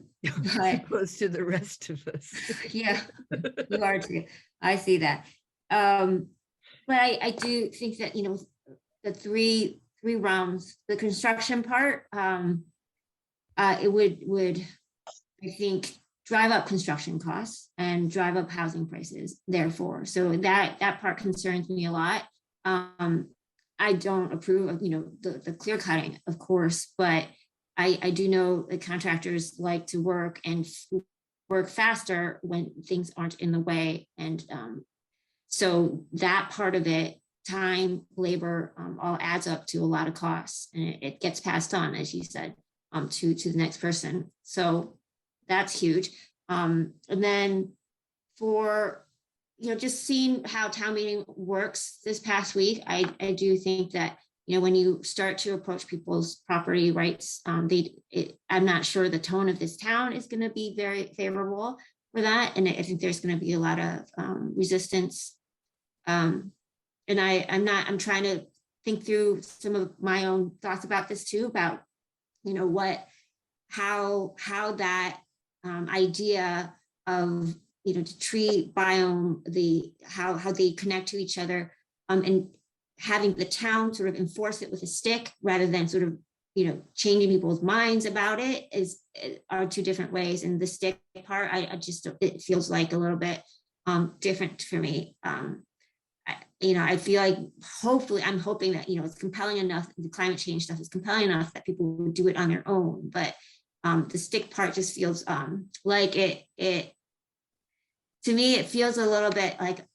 opposed to the rest of us. Yeah, you are too. I see that. But I do think that, the three realms, the construction part, it would, I think, drive up construction costs and drive up housing prices, therefore. So that part concerns me a lot. I don't approve of, the clear cutting, of course, but I do know that contractors like to work faster when things aren't in the way. And so that part of it, time, labor, all adds up to a lot of costs, and it gets passed on, as you said, to the next person. So that's huge. And then for, just seeing how town meeting works this past week, I do think that, when you start to approach people's property rights, I'm not sure the tone of this town is going to be very favorable for that. And I think there's going to be a lot of resistance. And I'm trying to think through some of my own thoughts about this too, about, how that idea of, to tree biome, how they connect to each other, and having the town sort of enforce it with a stick rather than sort of, changing people's minds about it are two different ways. And the stick part, I just, it feels like a little bit different for me. I feel like I'm hoping that, it's compelling enough, the climate change stuff is compelling enough that people would do it on their own. But the stick part just feels like it, to me, it feels a little bit like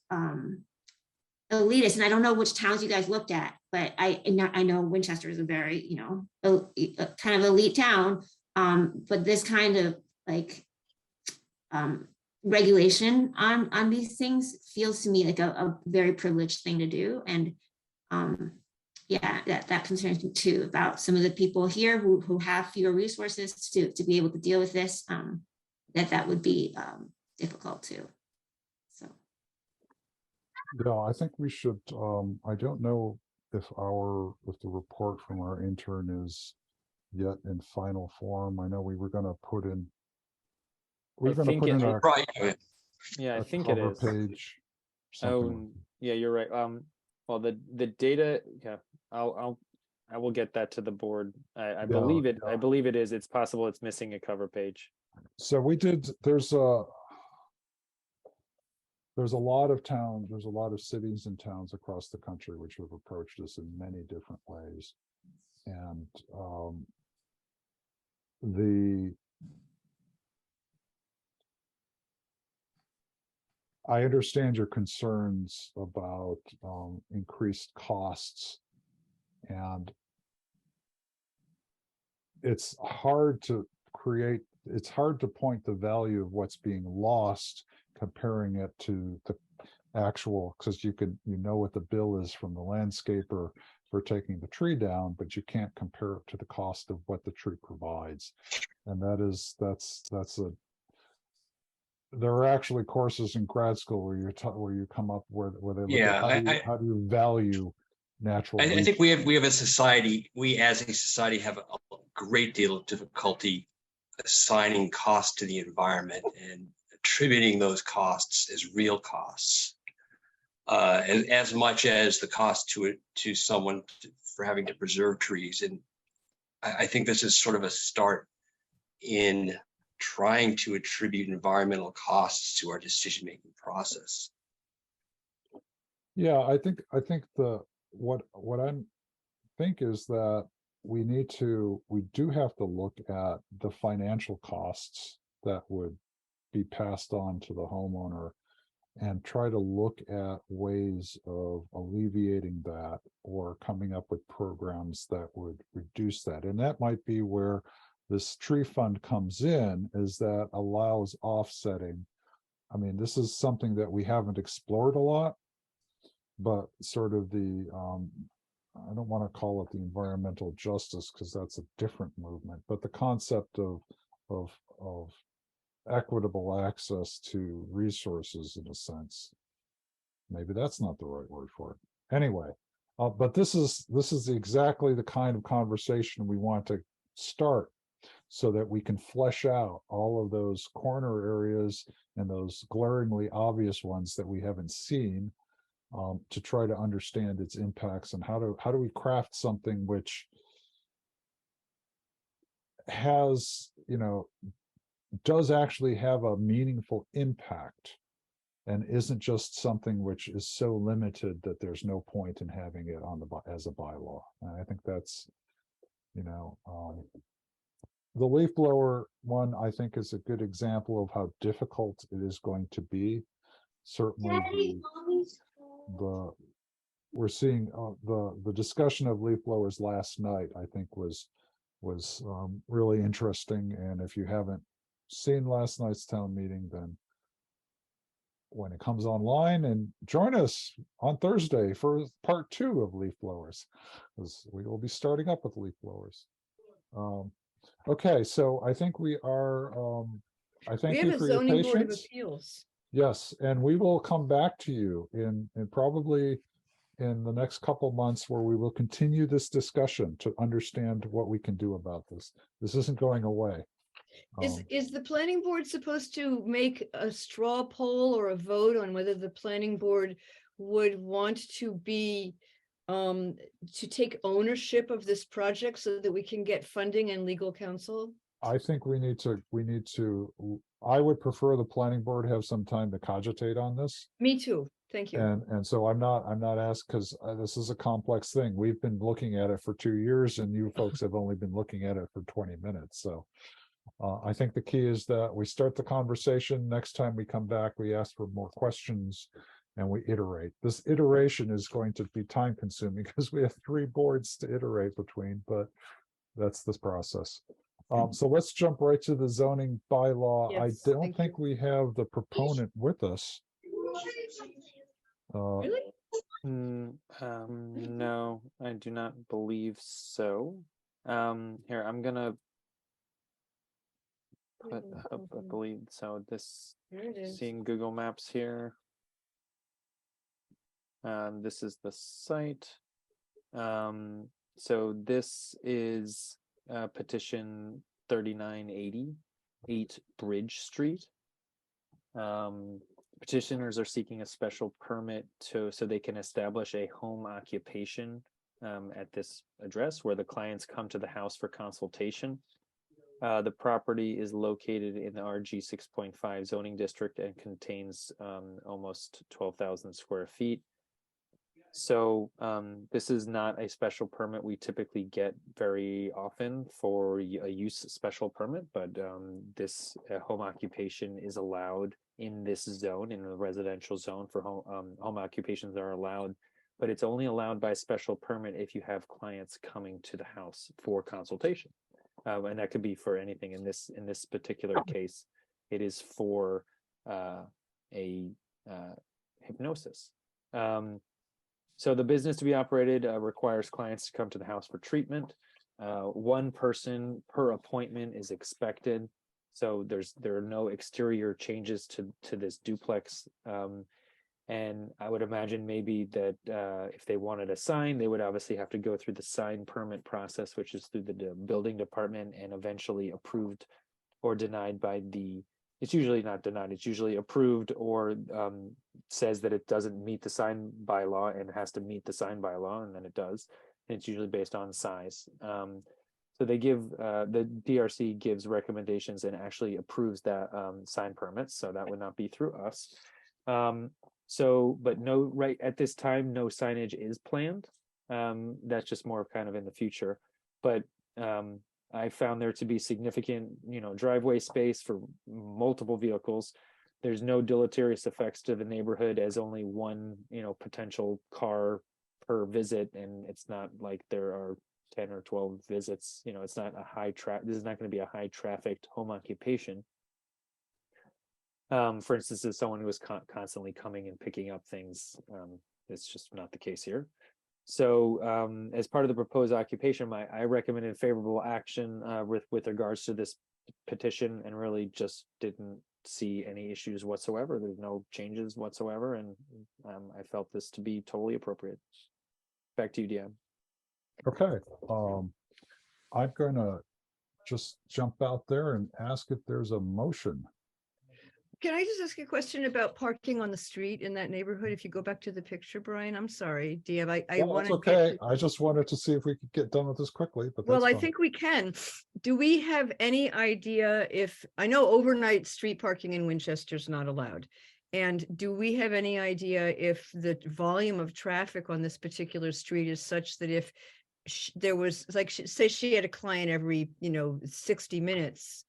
elitist. And I don't know which towns you guys looked at, but I know Winchester is a very, kind of elite town. But this kind of like regulation on these things feels to me like a very privileged thing to do. And yeah, that concerns me too, about some of the people here who have fewer resources to be able to deal with this, that would be difficult too. So. Yeah, I think we should, I don't know if the report from our intern is yet in final form. I know we were gonna put in. We're gonna put in a Right. Yeah, I a think it cover is. page. something like Yeah, you're right. Well, the data, yeah, I will get that to the board. I believe it. I believe it is. It's possible it's missing a cover page. So we did, there's a lot of towns, there's a lot of cities and towns across the country which have approached us in many different ways. And I understand your concerns about increased costs, and it's hard to point the value of what's being lost, comparing it to the actual, because you know what the bill is from the landscaper for taking the tree down, but you can't compare it to the cost of what the tree provides. And there are actually courses in grad school where you come up where they look at how do you value natural. I think we have a society, we as a society have a great deal of difficulty assigning cost to the environment and attributing those costs as real costs, as much as the cost to someone for having to preserve trees. And I think this is sort of a start in trying to attribute environmental costs to our decision-making process. Yeah, I think what I think is that we do have to look at the financial costs that would be passed on to the homeowner and try to look at ways of alleviating that or coming up with programs that would reduce that. And that might be where this tree fund comes in, is that allows offsetting. I mean, this is something that we haven't explored a lot, but sort of the I don't want to call it the environmental justice, because that's a different movement, but the concept of equitable access to resources, in a sense. Maybe that's not the right word for it. Anyway, but this is exactly the kind of conversation we want to start, so that we can flesh out all of those corner areas and those glaringly obvious ones that we haven't seen, to try to understand its impacts, and how do we craft something which has, does actually have a meaningful impact, and isn't just something which is so limited that there's no point in having it as a bylaw. And I think that's, the leaf blower one, I think, is a good example of how difficult it is going to be. Certainly we're seeing the discussion of leaf blowers last night, I think was really interesting. And if you haven't seen last night's town meeting, then when it comes online, and join us on Thursday for part 2 of leaf blowers, because we will be starting up with leaf blowers. Okay, so I think we are, I thank you for your We have a zoning board of patience. appeals. Yes, and we will come back to you in probably in the next couple months, where we will continue this discussion to understand what we can do about this. This isn't going away. Is the planning board supposed to make a straw poll or a vote on whether the planning board would want to be to take ownership of this project so that we can get funding and legal counsel? I think we need to, I would prefer the planning board have some time to cogitate on this. Me too. Thank you. And so I'm not asked, because this is a complex thing. We've been looking at it for 2 years and you folks have only been looking at it for 20 minutes. So I think the key is that we start the conversation. Next time we come back, we ask for more questions and we iterate. This iteration is going to be time consuming because we have 3 boards to iterate between, but that's this process. So let's jump right to the zoning bylaw. Yes, I don't thank think you. we have the proponent with us. Really? No, I do not believe so. Here, I'm gonna put up, I believe, so this, Here it is. seeing Google Maps here. This is the site. So this is petition 3980, 8 Bridge Street. Petitioners are seeking a special permit so they can establish a home occupation at this address where the clients come to the house for consultation. The property is located in the RG 6.5 zoning district and contains almost 12,000 square feet. So this is not a special permit we typically get very often for a use special permit, but this home occupation is allowed in this zone, in the residential zone for home occupations are allowed, but it's only allowed by special permit if you have clients coming to the house for consultation. And that could be for anything. In this particular case, it is for a hypnosis. So the business to be operated requires clients to come to the house for treatment. 1 person per appointment is expected. So there are no exterior changes to this duplex. And I would imagine maybe that if they wanted a sign, they would obviously have to go through the sign permit process, which is through the building department and eventually approved or denied by it's usually not denied, it's usually approved or says that it doesn't meet the sign bylaw and has to meet the sign bylaw, and then it does. And it's usually based on size. So they give, the DRC gives recommendations and actually approves that sign permits. So that would not be through us. But no, right at this time, no signage is planned. That's just more of kind of in the future. But I found there to be significant, driveway space for multiple vehicles. There's no deleterious effects to the neighborhood as only 1, potential car per visit. And it's not like there are 10 or 12 visits. It's not a high traffic. This is not going to be a high trafficked home occupation. For instance, as someone who was constantly coming and picking up things, it's just not the case here. So as part of the proposed occupation, I recommended favorable action with regards to this petition and really just didn't see any issues whatsoever. There's no changes whatsoever. And I felt this to be totally appropriate. Back to you, Deanne. Okay, I'm going to just jump out there and ask if there's a motion. Can I just ask a question about parking on the street in that neighborhood? If you go back to the picture, Brian, I'm sorry, Deb, I Well, want that's okay. I just wanted to see if we could get done with this quickly, but Well, that's I fine. think we can. Do we have any idea if, I know overnight street parking in Winchester is not allowed. And do we have any idea if the volume of traffic on this particular street is such that if there was, like, say she had a client every, 60 minutes,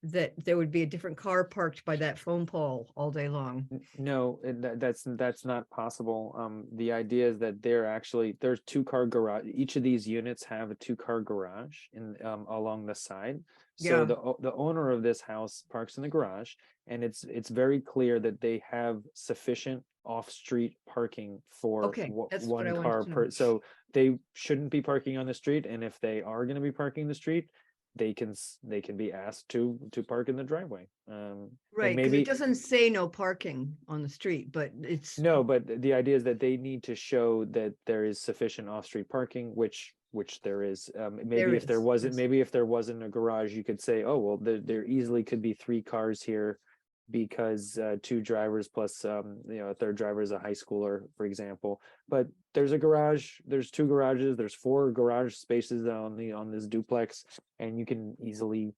that there would be a different car parked by that phone pole all day long? No, that's not possible. The idea is that there's 2-car garage. Each of these units have a 2-car garage in along the side. So Yeah. the owner of this house parks in the garage, and it's very clear that they have sufficient off-street parking for Okay, that's what I 1 wanted car to know. per. So they shouldn't be parking on the street, and if they are going to be parking the street, they can be asked to park in the driveway. And Right, because maybe it doesn't say no parking on the street, but it's. no, but the idea is that they need to show that there is sufficient off-street parking, which which there is. There Maybe if there is, wasn't, yes. maybe if there wasn't a garage, you could say, oh, well, there easily could be 3 cars here because 2 drivers plus a third driver is a high schooler, for example. But there's a garage, there's 2 garages, there's 4 garage spaces on this duplex, and you can easily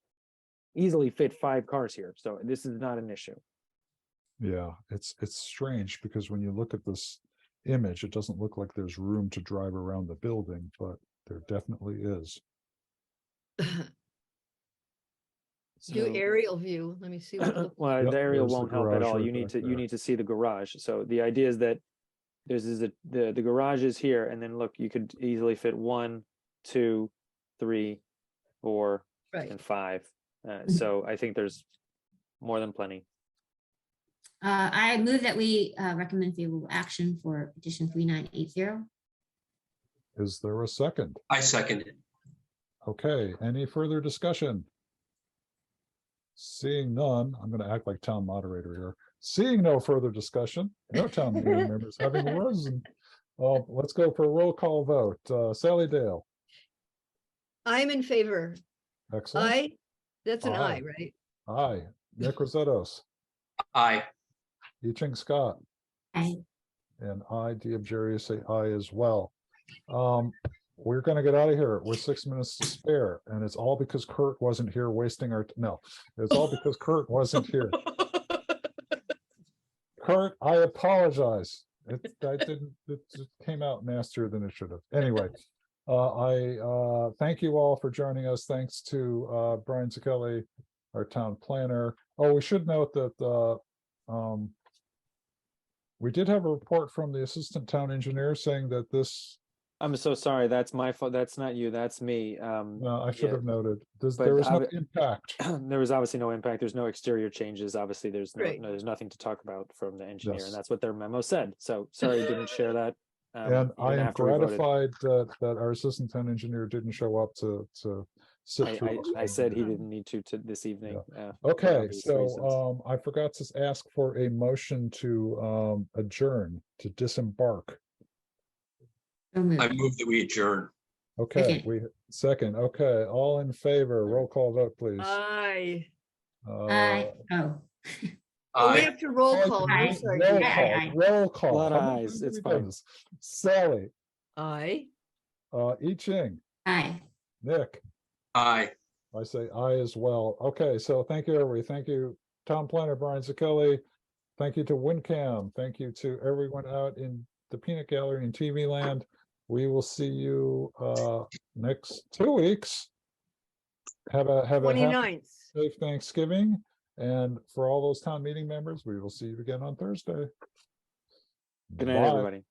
fit 5 cars here. So this is not an issue. Yeah, it's strange because when you look at this image, it doesn't look like there's room to drive around the building, but there definitely is. Do So- aerial view. Let me see what it looks like. Well, Yep, the aerial there's the won't help at garage all. right You need back to there. see the garage. So the idea is that the garage is here, and then look, you could easily fit 1, 2, 3, 4, Right. and 5. So I think there's more than plenty. I move that we recommend favorable action for petition 3980. Is there a second? I second it. Okay, any further discussion? Seeing none, I'm going to act like town moderator here. Seeing no further discussion, no town meeting members having risen. Let's go for a roll call vote. Sally Dale, I'm in favor. excellent. That's an I, Aye. right? Aye. Nick Rosettos, Aye. I Ching Scott, Aye. and I, Jerry, say aye as well. We're gonna get out of here with 6 minutes to spare, and it's all because Kurt wasn't here wasting our, no, it's all because Kurt wasn't here. Kurt, I apologize. It came out nastier than it should have. Anyway, I thank you all for joining us. Thanks to Brian Zakelli, our town planner. Oh, we should note that we did have a report from the assistant town engineer saying that this, I'm so sorry. That's my fault. That's not you. That's me. I should Yeah. have noted, But there was no I- impact. There was obviously no impact. There's no exterior changes. Obviously, there's Right. there's nothing to talk about from the engineer, Yes. and that's what their memo said. So sorry, didn't share that. And I even am after we voted. gratified that our assistant town engineer didn't show up to sit through. I said he didn't need to this evening. for Okay, obvious reasons. so I forgot to ask for a motion to adjourn, to disembark. So moved. I move that we adjourn. Okay, Second. second, okay, all in favor, roll call vote, please. Aye. Aye. Oh, Oh, we Aye. have to roll call. I'm Aye. sorry. Roll Aye, call, aye, aye. roll call. Lot of How many ayes, times have it's we done fine. this? Sally, Aye. I Ching, aye. Nick, Aye. I say aye as well. Okay, so thank you, everybody. Thank you, town planner Brian Zakelli. Thank you to WinCam. Thank you to everyone out in the peanut gallery in TV land. We will see you next 2 weeks. Have a happy, 29th. safe Thanksgiving. And for all those town meeting members, we will see you again on Thursday. Good night, Bye. everybody.